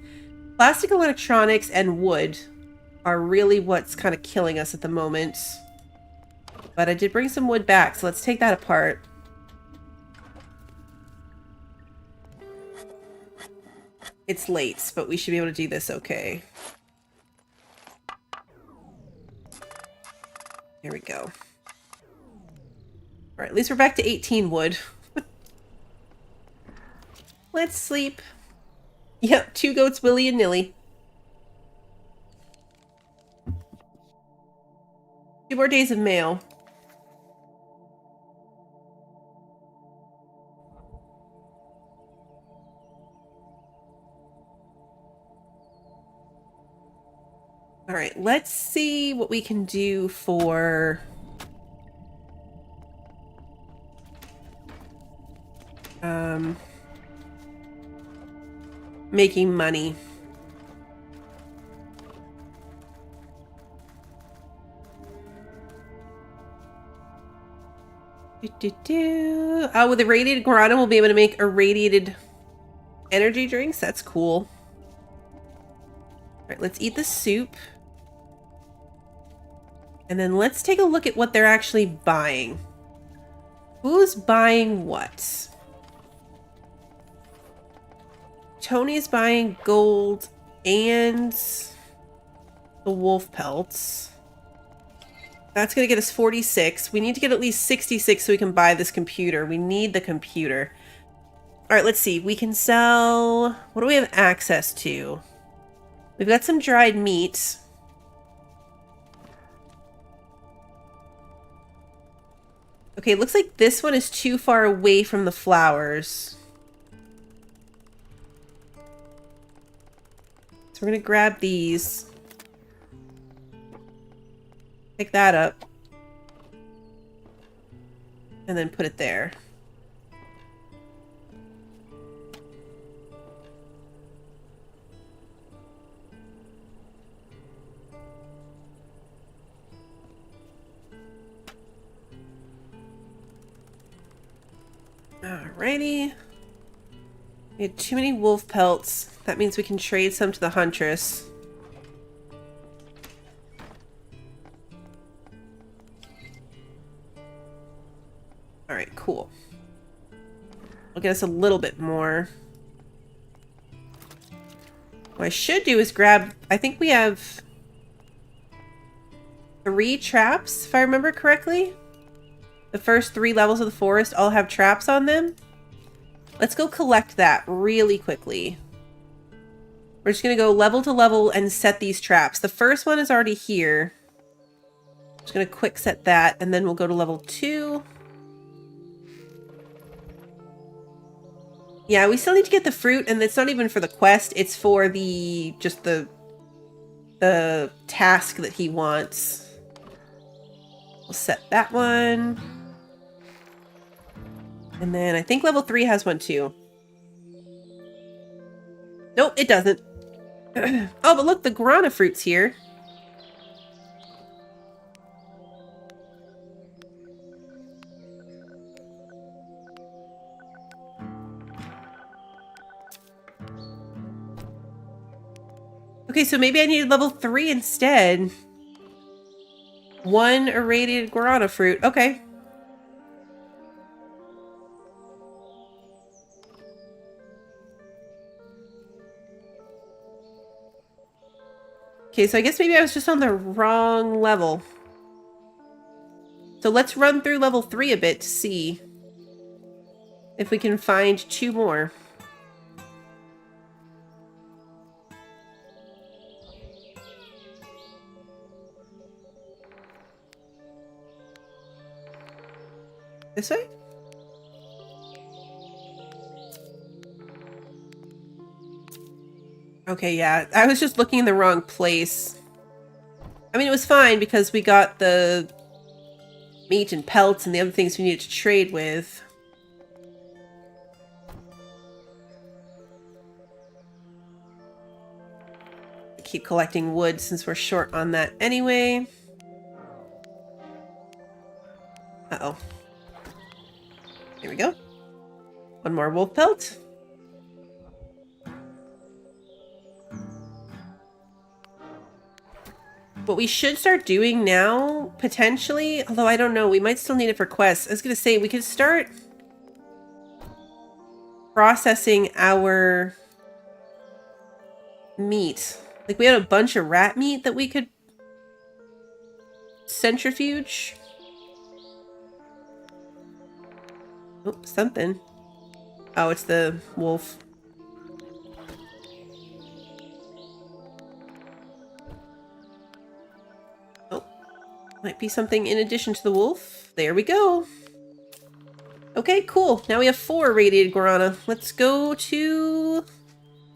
Plastic electronics and wood are really what's kind of killing us at the moment. But I did bring some wood back, so let's take that apart. It's late, but we should be able to do this okay. Here we go. Alright, at least we're back to 18 wood. Let's sleep. Yep, 2 goats, Willy and Nilly. 2 more days of mail. All right, let's see what we can do for making money. Oh, with the radiated guarana, we'll be able to make irradiated energy drinks. That's cool. All right, let's eat the soup. And then let's take a look at what they're actually buying. Who's buying what? Tony's buying gold and the wolf pelts. That's going to get us 46. We need to get at least 66 so we can buy this computer. We need the computer. All right, let's see. We can sell... What do we have access to? We've got some dried meat. Okay, it looks like this one is too far away from the flowers. So we're going to grab these. Pick that up. And then put it there. Alrighty. We had too many wolf pelts. That means we can trade some to the huntress. Alright, cool. We'll get us a little bit more. What I should do is grab... I think we have 3 traps, if I remember correctly. The first 3 levels of the forest all have traps on them. Let's go collect that really quickly. We're just going to go level to level and set these traps. The first one is already here. Just going to quick set that, and then we'll go to level 2. Yeah, we still need to get the fruit, and it's not even for the quest. It's for the... just the task that he wants. We'll set that one. And then I think level 3 has one too. Nope, it doesn't. Oh, but look, the guarana fruit's here. Okay, so maybe I needed level 3 instead. 1 irradiated guarana fruit. Okay. Okay, so I guess maybe I was just on the wrong level. So let's run through level 3 a bit to see if we can find 2 more. This way? Okay, yeah. I was just looking in the wrong place. I mean, it was fine because we got the meat and pelts and the other things we needed to trade with. Keep collecting wood since we're short on that anyway. Uh-oh. Here we go. One more wolf pelt. What we should start doing now, potentially, although I don't know, we might still need it for quests. I was going to say, we could start processing our meat. Like, we had a bunch of rat meat that we could centrifuge. Oh, something. Oh, it's the wolf. Oh, might be something in addition to the wolf. There we go. Okay, cool. Now we have 4 radiated guarana. Let's go to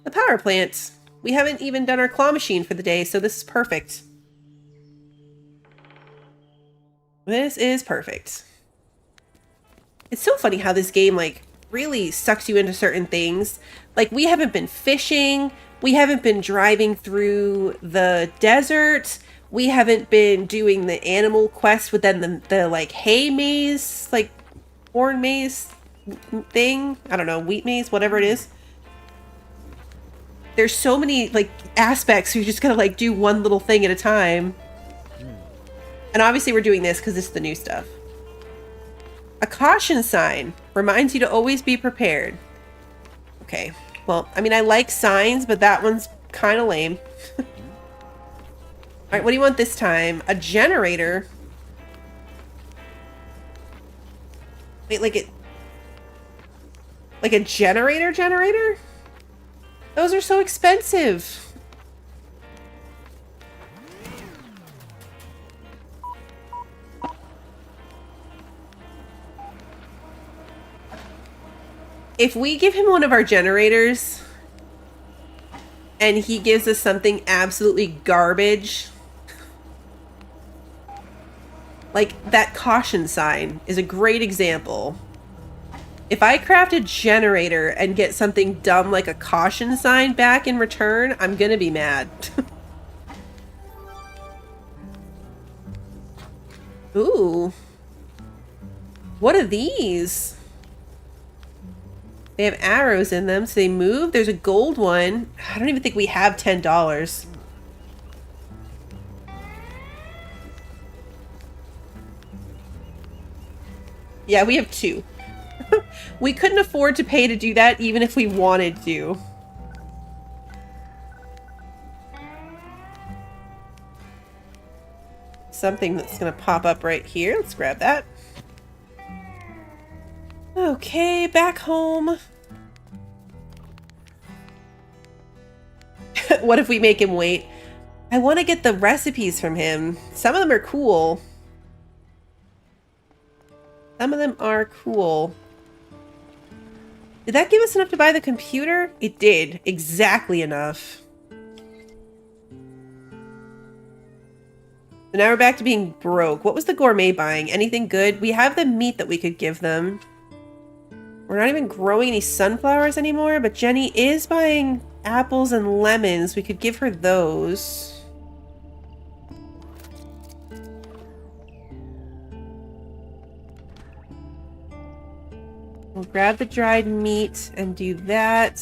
the power plant. We haven't even done our claw machine for the day, so this is perfect. This is perfect. It's so funny how this game, like, really sucks you into certain things. Like, we haven't been fishing. We haven't been driving through the desert. We haven't been doing the animal quest with then the like, hay maze, like, corn maze thing. I don't know, wheat maze, whatever it is. There's so many, like, aspects. You just gotta, like, do one little thing at a time. And obviously we're doing this because this is the new stuff. A caution sign reminds you to always be prepared. Okay. Well, I mean, I like signs, but that one's kind of lame. All right, what do you want this time? A generator? Wait, like a generator? Those are so expensive. If we give him one of our generators and he gives us something absolutely garbage, like that caution sign is a great example. If I craft a generator and get something dumb like a caution sign back in return, I'm gonna be mad. Ooh. What are these? They have arrows in them, so they move. There's a gold one. I don't even think we have $10. Yeah, we have 2. We couldn't afford to pay to do that even if we wanted to. Something that's going to pop up right here. Let's grab that. Okay, back home. What if we make him wait? I want to get the recipes from him. Some of them are cool. Some of them are cool. Did that give us enough to buy the computer? It did. Exactly enough. So now we're back to being broke. What was the gourmet buying? Anything good? We have the meat that we could give them. We're not even growing any sunflowers anymore, but Jenny is buying apples and lemons. We could give her those. We'll grab the dried meat and do that.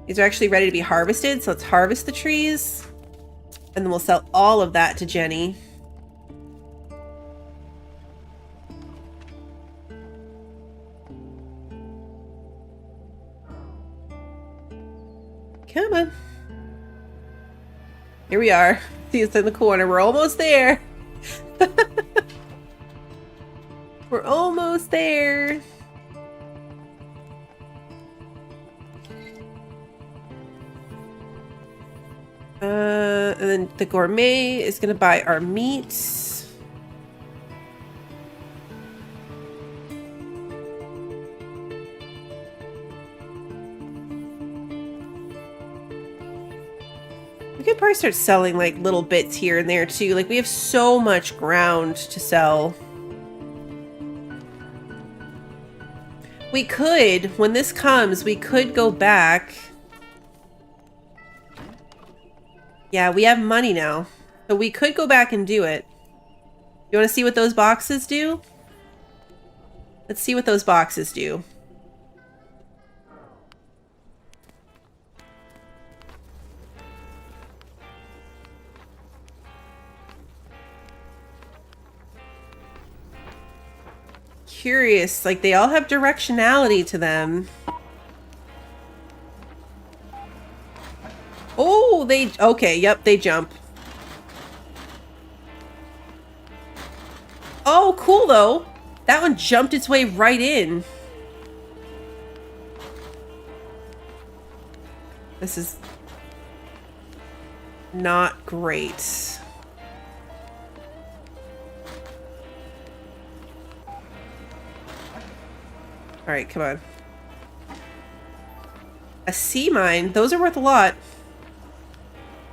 These are actually ready to be harvested, so let's harvest the trees. And then we'll sell all of that to Jenny. Come on. Here we are. See, it's in the corner. We're almost there. We're almost there. And then the gourmet is going to buy our meats. We could probably start selling like little bits here and there too. Like we have so much ground to sell. We could, when this comes, we could go back. Yeah, we have money now. So we could go back and do it. You want to see what those boxes do? Let's see what those boxes do. Curious, like they all have directionality to them. Oh, they... Okay, yep, they jump. Oh, cool, though. That one jumped its way right in. This is not great. Alright, come on. A sea mine. Those are worth a lot.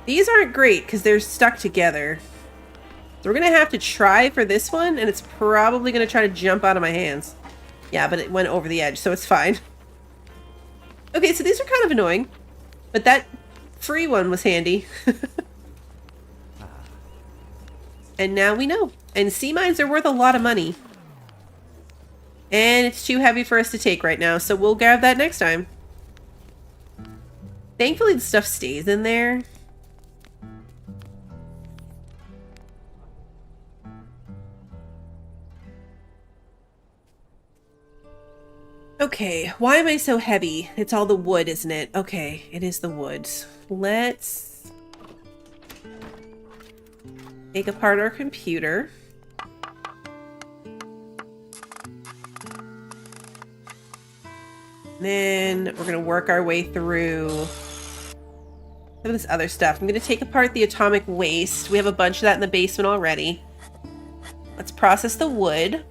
These aren't great because they're stuck together. So we're going to have to try for this one, and it's probably going to try to jump out of my hands. Yeah, but it went over the edge, so it's fine. Okay, so these are kind of annoying, but that free one was handy. And now we know. And sea mines are worth a lot of money. And it's too heavy for us to take right now, so we'll grab that next time. Thankfully, the stuff stays in there. Okay, why am I so heavy? It's all the wood, isn't it? Okay, it is the wood. Let's take apart our computer. Then we're going to work our way through some of this other stuff. I'm going to take apart the atomic waste. We have a bunch of that in the basement already. Let's process the wood.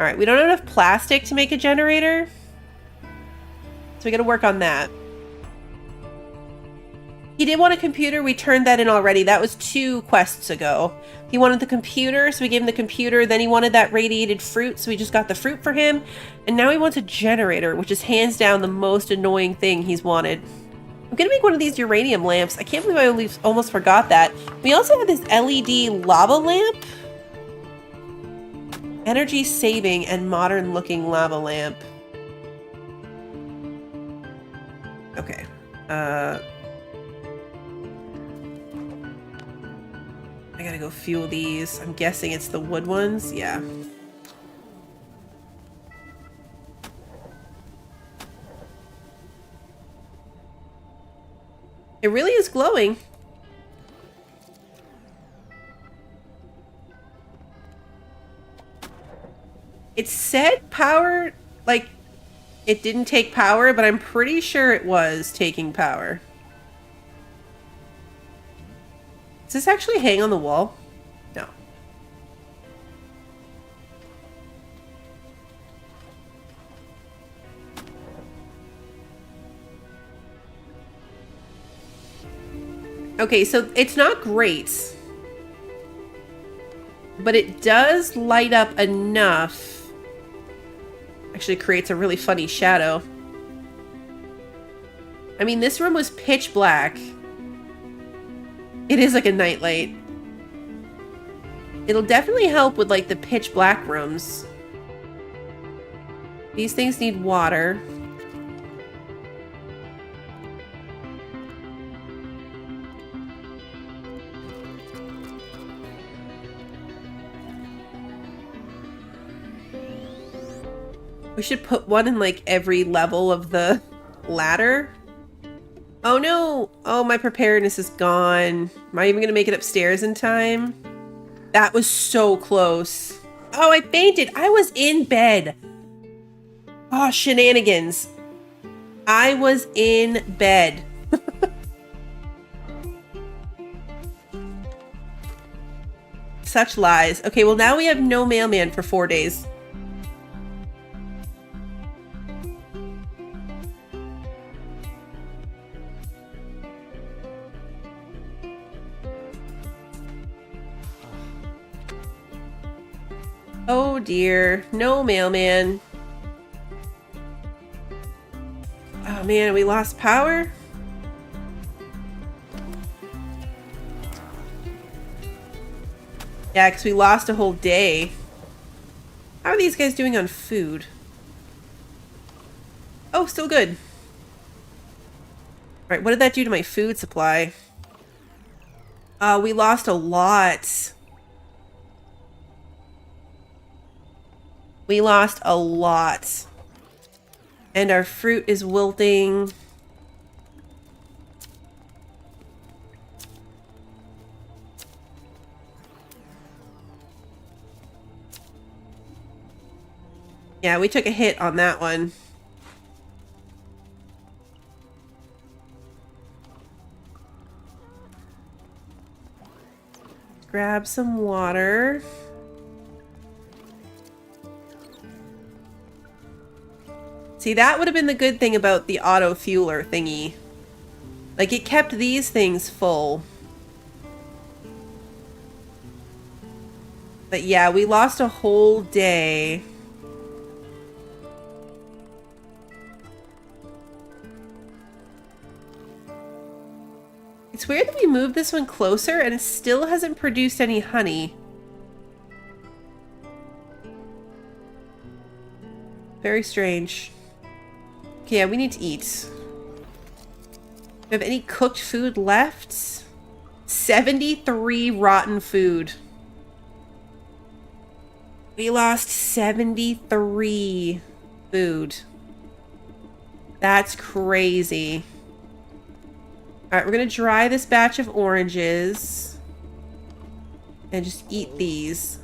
Alright, we don't have enough plastic to make a generator. So we gotta work on that. He did want a computer. We turned that in already. That was 2 quests ago. He wanted the computer, so we gave him the computer. Then he wanted that radiated fruit, so we just got the fruit for him. And now he wants a generator, which is hands down the most annoying thing he's wanted. I'm gonna make one of these uranium lamps. I can't believe I almost forgot that. We also have this LED lava lamp. Energy saving and modern looking lava lamp. Okay. I gotta go fuel these. I'm guessing it's the wood ones. Yeah. It really is glowing. It said power, like, It didn't take power, but I'm pretty sure it was taking power. Does this actually hang on the wall? No. Okay, so it's not great, but it does light up enough. Actually creates a really funny shadow. I mean, this room was pitch black. It is like a nightlight. It'll definitely help with like the pitch black rooms. These things need water. We should put one in like every level of the ladder. Oh no! Oh, my preparedness is gone. Am I even gonna make it upstairs in time? That was so close. Oh, I fainted. I was in bed. Oh, shenanigans. I was in bed. Such lies. Okay, well now we have no mailman for 4 days. Oh dear, no mailman. Oh man, we lost power? Yeah, because we lost a whole day. How are these guys doing on food? Oh, still good. Alright, what did that do to my food supply? We lost a lot. We lost a lot. And our fruit is wilting. Yeah, we took a hit on that one. Grab some water. See, that would have been the good thing about the auto fueler thingy. Like, it kept these things full. But yeah, we lost a whole day. It's weird that we moved this one closer and it still hasn't produced any honey. Very strange. Okay, yeah, we need to eat. Do we have any cooked food left? 73 rotten food. We lost 73 food. That's crazy. Alright, we're gonna dry this batch of oranges and just eat these.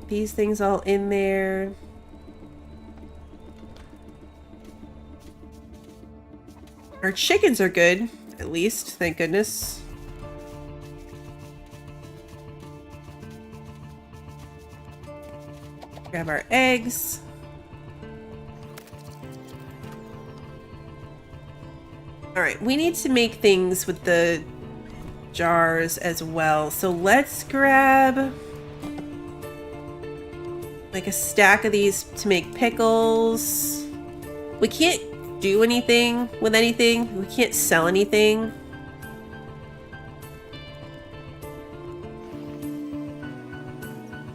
These things all in there. Our chickens are good, at least, thank goodness. Grab our eggs. Alright, we need to make things with the jars as well. So let's grab like a stack of these to make pickles. We can't do anything with anything. We can't sell anything.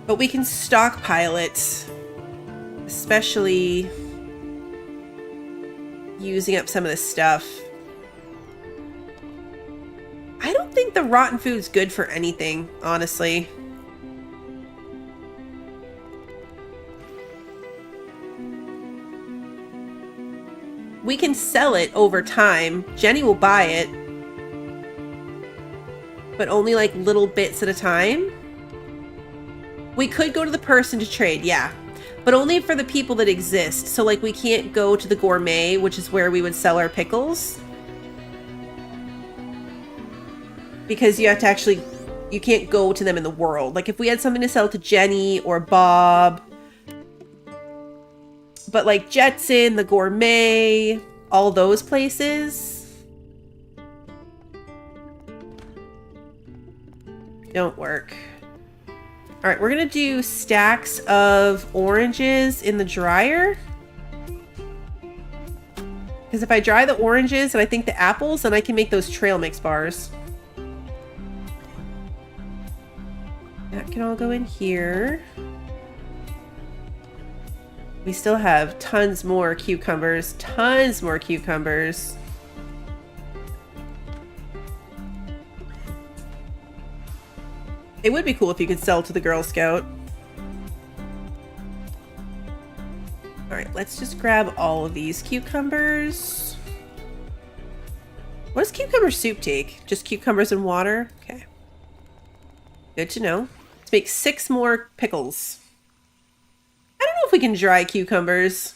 But we can stockpile it, especially using up some of this stuff. I don't think the rotten food's good for anything, honestly. We can sell it over time. Jenny will buy it. But only like little bits at a time. We could go to the person to trade, yeah. But only for the people that exist. So, like, we can't go to the gourmet, which is where we would sell our pickles. Because you have to actually... You can't go to them in the world. Like, if we had something to sell to Jenny or Bob... But, like, Jetson, the gourmet... All those places... Don't work. All right, we're gonna do stacks of oranges in the dryer. Because if I dry the oranges and I think the apples, then I can make those trail mix bars. That can all go in here. We still have tons more cucumbers. Tons more cucumbers. It would be cool if you could sell to the Girl Scout. Alright, let's just grab all of these cucumbers. What does cucumber soup take? Just cucumbers and water? Okay. Good to know. Let's make 6 more pickles. I don't know if we can dry cucumbers.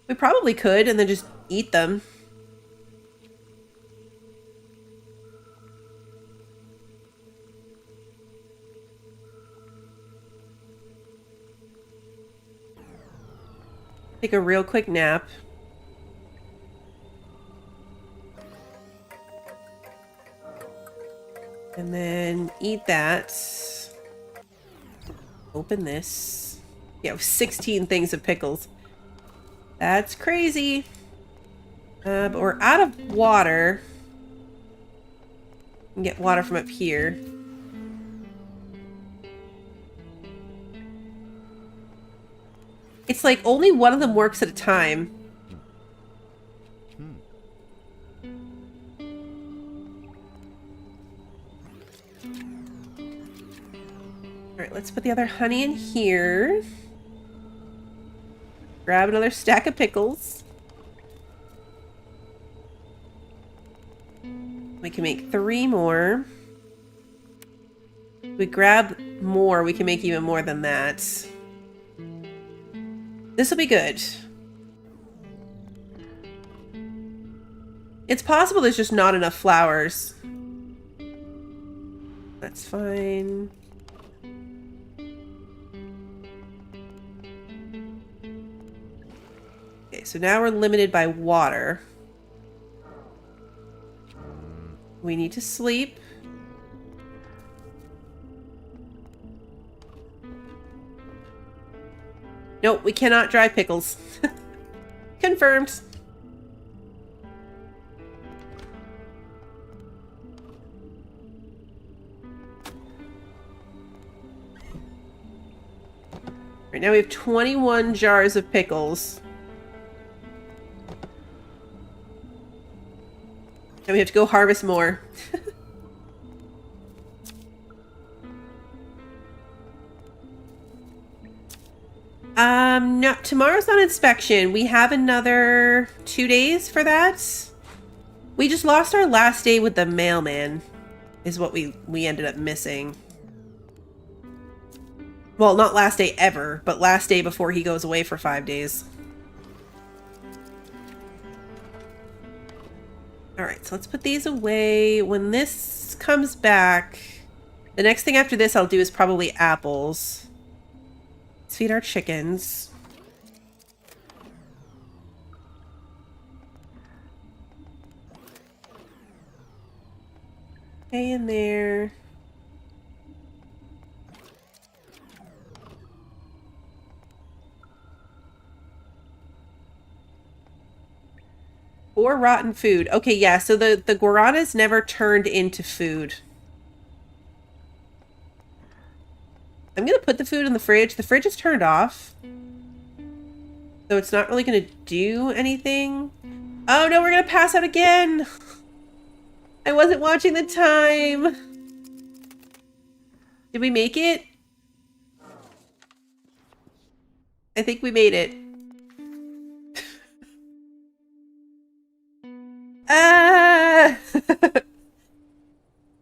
We probably could and then just eat them. Take a real quick nap. And then eat that. Open this. Yeah, 16 things of pickles. That's crazy. But we're out of water. We can get water from up here. It's like only one of them works at a time. Alright, let's put the other honey in here. Grab another stack of pickles. We can make 3 more. If we grab more, we can make even more than that. This will be good. It's possible there's just not enough flowers. That's fine. Okay, so now we're limited by water. We need to sleep. Nope, we cannot dry pickles. Confirmed. Right now we have 21 jars of pickles. And we have to go harvest more. No, tomorrow's not inspection. We have another 2 days for that. We just lost our last day with the mailman, is what we ended up missing. Well, not last day ever, but last day before he goes away for 5 days. Alright, so let's put these away. When this comes back, the next thing after this I'll do is probably apples. Let's feed our chickens. Okay, in there. Or rotten food. Okay, yeah, so the guaranas never turned into food. I'm gonna put the food in the fridge. The fridge is turned off. So it's not really gonna do anything. Oh no, we're gonna pass out again! I wasn't watching the time! Did we make it? I think we made it.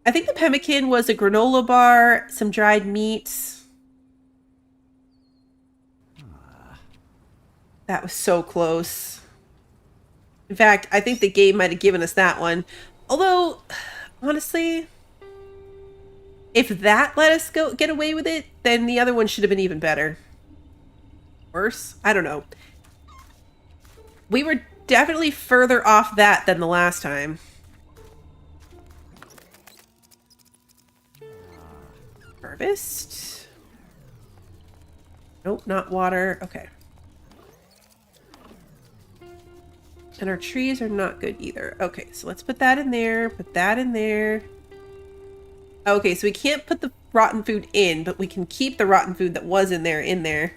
I think the pemmican was a granola bar, some dried meats. That was so close. In fact, I think the game might have given us that one. Although, honestly, if that let us get away with it, then the other one should have been even better. Worse? I don't know. We were definitely further off that than the last time. Harvest? Nope, not water. Okay. And our trees are not good either. Okay, so let's put that in there. Put that in there. Okay, so we can't put the rotten food in, but we can keep the rotten food that was in there in there.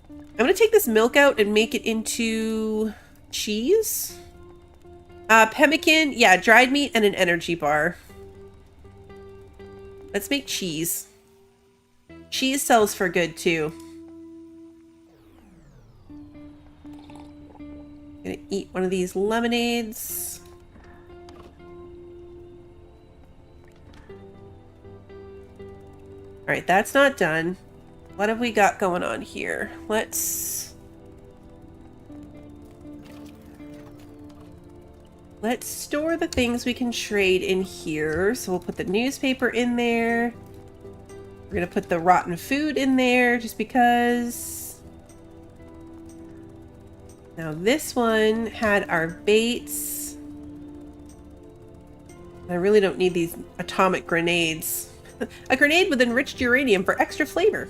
I'm going to take this milk out and make it into cheese. Pemmican, yeah, dried meat and an energy bar. Let's make cheese. Cheese sells for good too. Gonna eat one of these lemonades. All right, that's not done. What have we got going on here? Let's store the things we can trade in here. So we'll put the newspaper in there. We're gonna put the rotten food in there just because. Now this one had our baits. I really don't need these atomic grenades. A grenade with enriched uranium for extra flavor.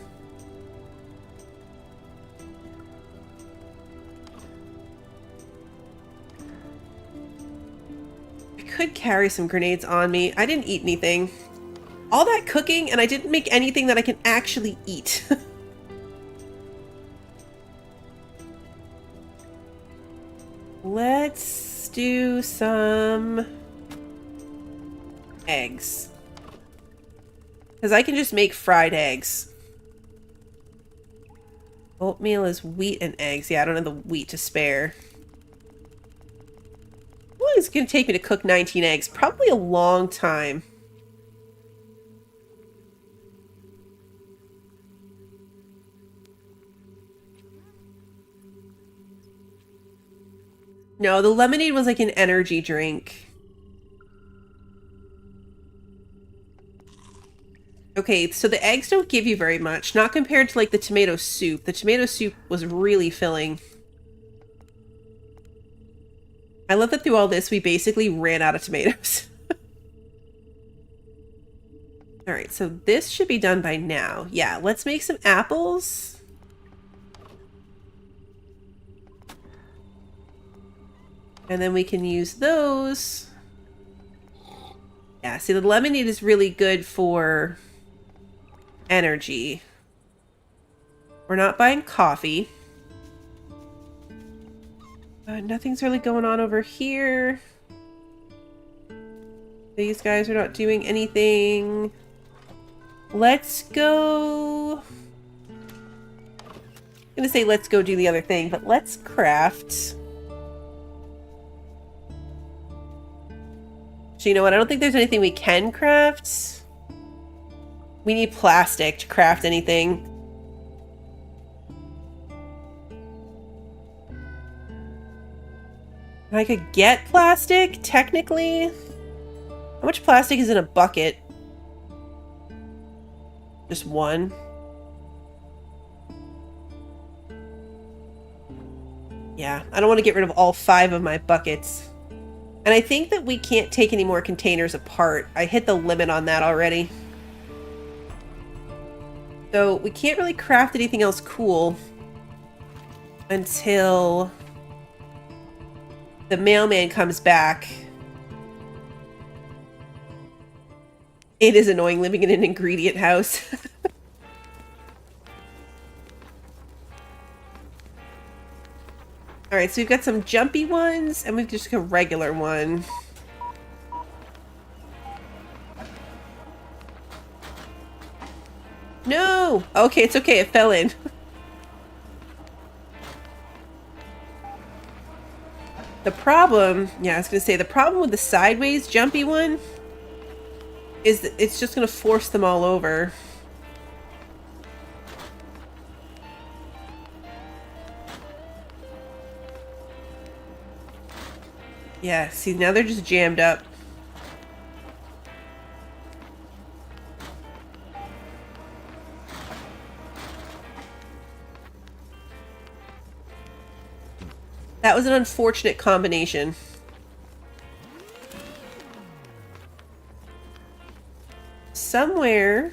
I could carry some grenades on me. I didn't eat anything. All that cooking and I didn't make anything that I can actually eat. Let's do some eggs. Because I can just make fried eggs. Oatmeal is wheat and eggs. Yeah, I don't have the wheat to spare. How long is it going to take me to cook 19 eggs? Probably a long time. No, the lemonade was like an energy drink. Okay, so the eggs don't give you very much. Not compared to like the tomato soup. The tomato soup was really filling. I love that through all this, we basically ran out of tomatoes. All right, so this should be done by now. Yeah, let's make some apples. And then we can use those. Yeah, see, the lemonade is really good for energy. We're not buying coffee. Nothing's really going on over here. These guys are not doing anything. Let's go. I'm gonna say let's go do the other thing, but let's craft. So you know what? I don't think there's anything we can craft. We need plastic to craft anything. I could get plastic, technically. How much plastic is in a bucket? Just one. Yeah, I don't want to get rid of all 5 of my buckets. And I think that we can't take any more containers apart. I hit the limit on that already. So we can't really craft anything else cool until the mailman comes back. It is annoying living in an ingredient house. Alright, so we've got some jumpy ones, and we've just got a regular one. No! Okay, it's okay, it fell in. The problem, yeah, I was gonna say, the problem with the sideways jumpy one is that it's just gonna force them all over. Yeah, see, now they're just jammed up. That was an unfortunate combination. Somewhere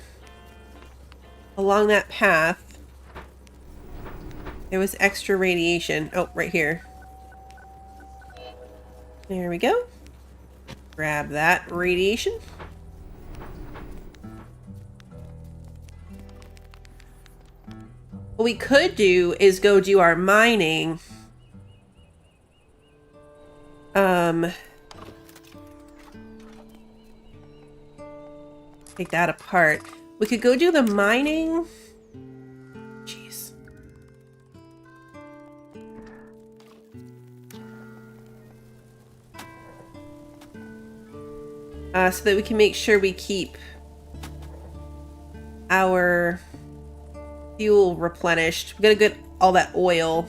along that path, there was extra radiation. Oh, right here. There we go. Grab that radiation. What we could do is go do our mining. Take that apart. We could go do the mining. Jeez. So that we can make sure we keep our fuel replenished. We gotta get all that oil.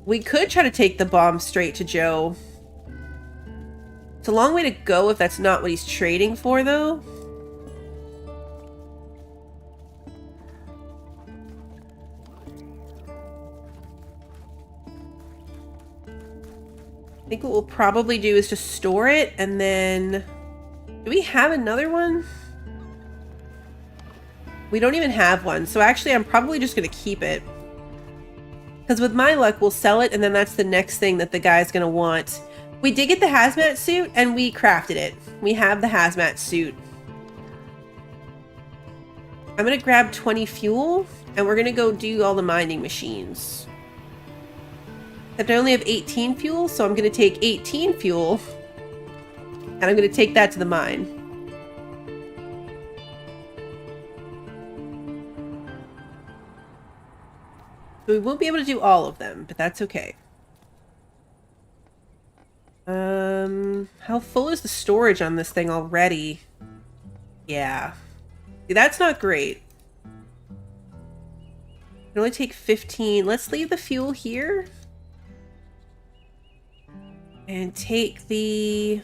We could try to take the bomb straight to Joe. It's a long way to go if that's not what he's trading for, though. I think what we'll probably do is just store it, and then... Do we have another one? We don't even have one, so actually I'm probably just going to keep it. Because with my luck, we'll sell it, and then that's the next thing that the guy's going to want. We did get the hazmat suit, and we crafted it. We have the hazmat suit. I'm going to grab 20 fuel, and we're going to go do all the mining machines. Except I only have 18 fuel, so I'm going to take 18 fuel, and I'm going to take that to the mine. So we won't be able to do all of them, but that's okay. How full is the storage on this thing already? Yeah. See, that's not great. It can only take 15. Let's leave the fuel here. And take the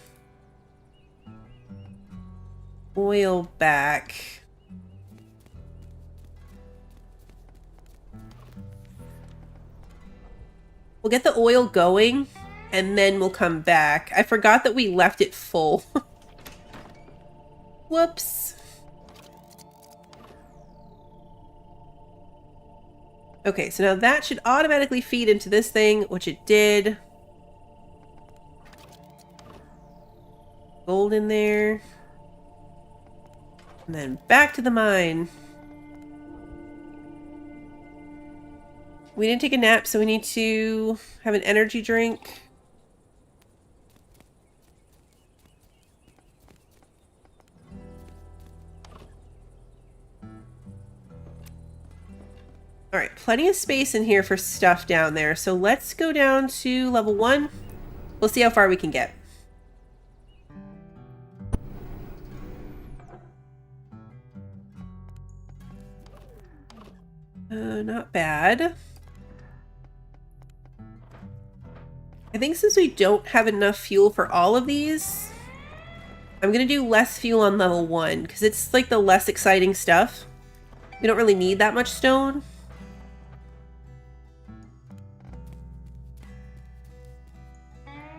oil back. We'll get the oil going, and then we'll come back. I forgot that we left it full. Whoops. Okay, so now that should automatically feed into this thing, which it did. Gold in there. And then back to the mine. We didn't take a nap, so we need to have an energy drink. All right, plenty of space in here for stuff down there. So let's go down to level 1. We'll see how far we can get. Not bad. I think since we don't have enough fuel for all of these, I'm going to do less fuel on level 1, because it's like the less exciting stuff. We don't really need that much stone.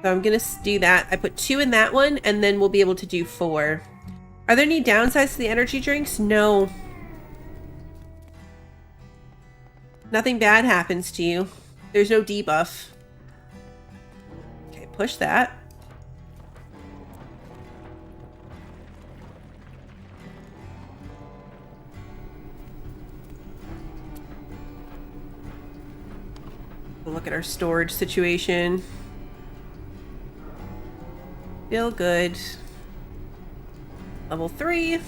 So I'm going to do that. I put 2 in that one, and then we'll be able to do 4. Are there any downsides to the energy drinks? No. Nothing bad happens to you. There's no debuff. Okay, push that. We'll look at our storage situation. Feel good. Level 3.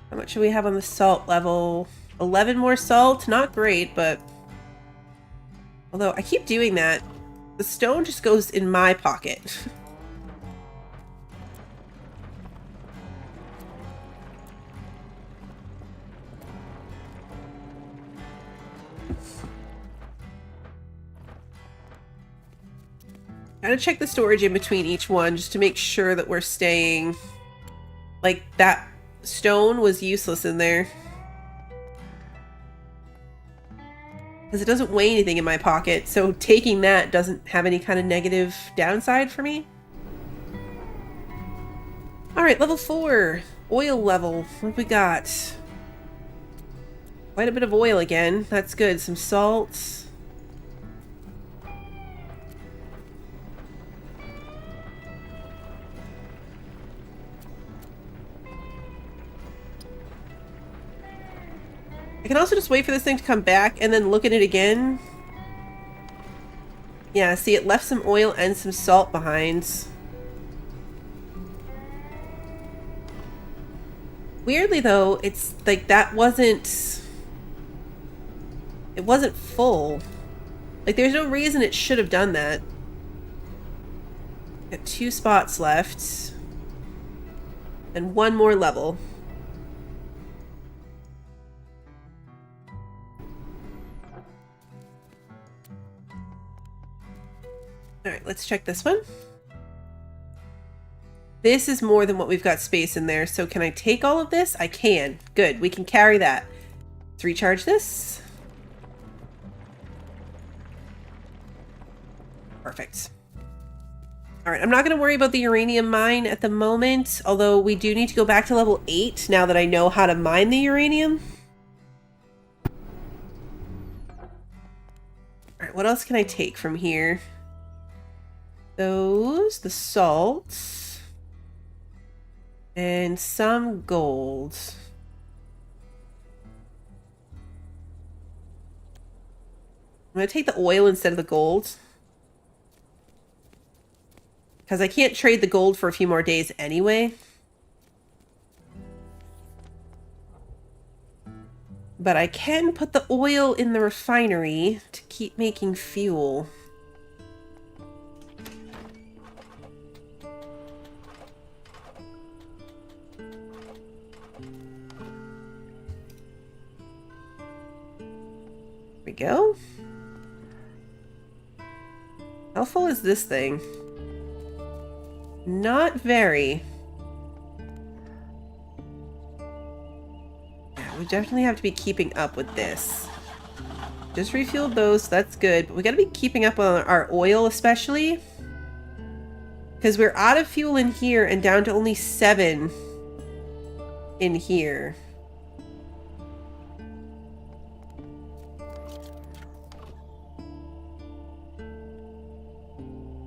How much do we have on the salt level? 11 more salt? Not great, but... Although, I keep doing that. The stone just goes in my pocket. Gotta check the storage in between each one just to make sure that we're staying... Like, that stone was useless in there. Because it doesn't weigh anything in my pocket, so taking that doesn't have any kind of negative downside for me. Alright, level 4. Oil level. What have we got? Quite a bit of oil again. That's good. Some salt. I can also just wait for this thing to come back and then look at it again. Yeah, see, it left some oil and some salt behind. Weirdly, though, it's like that wasn't... It wasn't full. Like, there's no reason it should have done that. Got 2 spots left. And 1 more level. Alright, let's check this one. This is more than what we've got space in there, so can I take all of this? I can. Good, we can carry that. Let's recharge this. Perfect. Alright, I'm not going to worry about the uranium mine at the moment, although we do need to go back to level 8 now that I know how to mine the uranium. Alright, what else can I take from here? Those, the salts, and some gold. I'm going to take the oil instead of the gold. Because I can't trade the gold for a few more days anyway. But I can put the oil in the refinery to keep making fuel. We go. How full is this thing? Not very. Yeah, we definitely have to be keeping up with this. Just refueled those, so that's good. But we gotta be keeping up on our oil especially. Because we're out of fuel in here and down to only 7 in here.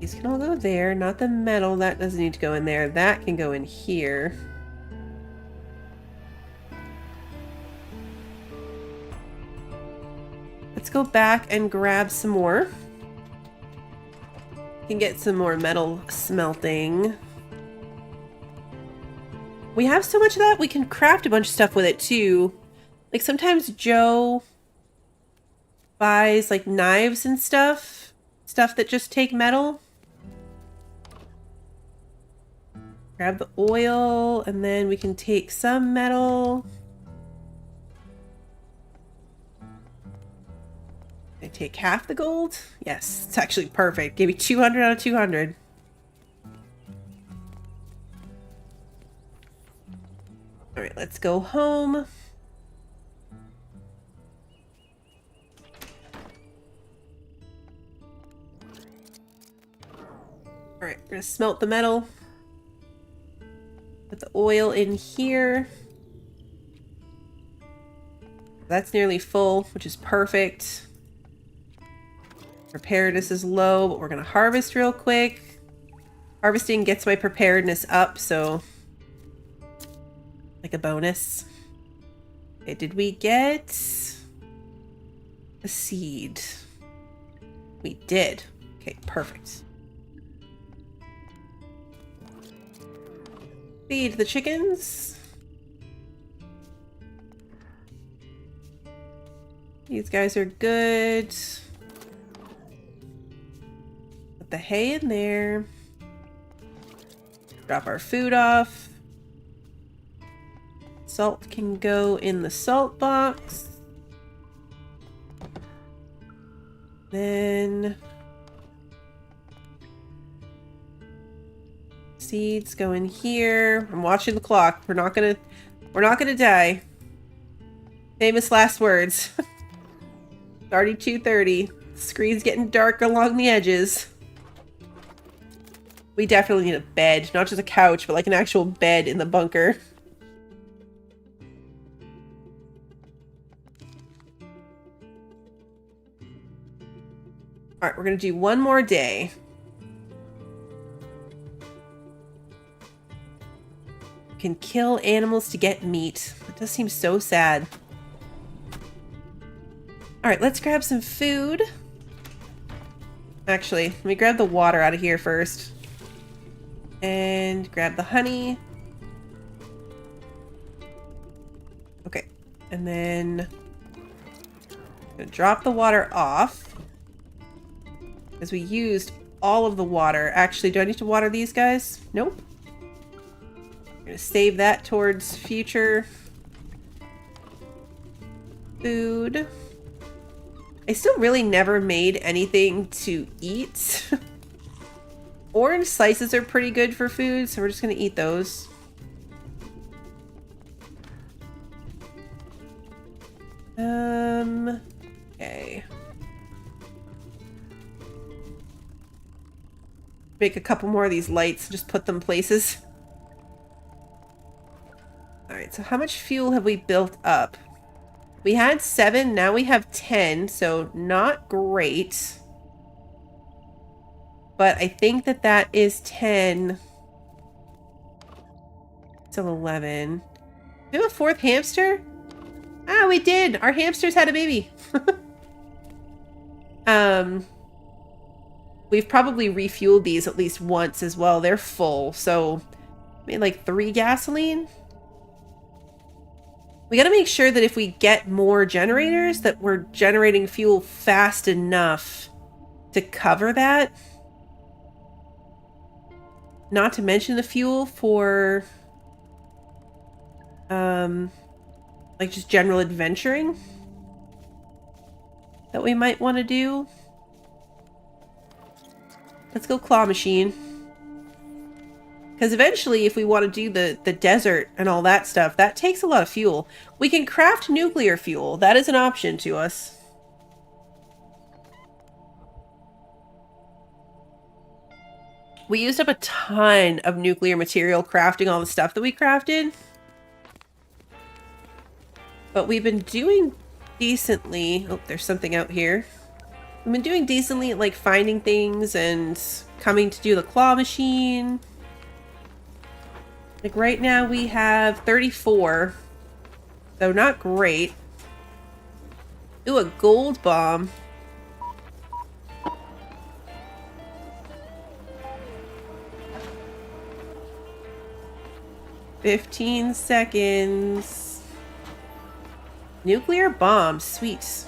These can all go there, not the metal. That doesn't need to go in there. That can go in here. Let's go back and grab some more. Can get some more metal smelting. We have so much of that, we can craft a bunch of stuff with it too. Like sometimes Joe buys like knives and stuff. Stuff that just take metal. Grab the oil, and then we can take some metal. I take half the gold? Yes, it's actually perfect. Gave me 200 out of 200. Alright, let's go home. Alright, we're gonna smelt the metal. Put the oil in here. That's nearly full, which is perfect. Preparedness is low, but we're gonna harvest real quick. Harvesting gets my preparedness up, so like a bonus. Okay, did we get a seed? We did. Okay, perfect. Feed the chickens. These guys are good. Put the hay in there. Drop our food off. Salt can go in the salt box. Then seeds go in here. I'm watching the clock. We're not gonna die. Famous last words. 32:30. Screen's getting dark along the edges. We definitely need a bed. Not just a couch, but like an actual bed in the bunker. Alright, we're gonna do one more day. Can kill animals to get meat. That does seem so sad. Alright, let's grab some food. Actually, let me grab the water out of here first. And grab the honey. Okay, and then I'm gonna drop the water off. Because we used all of the water. Actually, do I need to water these guys? Nope. I'm gonna save that towards future food. I still really never made anything to eat. Orange slices are pretty good for food, so we're just gonna eat those. Okay. Make a couple more of these lights, just put them places. Alright, so how much fuel have we built up? We had 7, now we have 10, so not great. But I think that is 10. Still 11. Do we have a 4th hamster? Ah, we did! Our hamsters had a baby! We've probably refueled these at least once as well. They're full, so maybe like 3 gasoline? We gotta make sure that if we get more generators, that we're generating fuel fast enough to cover that. Not to mention the fuel for, like just general adventuring that we might want to do. Let's go claw machine. Because eventually, if we want to do the desert and all that stuff, that takes a lot of fuel. We can craft nuclear fuel. That is an option to us. We used up a ton of nuclear material crafting all the stuff that we crafted. But we've been doing decently. Oh, there's something out here. We've been doing decently at like finding things and coming to do the claw machine. Like right now we have 34. So not great. Ooh, a gold bomb. "15 seconds. Nuclear bomb, sweet.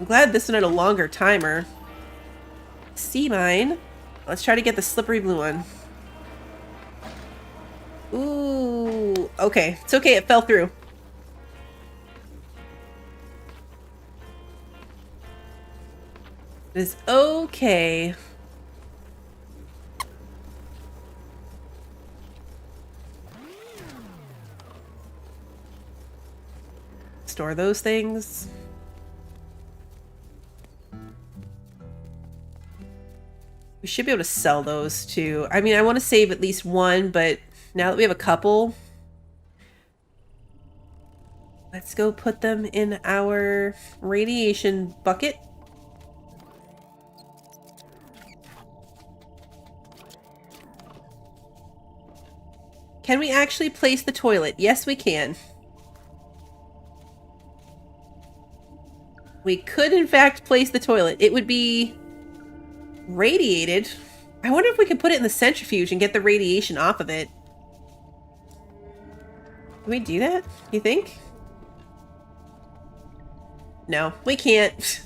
I'm glad this one had a longer timer. Sea mine. Let's try to get the slippery blue one. Ooh, okay. It's okay, it fell through. It is okay. Store those things. We should be able to sell those too. I mean, I want to save at least one, but now that we have a couple, let's go put them in our radiation bucket. Can we actually place the toilet? Yes, we can. We could, in fact, place the toilet. It would be radiated. I wonder if we could put it in the centrifuge and get the radiation off of it. Can we do that? You think? No, we can't.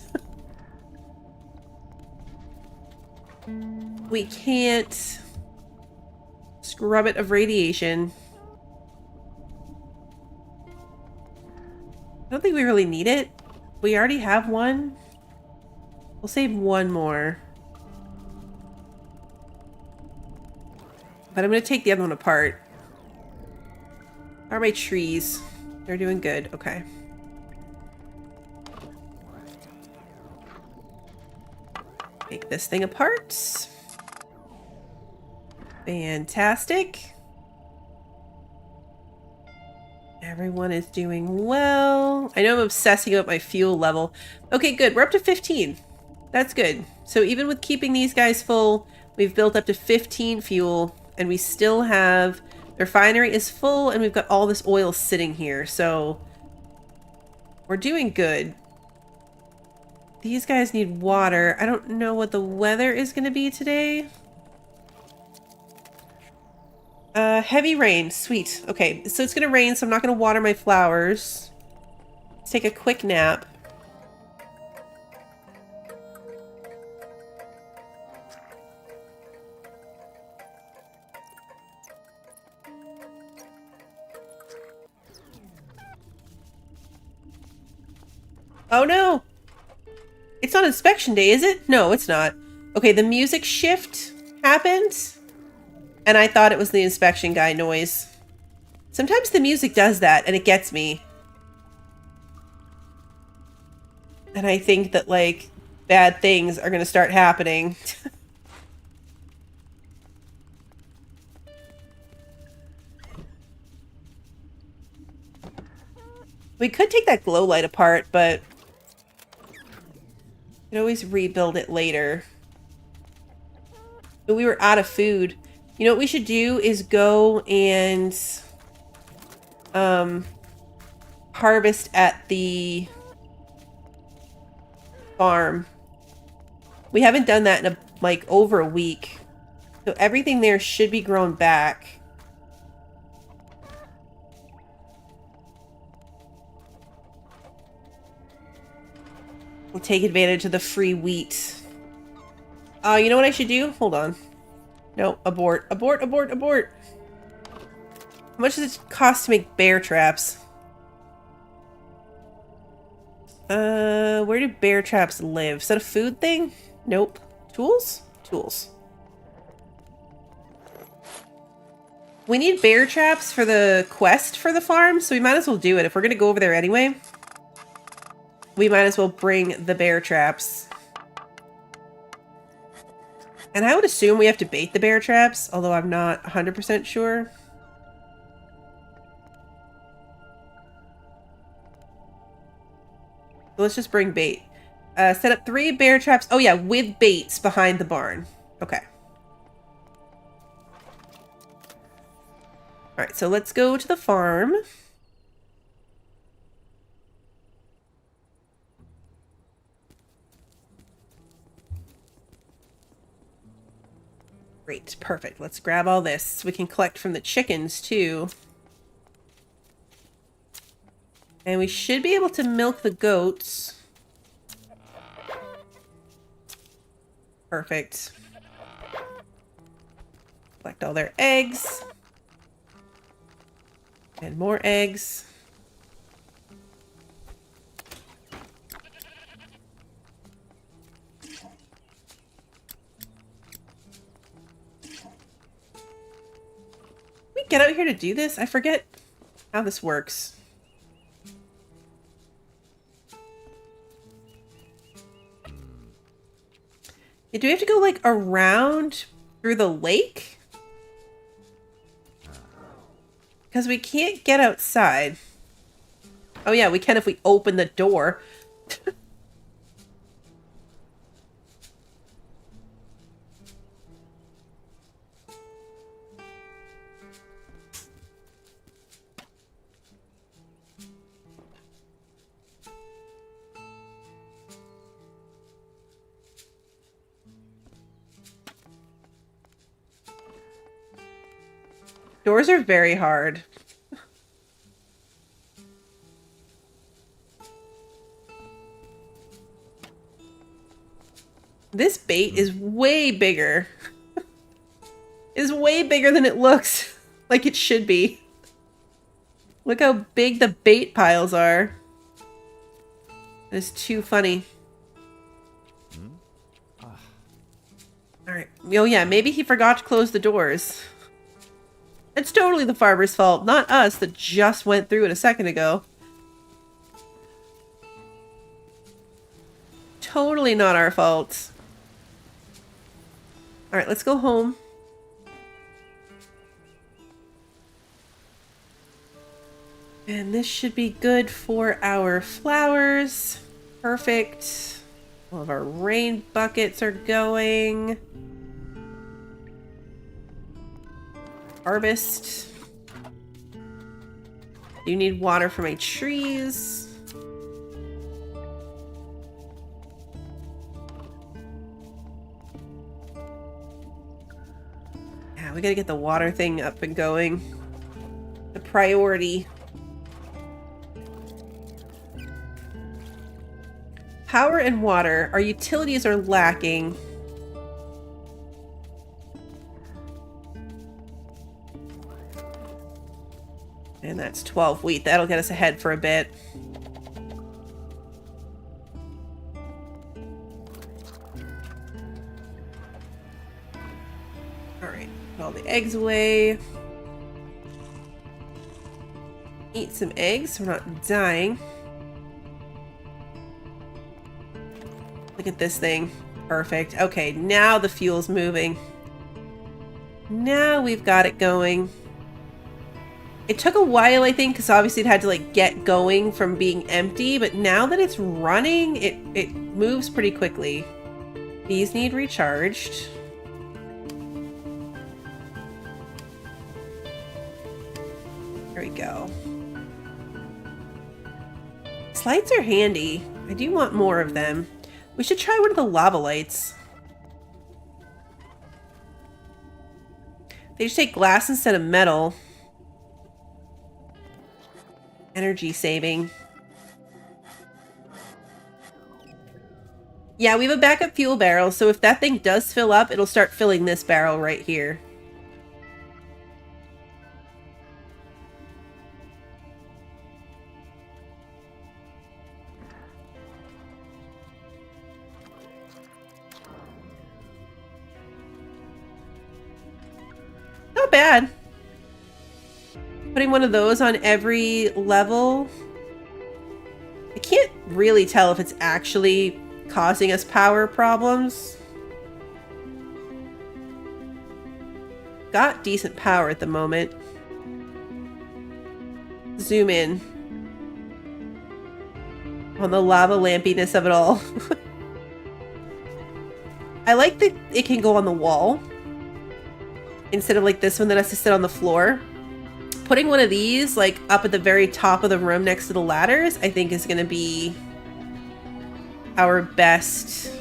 We can't scrub it of radiation. I don't think we really need it. We already have one. We'll save one more. But I'm going to take the other one apart. How are my trees? They're doing good. Okay. Take this thing apart. Fantastic. Everyone is doing well. I know I'm obsessing about my fuel level. Okay, good. We're up to 15. That's good. So even with keeping these guys full, we've built up to 15 fuel, and we still have... The refinery is full, and we've got all this oil sitting here, so... We're doing good. These guys need water. I don't know what the weather is going to be today. Heavy rain. Sweet. Okay, so it's going to rain, so I'm not going to water my flowers. Let's take a quick nap. Oh no! It's not inspection day, is it? No, it's not. Okay, the music shift happened, and I thought it was the inspection guy noise. Sometimes the music does that, and it gets me. And I think that, like, bad things are going to start happening. We could take that glow light apart, but... You can always rebuild it later. But we were out of food. You know what we should do is go and harvest at the farm. We haven't done that in like over a week. So everything there should be grown back. We'll take advantage of the free wheat. You know what I should do? Hold on. No, abort. Abort, abort, abort. How much does it cost to make bear traps? Where do bear traps live? Is that a food thing? Nope. Tools? Tools. We need bear traps for the quest for the farm, so we might as well do it. If we're gonna go over there anyway, we might as well bring the bear traps. And I would assume we have to bait the bear traps, although I'm not 100% sure. So let's just bring bait. Set up 3 bear traps. Oh yeah, with baits behind the barn. Okay. Alright, so let's go to the farm. Great, perfect. Let's grab all this. We can collect from the chickens, too. And we should be able to milk the goats. Perfect. Collect all their eggs. And more eggs. We get out here to do this? I forget how this works. Do we have to go, like, around through the lake? Because we can't get outside. Oh yeah, we can if we open the door. Doors are very hard. This bait is way bigger. Is way bigger than it looks like it should be. Look how big the bait piles are. It's too funny. Alright. Oh yeah, maybe he forgot to close the doors. It's totally the farmer's fault, not us that just went through it a second ago. Totally not our fault. Alright, let's go home. And this should be good for our flowers. Perfect. All of our rain buckets are going. Harvest. You need water for my trees. Yeah, we gotta get the water thing up and going. The priority. Power and water. Our utilities are lacking. And that's 12 wheat. That'll get us ahead for a bit. Alright, put all the eggs away. Eat some eggs so we're not dying. Look at this thing. Perfect. Okay, now the fuel's moving. Now we've got it going. It took a while, I think, because obviously it had to like get going from being empty, but now that it's running, it moves pretty quickly. These need recharged. There we go. These lights are handy. I do want more of them. We should try one of the lava lights. They just take glass instead of metal. Energy saving. Yeah, we have a backup fuel barrel, so if that thing does fill up, it'll start filling this barrel right here. Not bad. Putting one of those on every level. I can't really tell if it's actually causing us power problems. Got decent power at the moment. Zoom in on the lava lampiness of it all. I like that it can go on the wall instead of like this one that has to sit on the floor. Putting one of these like up at the very top of the room next to the ladders, I think is going to be our best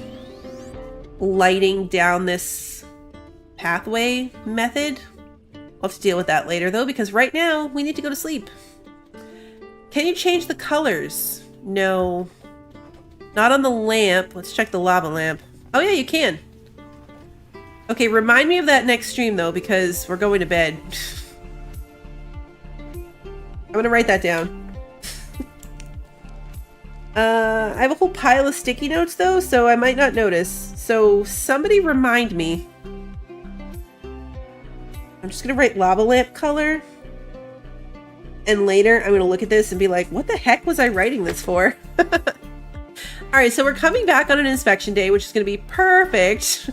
lighting down this pathway method. We'll have to deal with that later though, because right now we need to go to sleep. Can you change the colors? No. Not on the lamp. Let's check the lava lamp. Oh yeah, you can. Okay, remind me of that next stream though, because we're going to bed. I'm gonna write that down. I have a whole pile of sticky notes though, so I might not notice. So somebody remind me. I'm just gonna write lava lamp color. And later I'm gonna look at this and be like, what the heck was I writing this for? Alright, so we're coming back on an inspection day, which is gonna be perfect.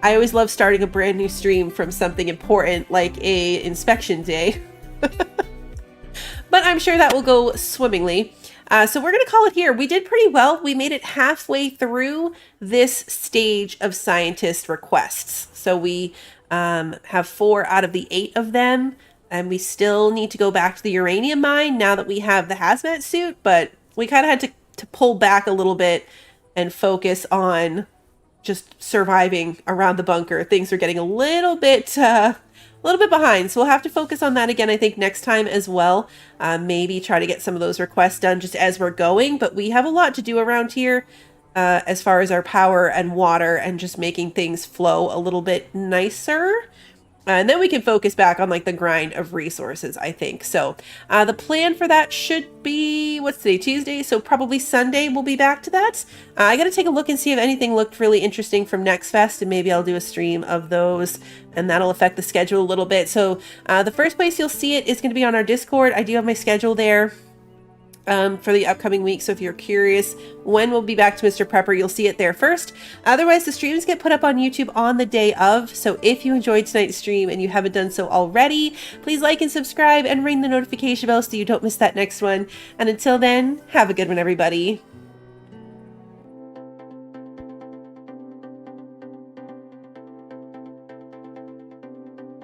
I always love starting a brand new stream from something important like a inspection day. But I'm sure that will go swimmingly. So we're going to call it here. We did pretty well. We made it halfway through this stage of scientist requests. So we have 4 out of the 8 of them. And we still need to go back to the uranium mine now that we have the hazmat suit. But we kind of had to pull back a little bit and focus on just surviving around the bunker. Things are getting a little bit behind, so we'll have to focus on that again, I think, next time as well. Maybe try to get some of those requests done just as we're going, but we have a lot to do around here as far as our power and water and just making things flow a little bit nicer. And then we can focus back on like the grind of resources, I think. So the plan for that should be, what's today, Tuesday? So probably Sunday we'll be back to that. I got to take a look and see if anything looked really interesting from Next Fest, and maybe I'll do a stream of those, and that'll affect the schedule a little bit. So the first place you'll see it is going to be on our Discord. I do have my schedule there for the upcoming week. So if you're curious when we'll be back to Mr. Prepper, you'll see it there first. Otherwise, the streams get put up on YouTube on the day of. So if you enjoyed tonight's stream and you haven't done so already, please like and subscribe and ring the notification bell so you don't miss that next one. And until then, have a good one, everybody.